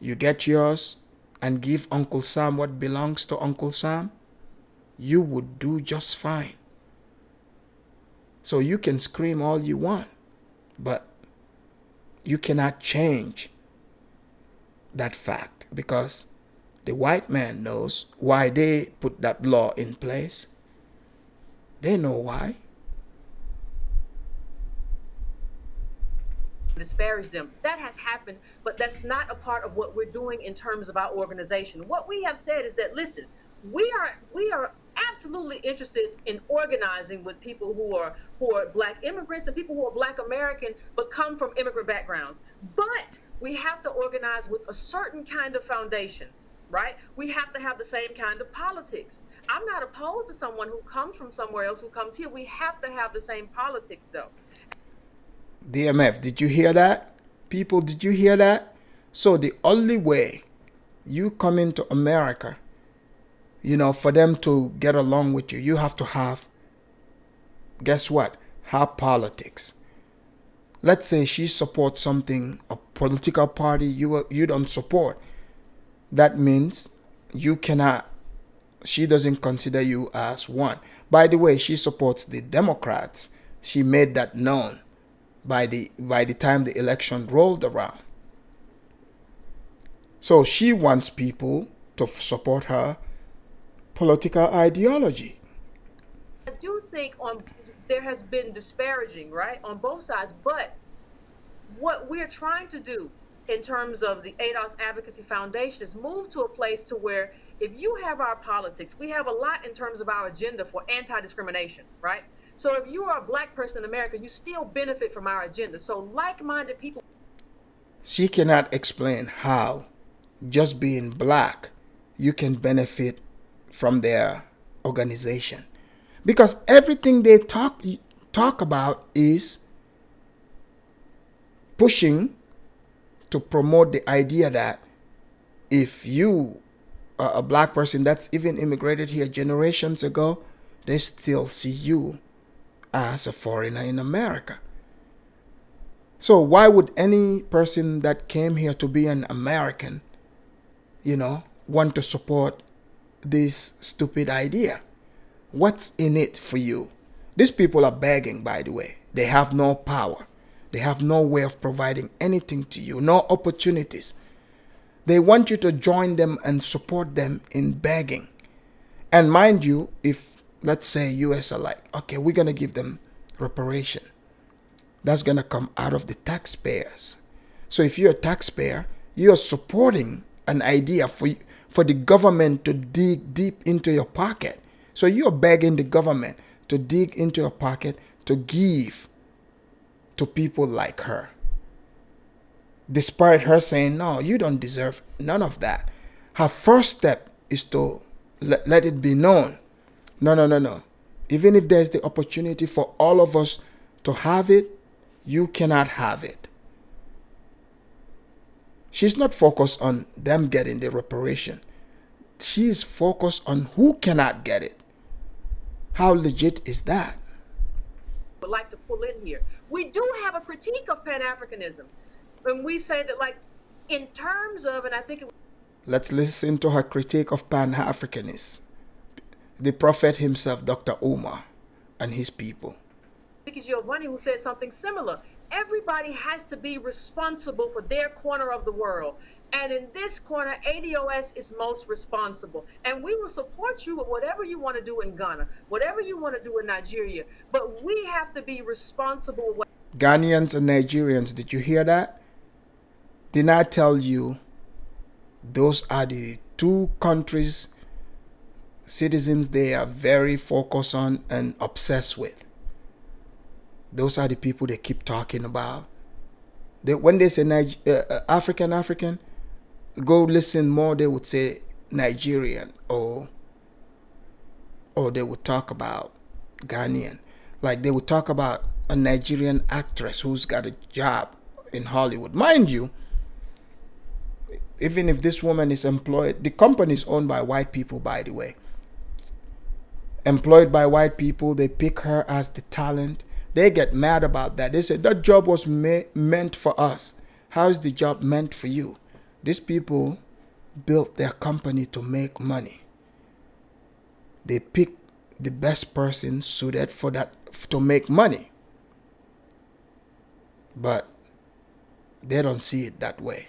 you get yours, and give Uncle Sam what belongs to Uncle Sam, you would do just fine. So you can scream all you want, but you cannot change that fact, because the white man knows why they put that law in place. They know why. Disparage them. That has happened, but that's not a part of what we're doing in terms of our organization. What we have said is that, listen, we are absolutely interested in organizing with people who are black immigrants and people who are black American but come from immigrant backgrounds. But we have to organize with a certain kind of foundation, right? We have to have the same kind of politics. I'm not opposed to someone who comes from somewhere else who comes here. We have to have the same politics, though. DMF, did you hear that? People, did you hear that? So the only way you come into America, for them to get along with you, you have to have, guess what? Have politics. Let's say she supports something, a political party you don't support. That means she doesn't consider you as one. By the way, she supports the Democrats. She made that known by the time the election rolled around. So she wants people to support her political ideology. I do think there has been disparaging, right, on both sides, but what we're trying to do in terms of the ADOS Advocacy Foundation is move to a place to where if you have our politics, we have a lot in terms of our agenda for anti-discrimination, right? So if you are a black person in America, you still benefit from our agenda. So like-minded people. She cannot explain how just being black, you can benefit from their organization. Because everything they talk about is pushing to promote the idea that if you are a black person that's even immigrated here generations ago, they still see you as a foreigner in America. So why would any person that came here to be an American, want to support this stupid idea? What's in it for you? These people are begging, by the way. They have no power. They have no way of providing anything to you, no opportunities. They want you to join them and support them in begging. And mind you, if, let's say, US are like, okay, we're going to give them reparation, that's going to come out of the taxpayers. So if you're a taxpayer, you're supporting an idea for the government to dig deep into your pocket. So you're begging the government to dig into your pocket to give to people like her. Despite her saying, no, you don't deserve none of that. Her first step is to let it be known. No. Even if there's the opportunity for all of us to have it, you cannot have it. She's not focused on them getting the reparation. She's focused on who cannot get it. How legit is that? Would like to pull in here. We do have a critique of Pan-Africanism. When we say that, like, in terms of, and I think let's listen to her critique of Pan-Africanism. The prophet himself, Dr. Umar, and his people. I think it's Giovanni who said something similar. Everybody has to be responsible for their corner of the world. And in this corner, ADOS is most responsible. And we will support you with whatever you want to do in Ghana, whatever you want to do in Nigeria. But we have to be responsible. Ghanaians and Nigerians, did you hear that? Did I tell you those are the two countries citizens they are very focused on and obsessed with? Those are the people they keep talking about. When they say African, go listen more, they would say Nigerian, or they would talk about Ghanaian. Like they would talk about a Nigerian actress who's got a job in Hollywood. Mind you, even if this woman is employed, the company is owned by white people, by the way. Employed by white people, they pick her as the talent. They get mad about that. They say, that job was meant for us. How is the job meant for you? These people built their company to make money. They pick the best person suited for that, to make money. But they don't see it that way.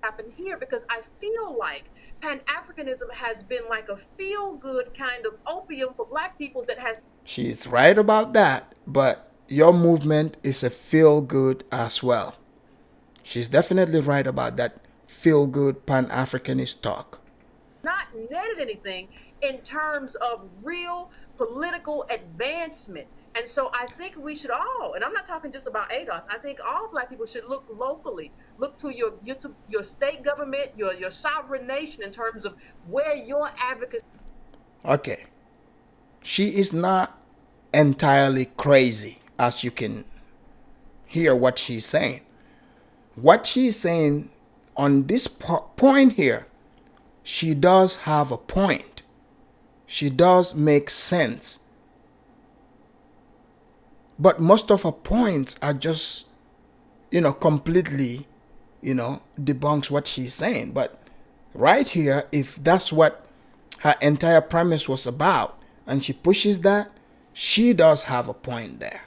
Happen here because I feel like Pan-Africanism has been like a feel-good kind of opium for black people that has... She's right about that, but your movement is a feel-good as well. She's definitely right about that feel-good Pan-Africanist talk. Not netted anything in terms of real political advancement. And so I think we should all, and I'm not talking just about ADOS, I think all black people should look locally, look to your state government, your sovereign nation in terms of where your advocacy. Okay. She is not entirely crazy, as you can hear what she's saying. What she's saying on this point here, she does have a point. She does make sense. But most of her points are just, completely, debunks what she's saying. But right here, if that's what her entire premise was about, and she pushes that, she does have a point there.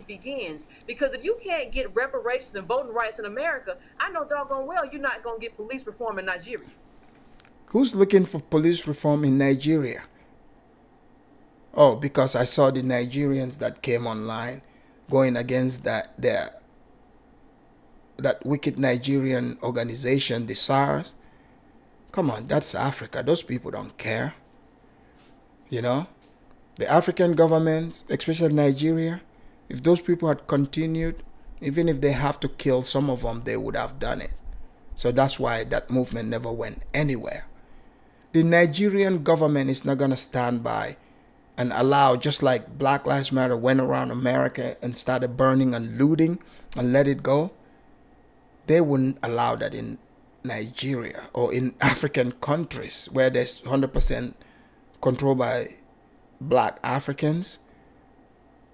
Begins because if you can't get reparations and voting rights in America, I know doggone well you're not going to get police reform in Nigeria. Who's looking for police reform in Nigeria? Oh, because I saw the Nigerians that came online going against that wicked Nigerian organization, the SARS. Come on, that's Africa. Those people don't care. You know, the African governments, especially Nigeria, if those people had continued, even if they have to kill some of them, they would have done it. So that's why that movement never went anywhere. The Nigerian government is not going to stand by and allow, just like Black Lives Matter went around America and started burning and looting and let it go. They wouldn't allow that in Nigeria or in African countries where there's 100% controlled by Black Africans.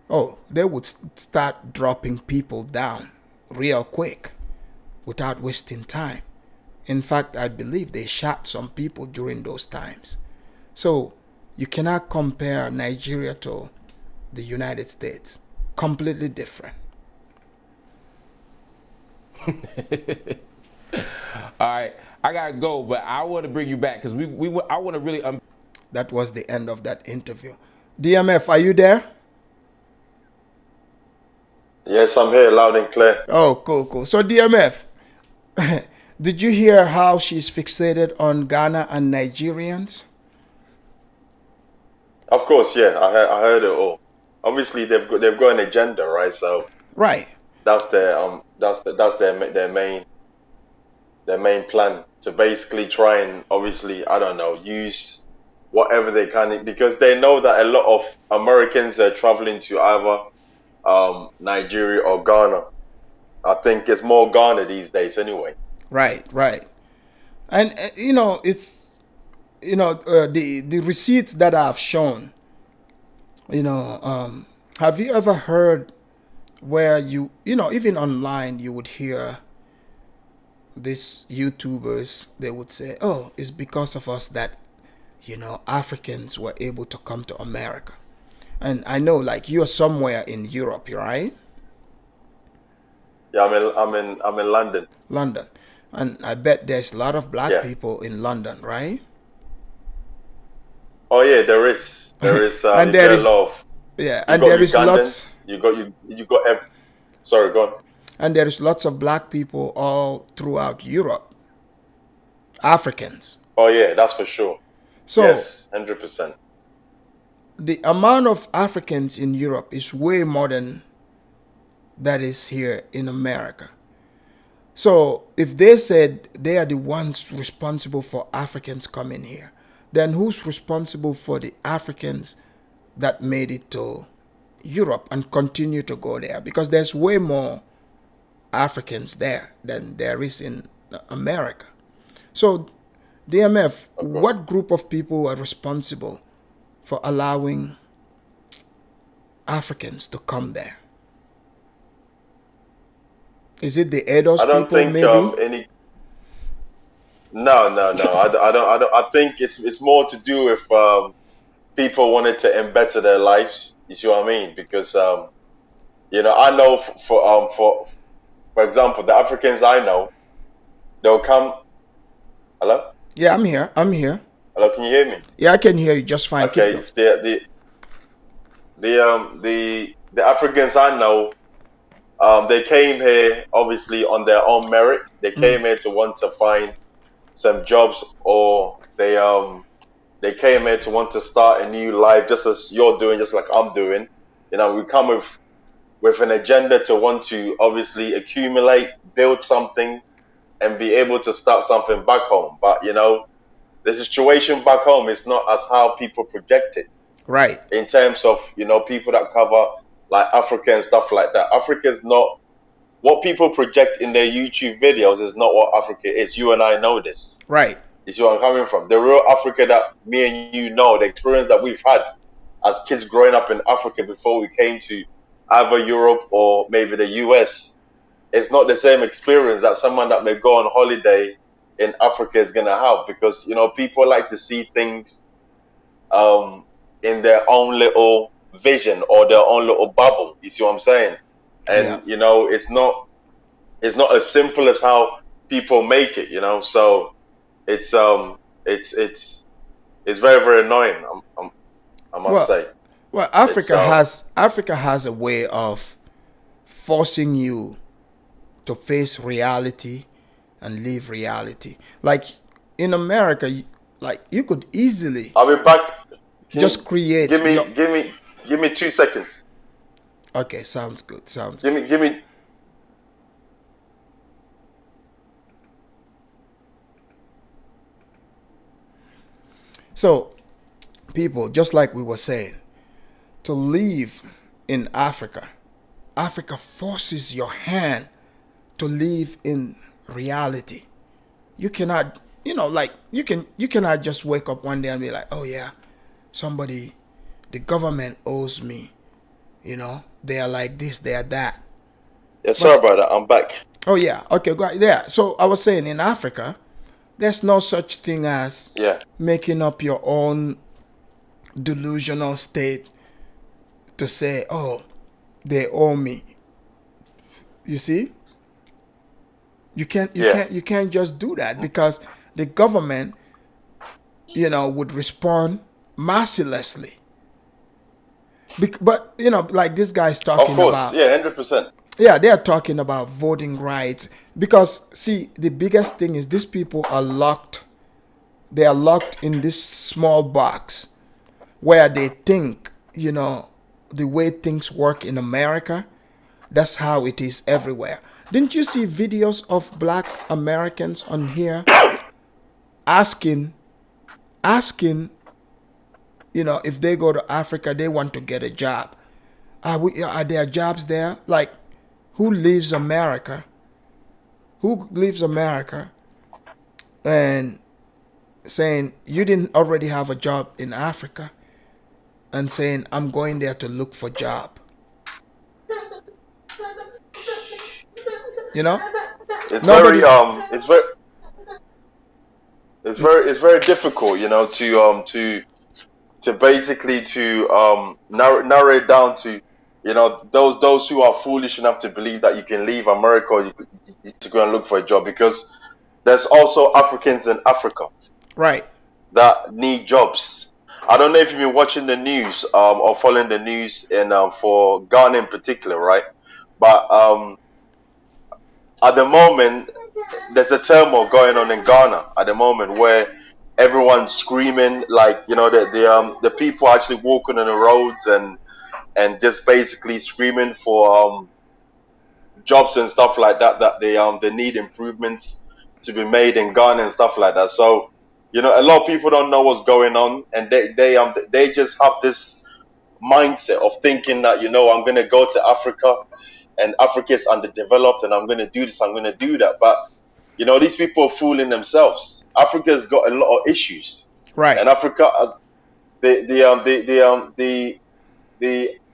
Oh, they would start dropping people down real quick without wasting time. In fact, I believe they shot some people during those times. So you cannot compare Nigeria to the United States. Completely different. All right, I gotta go, but I want to bring you back because I want to really. That was the end of that interview. DMF, are you there? Yes, I'm here, loud and clear. Oh, cool. So DMF, did you hear how she's fixated on Ghana and Nigerians? Of course, yeah, I heard it all. Obviously, they've got an agenda, right? So right, that's their main plan to basically try and obviously, I don't know, use whatever they can, because they know that a lot of Americans are traveling to either Nigeria or Ghana. I think it's more Ghana these days anyway. Right. And it's the receipts that I've shown. Have you ever heard where even online you would hear these YouTubers, they would say, oh, it's because of us that Africans were able to come to America. And I know, like, you're somewhere in Europe, right? Yeah, I'm in London. London. And I bet there's a lot of Black people in London, right? Oh yeah, there is. And there is a lot of, and there is lots. You got. Sorry, go on. And there is lots of Black people all throughout Europe. Africans. Oh yeah, that's for sure. So yes, 100%. The amount of Africans in Europe is way more than that is here in America. So if they said they are the ones responsible for Africans coming here, then who's responsible for the Africans that made it to Europe and continue to go there? Because there's way more Africans there than there is in America. So DMF, what group of people are responsible for allowing Africans to come there? Is it the Edos people? I don't think No. I think it's more to do with people wanted to embetter their lives. You see what I mean? Because I know for example, the Africans I know, they'll come. Hello? Yeah, I'm here. Hello, can you hear me? Yeah, I can hear you just fine. Okay, the Africans I know, they came here obviously on their own merit. They came here to want to find some jobs, or they came here to want to start a new life, just as you're doing, just like I'm doing. We come with an agenda to want to obviously accumulate, build something, and be able to start something back home. But the situation back home is not as how people project it. Right. In terms of, people that cover like Africa and stuff like that. Africa is not what people project in their YouTube videos, is not what Africa is. You and I know this. Right. You see where I'm coming from? The real Africa that me and you know, the experience that we've had as kids growing up in Africa before we came to either Europe or maybe the US, it's not the same experience that someone that may go on holiday in Africa is going to have, because, people like to see things in their own little vision or their own little bubble. You see what I'm saying? And, it's not as simple as how people make it, so it's very, very annoying. I must say. Well, Africa has a way of forcing you to face reality and live reality. Like, in America, like you could easily I'll be back. just create. Give me 2 seconds. Okay, sounds good. Give me. So, people, just like we were saying, to live in Africa, Africa forces your hand to live in reality. You cannot, like you cannot just wake up one day and be like, oh yeah, the government owes me. They are like this, they are that. Yeah, sorry about that. I'm back. Oh yeah, okay, go ahead. Yeah. So I was saying, in Africa, there's no such thing as making up your own delusional state to say, oh, they owe me. You see? You can't just do that, because the government, would respond mercilessly. But like this guy's talking about. Of course, yeah, 100%. Yeah, they are talking about voting rights, because see, the biggest thing is these people are locked. They are locked in this small box where they think, the way things work in America, that's how it is everywhere. Didn't you see videos of Black Americans on here asking, if they go to Africa, they want to get a job. Are there jobs there? Like, who leaves America? And saying you didn't already have a job in Africa, and saying I'm going there to look for job. It's very difficult, to basically narrow it down to, those who are foolish enough to believe that you can leave America or to go and look for a job, because there's also Africans in Africa, right, that need jobs. I don't know if you've been watching the news or following the news for Ghana in particular, right? But at the moment, there's a turmoil going on in Ghana at the moment where everyone's screaming, like, the people are actually walking on the roads and just basically screaming for jobs and stuff like that they need improvements to be made in Ghana and stuff like that. So, a lot of people don't know what's going on, and they just have this mindset of thinking that, I'm going to go to Africa and Africa is underdeveloped and I'm going to do this, I'm going to do that. But, these people are fooling themselves. Africa's got a lot of issues. Right. And Africa, the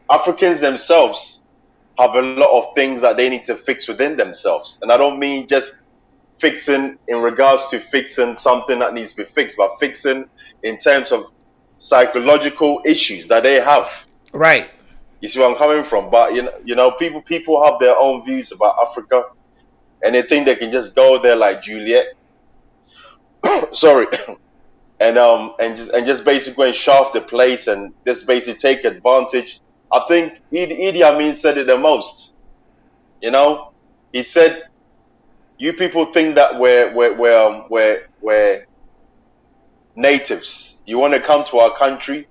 Africans themselves have a lot of things that they need to fix within themselves. And I don't mean just fixing in regards to fixing something that needs to be fixed, but fixing in terms of psychological issues that they have. Right. You see where I'm coming from? But people have their own views about Africa, and they think they can just go there like Juliet. Sorry. And just basically go and shaft the place and just basically take advantage. I think Idi Amin said it the most. He said, "You people think that we're natives. You want to come to our country,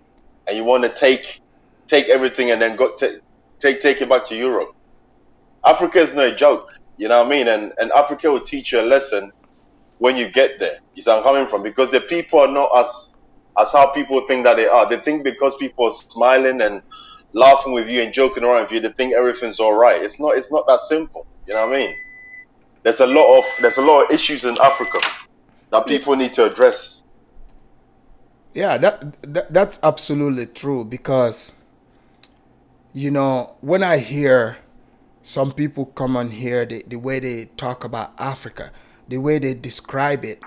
and you want to take everything and then go take it back to Europe. Africa is no joke. You know what I mean? And Africa will teach you a lesson when you get there. You see where I'm coming from? Because the people are not as how people think that they are. They think because people are smiling and laughing with you and joking around with you, they think everything's all right. It's not that simple. You know what I mean? There's a lot of issues in Africa that people need to address. Yeah, that's absolutely true, because when I hear some people come on here, the way they talk about Africa, the way they describe it,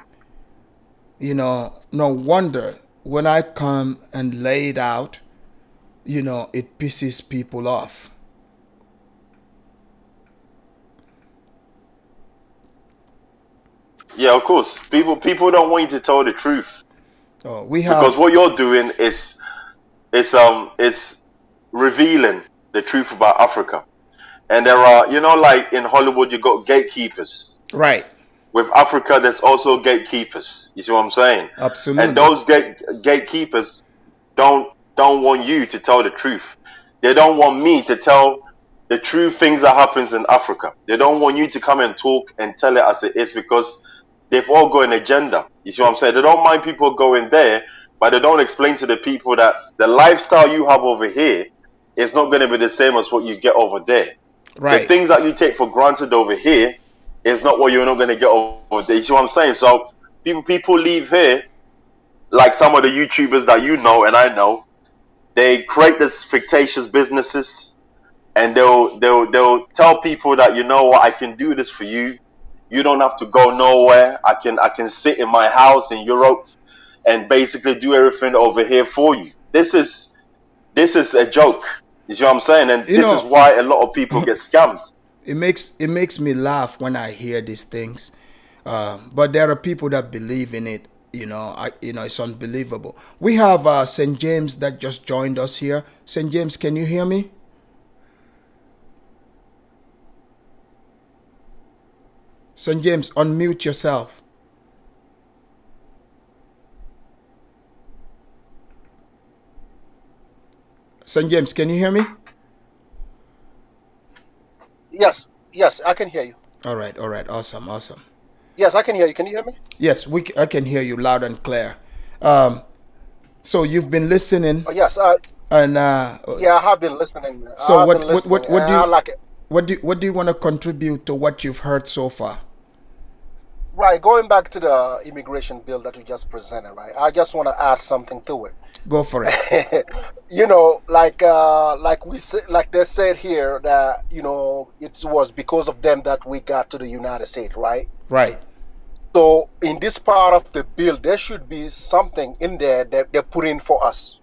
no wonder when I come and lay it out, it pisses people off. Yeah, of course. People don't want you to tell the truth. Oh, because what you're doing is revealing the truth about Africa. And there are, like in Hollywood, you got gatekeepers. Right. with Africa, there's also gatekeepers. You see what I'm saying? Absolutely. And those gatekeepers don't want you to tell the truth. They don't want me to tell the true things that happens in Africa. They don't want you to come and talk and tell it as it is, because they've all got an agenda. You see what I'm saying? They don't mind people going there, but they don't explain to the people that the lifestyle you have over here is not going to be the same as what you get over there. Right. The things that you take for granted over here is not what you're not going to get over there. You see what I'm saying? So people leave here, like some of the YouTubers that you know and I know, they create these fictitious businesses, and they'll tell people that, you know what, I can do this for you. You don't have to go nowhere. I can sit in my house in Europe and basically do everything over here for you. This is a joke. You see what I'm saying? And this is why a lot of people get scammed. It makes me laugh when I hear these things, but there are people that believe in it. It's unbelievable. We have St. James that just joined us here. St. James, can you hear me? St. James, unmute yourself. St. James, can you hear me? Yes, I can hear you. All right, awesome. Yes, I can hear you. Can you hear me? Yes, I can hear you loud and clear. So you've been listening. Oh, yes. And yeah, I have been listening. So what do you want to contribute to what you've heard so far? Right, going back to the immigration bill that you just presented, right? I just want to add something to it. Go for it. Like they said here that it was because of them that we got to the United States, right? Right. So in this part of the bill, there should be something in there that they put in for us,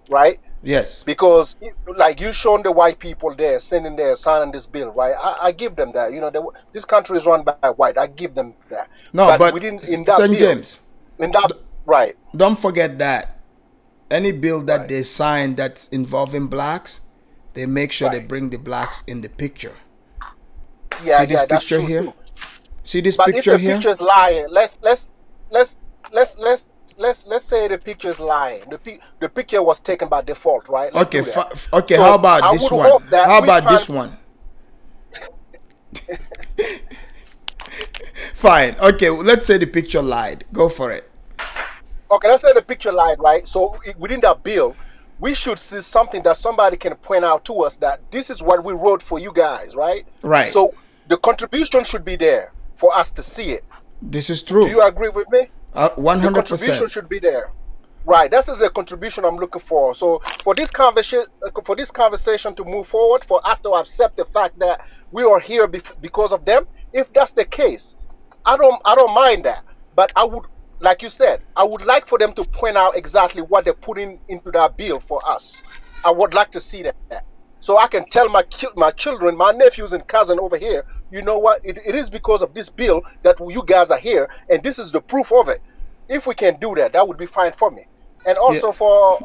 right? Yes. Because like you shown the white people there standing there signing this bill, right? I give them that. This country is run by white. I give them that. No, but within in that St. bill, James, in that right. Don't forget that any bill that they sign that's involving blacks, they make sure they bring the blacks in the picture. Yeah, see this that's picture true here? too. See this But picture if the here? picture is lying, let's say the picture is lying. The picture was taken by default, right? Let's Okay, do that. okay. So How about I this would one? hope that How we about find- this one? Fine. Okay, let's say the picture lied. Go for it. Okay, let's say the picture lied, right? So within that bill, we should see something that somebody can point out to us that this is what we wrote for you guys, right? Right. So the contribution should be there for us to see it. This is true. Do you agree with me? 100%. The contribution should be there. Right. That is the contribution I'm looking for. So for this conversation to move forward, for us to accept the fact that we are here because of them, if that's the case, I don't mind that. But I would, like you said, I would like for them to point out exactly what they're putting into that bill for us. I would like to see that. So I can tell my children, my nephews and cousin over here, you know what, it is because of this bill that you guys are here, and this is the proof of it. If we can do that, that would be fine for me. And also for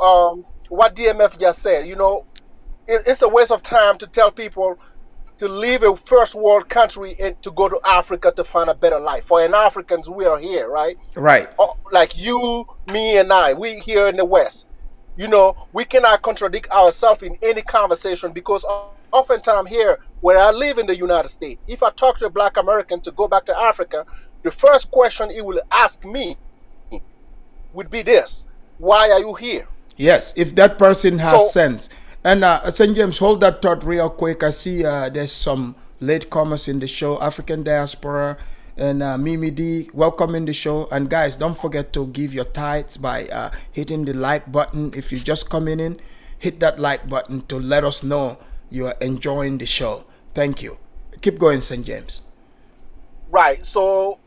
what DMF just said, it's a waste of time to tell people to leave a first world country and to go to Africa to find a better life. For an Africans, we are here, right? Right. Like you, me, and I, we here in the West. We cannot contradict ourselves in any conversation because oftentimes here, where I live in the United States, if I talk to a black American to go back to Africa, the first question he will ask me would be this: why are you here? Yes, if that person has sense. And St. James, hold that thought real quick. I see there's some latecomers in the show, African Diaspora, and Mimi D, welcome in the show. And guys, don't forget to give your tithes by hitting the like button. If you're just coming in, hit that like button to let us know you are enjoying the show. Thank you. Keep going, St. James. Right. So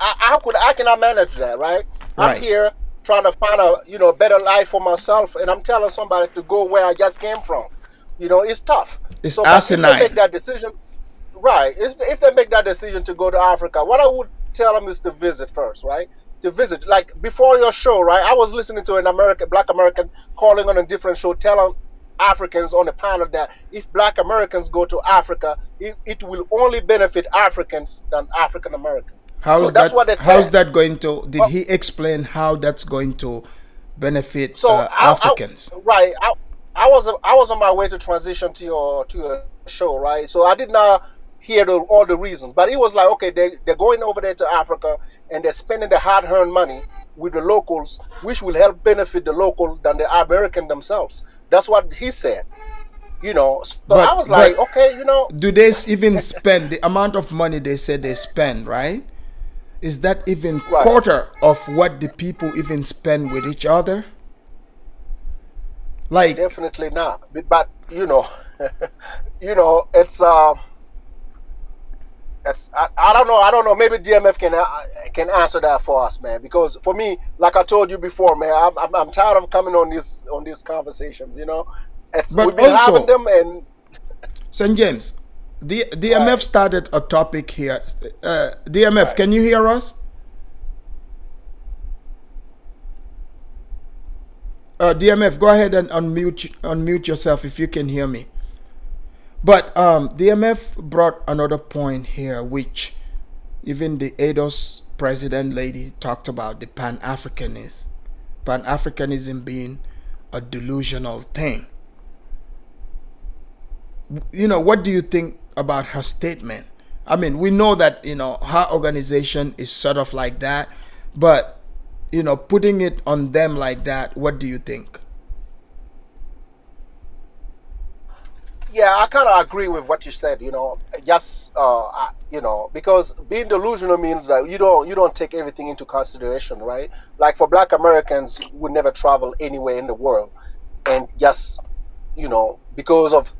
I cannot manage that, right? Right. I'm here trying to find a better life for myself, and I'm telling somebody to go where I just came from. It's tough. It's so asinine. if they make that decision, right? If they make that decision to go to Africa, what I would tell them is to visit first, right? To visit, like before your show, right? I was listening to an black American calling on a different show, telling Africans on the panel that if Black Americans go to Africa, it will only benefit Africans than African Americans. So that's what they said. How's that going to? Did he explain how that's going to benefit Africans? I was on my way to transition to your show, right? So I did not hear all the reasons, but it was like, okay, they're going over there to Africa and they're spending the hard-earned money with the locals, which will help benefit the local than the American themselves. That's what he said. You know, so I was like, okay, you know. Do they even spend the amount of money they said they spend, right? Is that even quarter of what the people even spend with each other? Like, definitely not. But you know, it's I don't know. Maybe DMF can answer that for us, man. Because for me, like I told you before, man, I'm tired of coming on these conversations. You know, we've been having them, and St. James, DMF started a topic here. DMF, can you hear us? DMF, go ahead and unmute yourself if you can hear me. But DMF brought another point here, which even the ADOS president lady talked about, the Pan-Africanism. Pan-Africanism being a delusional thing. You know, what do you think about her statement? I mean, we know that, you know, her organization is sort of like that, but, you know, putting it on them like that, what do you think? Yeah, I kind of agree with what you said. You know, just you know, because being delusional means that you don't take everything into consideration, right? Like for Black Americans, would never travel anywhere in the world, and just, you know, because of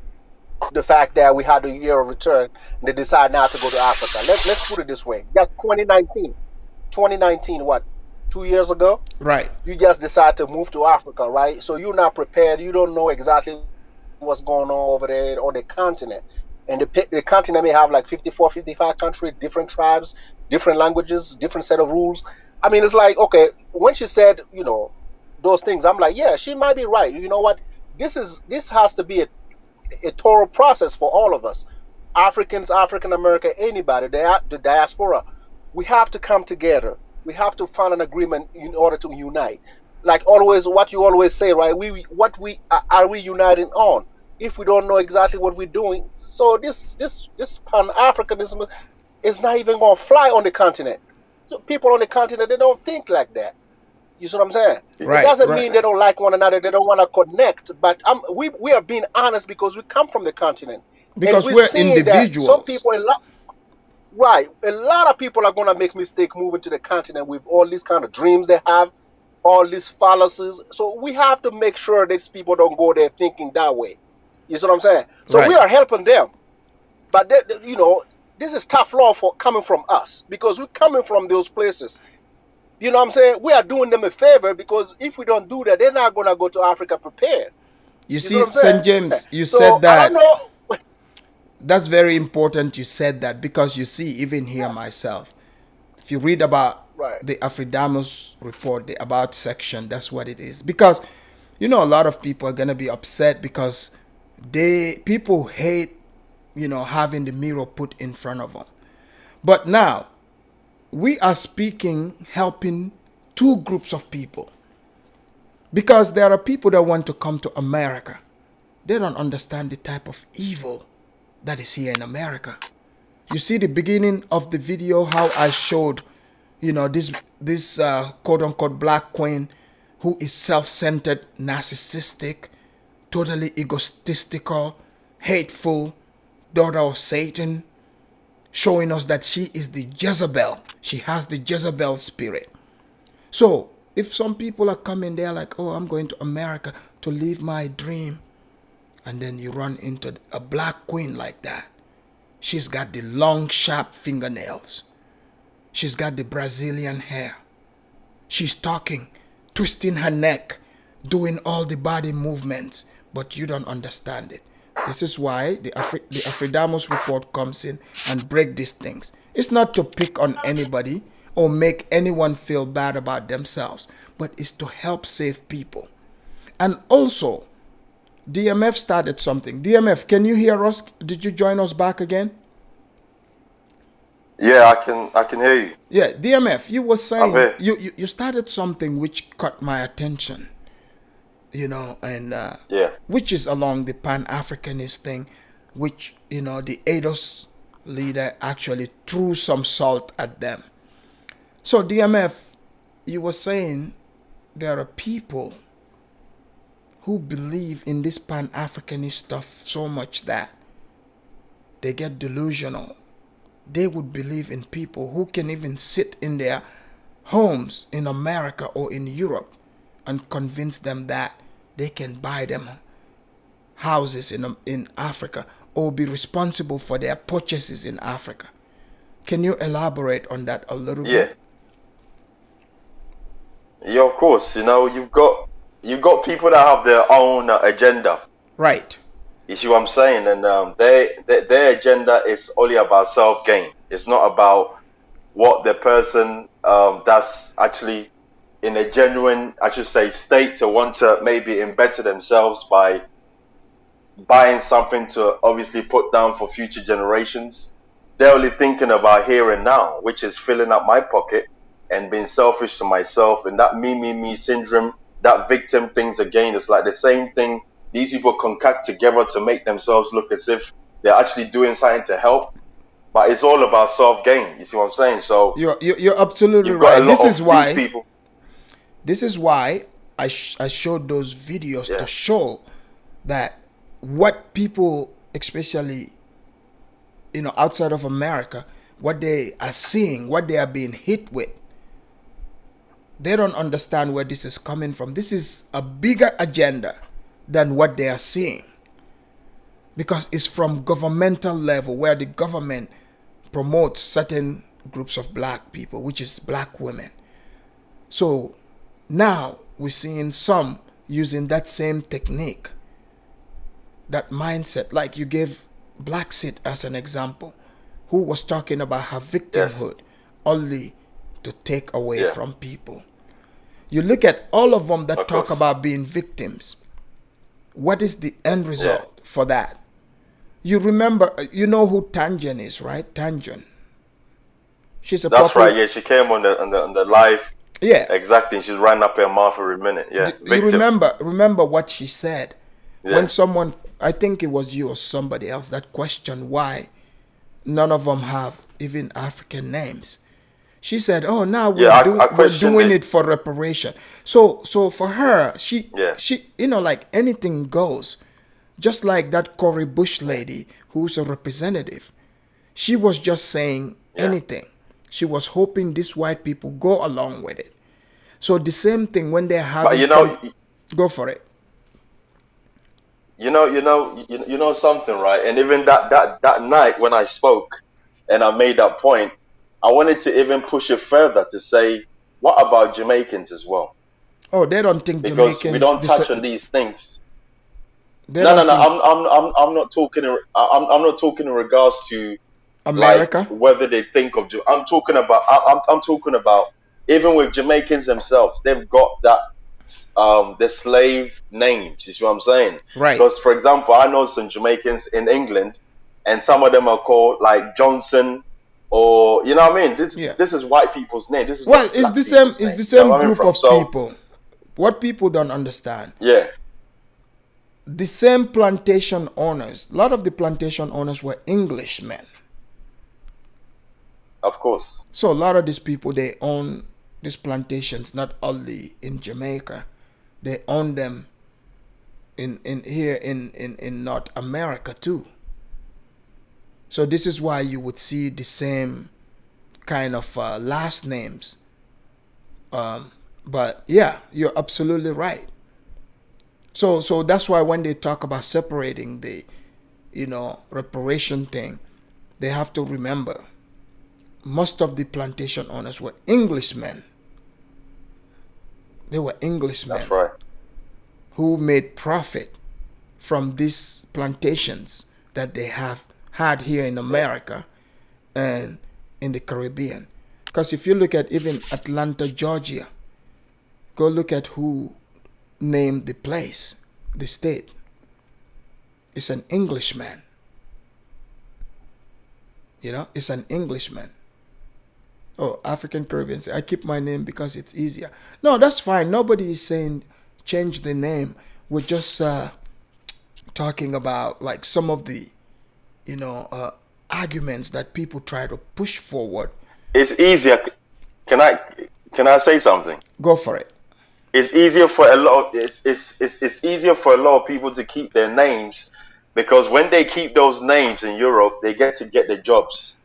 the fact that we had a year of return, and they decide now to go to Africa. Let's put it this way: just 2019, what, 2 years ago? Right. You just decide to move to Africa, right? So you're not prepared. You don't know exactly what's going on over there on the continent. And the continent may have like 54, 55 countries, different tribes, different languages, different set of rules. I mean, it's like, okay, when she said, you know, those things, I'm like, yeah, she might be right. You know what? This has to be a thorough process for all of us. Africans, African American, anybody, the diaspora. We have to come together. We have to find an agreement in order to unite. Like always, what you always say, right? Are we uniting on? If we don't know exactly what we're doing, so this Pan-Africanism is not even going to fly on the continent. So people on the continent, they don't think like that. You see what I'm saying? Right, it doesn't mean they don't like one another, they don't want to connect. But we are being honest because we come from the continent. Because we're individuals. Some people, a lot of people are going to make mistake moving to the continent with all these kind of dreams they have, all these fallacies. So we have to make sure these people don't go there thinking that way. You see what I'm saying? So we are helping them. But, you know, this is tough law for coming from us because we're coming from those places. You know what I'm saying? We are doing them a favor because if we don't do that, they're not going to go to Africa prepared. You see, St. James, you said that. I don't know. That's very important you said that because you see, even here myself, if you read about the Afridamus report, the about section, that's what it is. Because, you know, a lot of people are going to be upset because people hate, you know, having the mirror put in front of them. But now, we are helping two groups of people. Because there are people that want to come to America. They don't understand the type of evil that is here in America. You see the beginning of the video, how I showed, you know, this quote-unquote black queen who is self-centered, narcissistic, totally egotistical, hateful, daughter of Satan, showing us that she is the Jezebel. She has the Jezebel spirit. So if some people are coming there like, oh, I'm going to America to live my dream, and then you run into a black queen like that. She's got the long, sharp fingernails. She's got the Brazilian hair. She's talking, twisting her neck, doing all the body movements, but you don't understand it. This is why the Afridamus report comes in and break these things. It's not to pick on anybody or make anyone feel bad about themselves, but it's to help save people. And also, DMF started something. DMF, can you hear us? Did you join us back again? Yeah, I can hear you. Yeah, DMF, you were I'm saying here. you started something which caught my attention, and Yeah. which is along the Pan-Africanist thing, which the ADOS leader actually threw some salt at them. So DMF, you were saying there are people who believe in this Pan-Africanist stuff so much that they get delusional. They would believe in people who can even sit in their homes in America or in Europe and convince them that they can buy them houses in Africa or be responsible for their purchases in Africa. Can you elaborate on that a little bit? Yeah, of course. You've got people that have their own agenda. Right. You see what I'm saying? And their agenda is only about self-gain. It's not about what the person that's actually in a genuine, I should say, state to want to maybe better themselves by buying something to obviously put down for future generations. They're only thinking about here and now, which is filling up my pocket and being selfish to myself. And that me syndrome, that victim things again, it's like the same thing. These people concact together to make themselves look as if they're actually doing something to help, but it's all about self-gain. You see what I'm saying? So you're absolutely you've got right. a lot of these people. This is why I showed those videos to show that what people, especially outside of America, what they are seeing, what they are being hit with, they don't understand where this is coming from. This is a bigger agenda than what they are seeing, because it's from governmental level where the government promotes certain groups of black people, which is black women. So now we're seeing some using that same technique, that mindset, like you gave Black Sid as an example, who was talking about her victimhood only to take away from people. You look at all of them that talk about being victims. What is the end result for that? You remember, you know who Tangen is, right? Tangen. She's a That's right. Yeah, she came on the live. Yeah, exactly. She's running up her mouth every minute. Yeah, you remember what she said when someone, I think it was you or somebody else, that questioned why none of them have even African names. She said, "Oh, now we're doing it for reparation." So for her, she like anything goes. Just like that Cori Bush lady, who's a representative, she was just saying anything. She was hoping these white people go along with it. So the same thing when they're having. But go for it. You know something, right? And even that night when I spoke, and I made that point, I wanted to even push it further to say, what about Jamaicans as well? Oh, they don't think because Jamaicans, we don't touch on these things. No. I'm not talking. I'm not talking in regards to America. Like, whether they think of. I'm talking about. I'm talking about even with Jamaicans themselves. They've got that the slave names. You see what I'm saying? Right. Because for example, I know some Jamaicans in England, and some of them are called like Johnson. Or you know what I mean? This is white people's name. This is it's the same. It's the same group of people. What people don't understand. Yeah. The same plantation owners. A lot of the plantation owners were Englishmen. Of course. So a lot of these people, they own these plantations not only in Jamaica, they own them in here in North America too. So this is why you would see the same kind of last names. But yeah, you're absolutely right. So that's why when they talk about separating the, reparation thing, they have to remember most of the plantation owners were Englishmen. They were Englishmen. That's right. Who made profit from these plantations that they have had here in America and in the Caribbean. Because if you look at even Atlanta, Georgia, go look at who named the place, the state. It's an Englishman. You know, it's an Englishman. Oh, African Caribbeans. I keep my name because it's easier. No, that's fine. Nobody is saying change the name. We're just talking about like some of the, arguments that people try to push forward. It's easier. Can I say something? Go for it. It's easier for a lot. It's easier for a lot of people to keep their names, because when they keep those names in Europe, they get the jobs.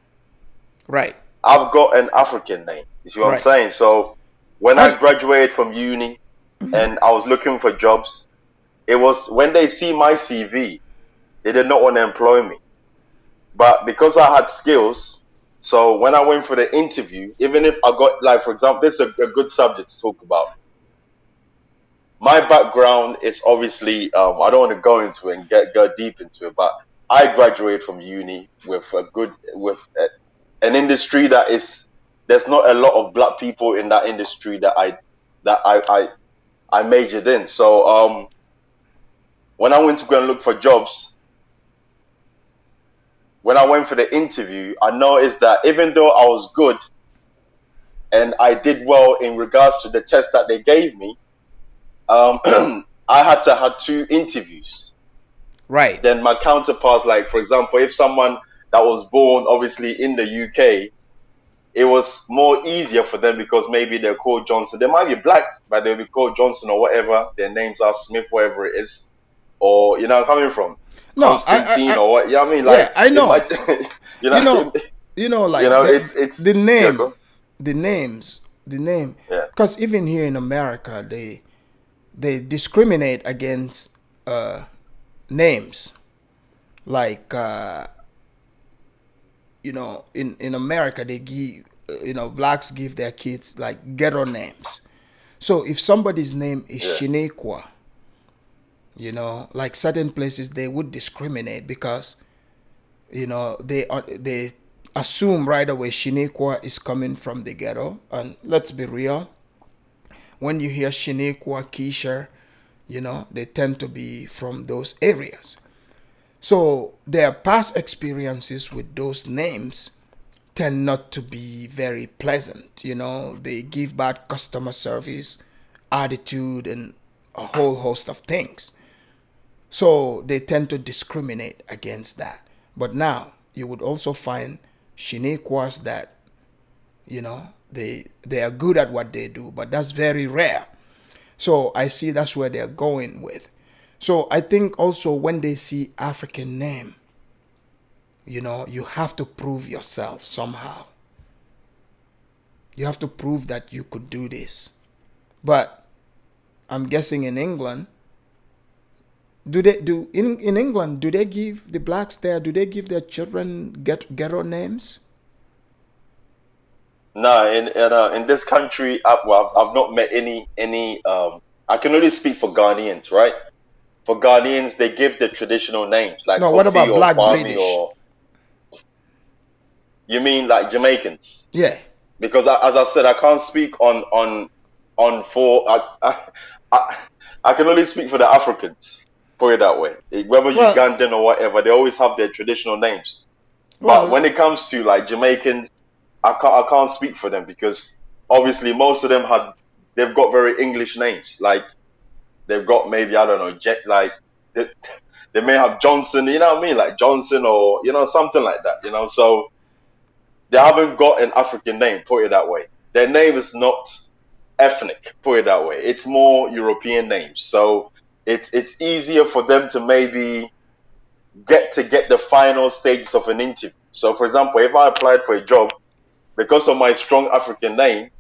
Right. I've got an African name. You see what I'm saying? So when I graduated from uni and I was looking for jobs, it was when they see my CV, they did not want to employ me. But because I had skills, so when I went for the interview, even if I got, like, for example, this is a good subject to talk about. My background is obviously, I don't want to go into it and go deep into it, but I graduated from uni with an industry that is, there's not a lot of black people in that industry that I majored in. So when I went to go and look for jobs, when I went for the interview, I noticed that even though I was good and I did well in regards to the test that they gave me, I had to have 2 interviews. Right. Then my counterparts, like, for example, if someone that was born obviously in the UK, it was more easier for them because maybe they're called Johnson. They might be black, but they'll be called Johnson or whatever. Their names are Smith, whatever it is. Or, you know, coming from Constantine or what? You know what I mean? Like, yeah, I know. Like it's the name, yeah, the names, the name. Because even here in America, they discriminate against names. Like, in America, they give, blacks give their kids like ghetto names. So if somebody's name is Shinequa, like certain places they would discriminate because, they assume right away Shinequa is coming from the ghetto. And let's be real, when you hear Shinequa, Keisha, they tend to be from those areas. So their past experiences with those names tend not to be very pleasant. They give bad customer service, attitude, and a whole host of things. So they tend to discriminate against that. But now you would also find Shinequas that, they are good at what they do, but that's very rare. So I see that's where they're going with. So I think also when they see African name, you have to prove yourself somehow. You have to prove that you could do this. But I'm guessing in England, in England, do they give the blacks there, do they give their children ghetto names? No, in this country, I've not met any. I can only speak for Ghanaians, right? For Ghanaians, they give the traditional names like. No, Kofi what about black Kwame British? You mean like Jamaicans? Yeah. Because as I said, I can't speak on for. I can only speak for the Africans. Put it that way. Whether Ugandan or whatever, they always have their traditional names. But when it comes to like Jamaicans, I can't speak for them because obviously most of them they've got very English names. Like they've got maybe, I don't know, they may have Johnson, you know what I mean? Like Johnson or, something like that, So they haven't got an African name, put it that way. Their name is not ethnic, put it that way. It's more European names. So it's easier for them to maybe get the final stages of an interview. So for example, if I applied for a job, because of my strong African name,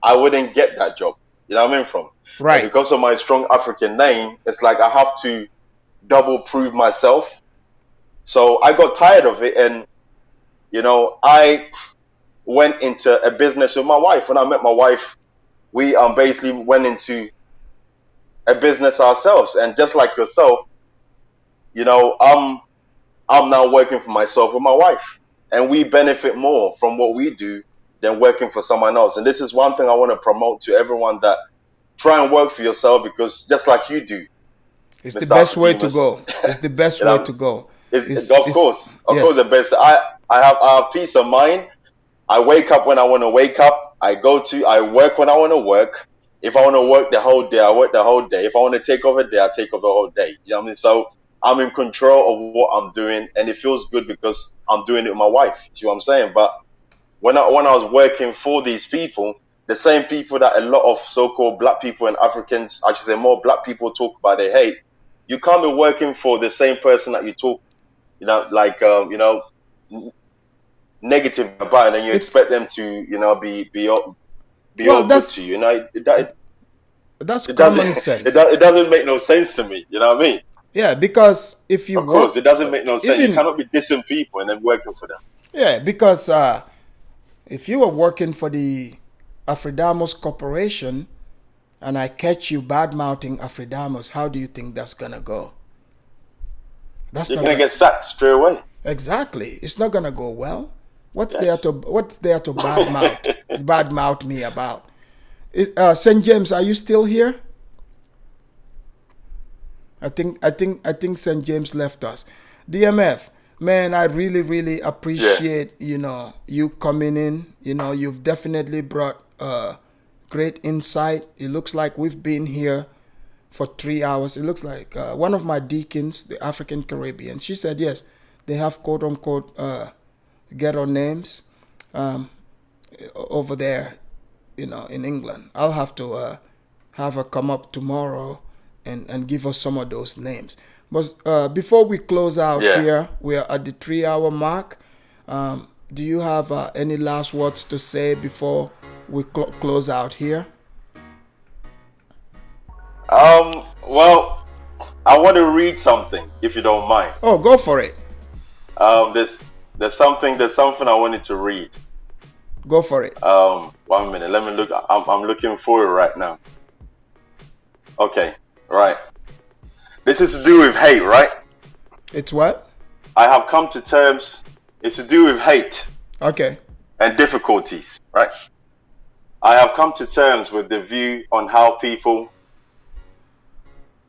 I wouldn't get that job. You know what I mean? Right. And because of my strong African name, it's like I have to double prove myself. So I got tired of it, and I went into a business with my wife. When I met my wife, we basically went into a business ourselves. And just like yourself, I'm now working for myself with my wife. And we benefit more from what we do than working for someone else. And this is one thing I want to promote to everyone, that try and work for yourself, because just like you do, It's the Mr. best way to Afridamus. go. It's the best You way know, to go. of course, Yes. the best. I have peace of mind. I wake up when I want to wake up. I work when I want to work. If I want to work the whole day, I work the whole day. If I want to take over a day, I take over the whole day. You know what I mean? So I'm in control of what I'm doing, and it feels good because I'm doing it with my wife. See what I'm saying? But when I was working for these people, the same people that a lot of so-called black people and Africans, I should say more black people talk about, they hate. You can't be working for the same person that you talk, negative about, and then you expect them to, be all good to you. That's common sense. It doesn't make no sense to me. You know what I mean? Yeah, because if you of course, it doesn't make no sense. You cannot be dissing people and then working for them. Yeah, because if you were working for the Afridamus Corporation and I catch you bad-mouthing Afridamus, how do you think that's going to go? You're going to get sacked straight away. Exactly. It's not going to go well. What's there to badmouth me about? St. James, are you still here? I think St. James left us. DMF, man, I really appreciate you coming in. You've definitely brought great insight. It looks like we've been here for 3 hours. It looks like one of my deacons, the African Caribbean, she said yes, they have quote unquote ghetto names over there, in England. I'll have to have her come up tomorrow and give us some of those names. But before we close out here, we are at the 3 hour mark. Do you have any last words to say before we close out here? Well, I want to read something, if you don't mind. Oh, go for it. There's something I wanted to read. Go for it. 1 minute. Let me look. I'm looking for it right now. Okay. Right. This is to do with hate, right? It's what? I have come to terms. It's to do with hate. Okay. And difficulties, right? I have come to terms with the view on how people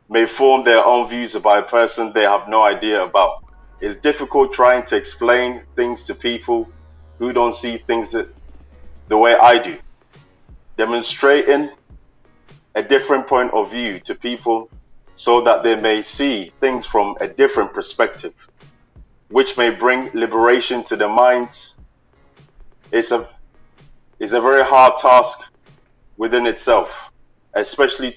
may form their own views about a person they have no idea about. It's difficult trying to explain things to people who don't see things the way I do. Demonstrating a different point of view to people so that they may see things from a different perspective, which may bring liberation to their minds. It's a very hard task within itself, especially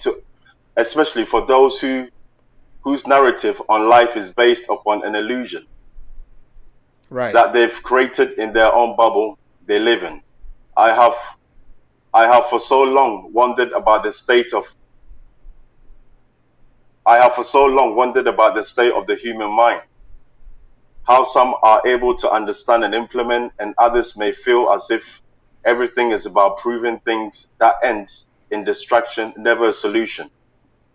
for those whose narrative on life is based upon an illusion that they've created in their own bubble they live in. I have for so long wondered about the state of the human mind. How some are able to understand and implement, and others may feel as if everything is about proving things that ends in distraction, never a solution.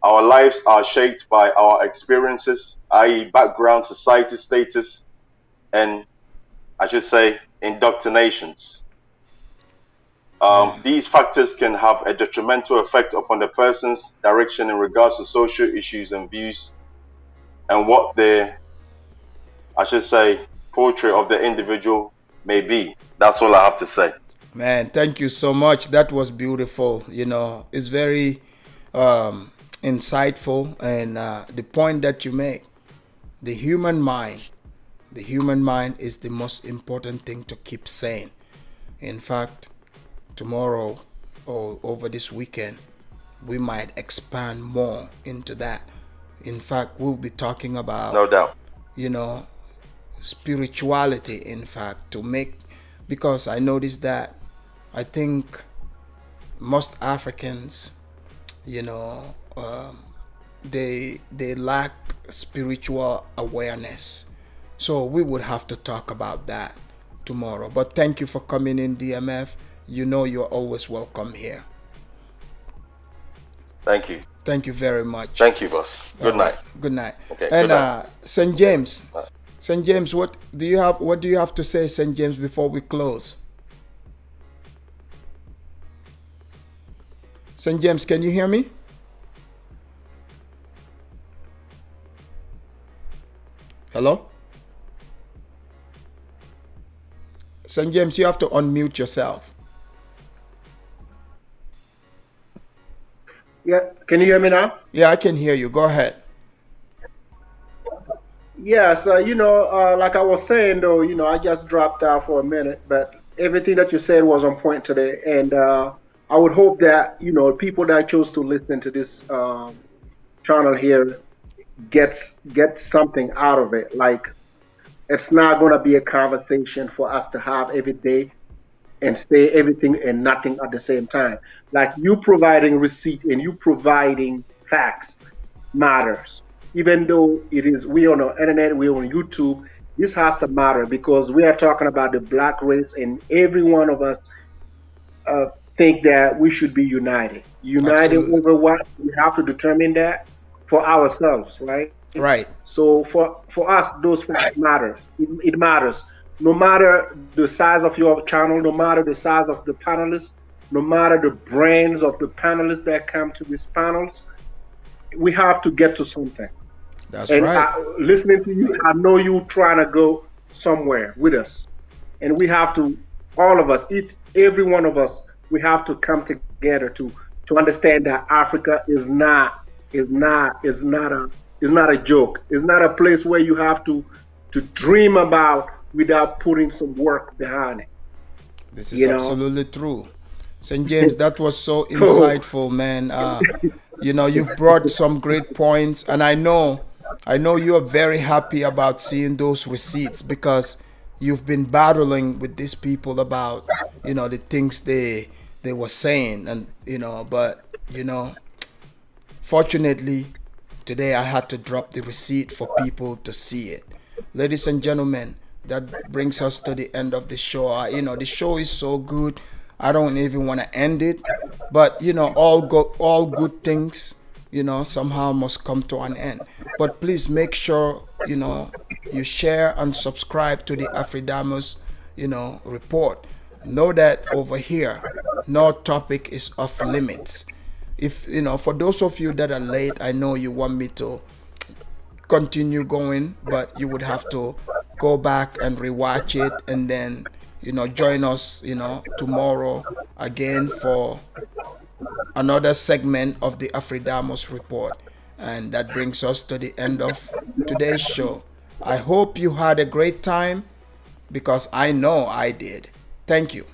Our lives are shaped by our experiences, i.e. background, society status, and I should say indoctrinations. These factors can have a detrimental effect upon the person's direction in regards to social issues and views, and what their, I should say, portrait of the individual may be. That's all I have to say. Man, thank you so much. That was beautiful. It's very insightful, and the point that you make, the human mind is the most important thing to keep saying. In fact, tomorrow or over this weekend, we might expand more into that. In fact, we'll be talking about, no doubt, spirituality, in fact, because I noticed that I think most Africans, they lack spiritual awareness. So we would have to talk about that tomorrow. But thank you for coming in, DMF. You're always welcome here. Thank you. Thank you very much. Thank you, boss. Good night. Good night. Okay. And good night. St. James. St. James, what do you have to say, St. James, before we close? St. James, can you hear me? Hello? St. James, you have to unmute yourself. Yeah, can you hear me now? Yeah, I can hear you. Go ahead. Yes, like I was saying though, I just dropped out for a minute, but everything that you said was on point today, and I would hope that people that chose to listen to this channel here get something out of it. Like, it's not going to be a conversation for us to have every day and say everything and nothing at the same time. Like, you providing receipt and you providing facts matters. Even though we on the internet, we on YouTube, this has to matter because we are talking about the black race, and every one of us think that we should be united. Absolutely. Over what? We have to determine that for ourselves, right? Right. So for us, those facts matter. It matters. No matter the size of your channel, no matter the size of the panelists, no matter the brands of the panelists that come to these panels, we have to get to something. That's and right. Listening to you, I know you trying to go somewhere with us, and we have to, all of us, every one of us, we have to come together to understand that Africa is not a joke. It's not a place where you have to dream about without putting some work behind it. This is absolutely true. St. James, that was so insightful, man. You've brought some great points, and I know you are very happy about seeing those receipts because you've been battling with these people about, the things they were saying, and but fortunately, today I had to drop the receipt for people to see it. Ladies and gentlemen, that brings us to the end of the show. The show is so good. I don't even want to end it, but all good things, somehow must come to an end. But please make sure, you share and subscribe to the Afridamus, report. Know that over here, no topic is off limits. If, for those of you that are late, I know you want me to continue going, but you would have to go back and rewatch it and then, join us, tomorrow again for another segment of the Afridamus report. And that brings us to the end of today's show. I hope you had a great time because I know I did. Thank you.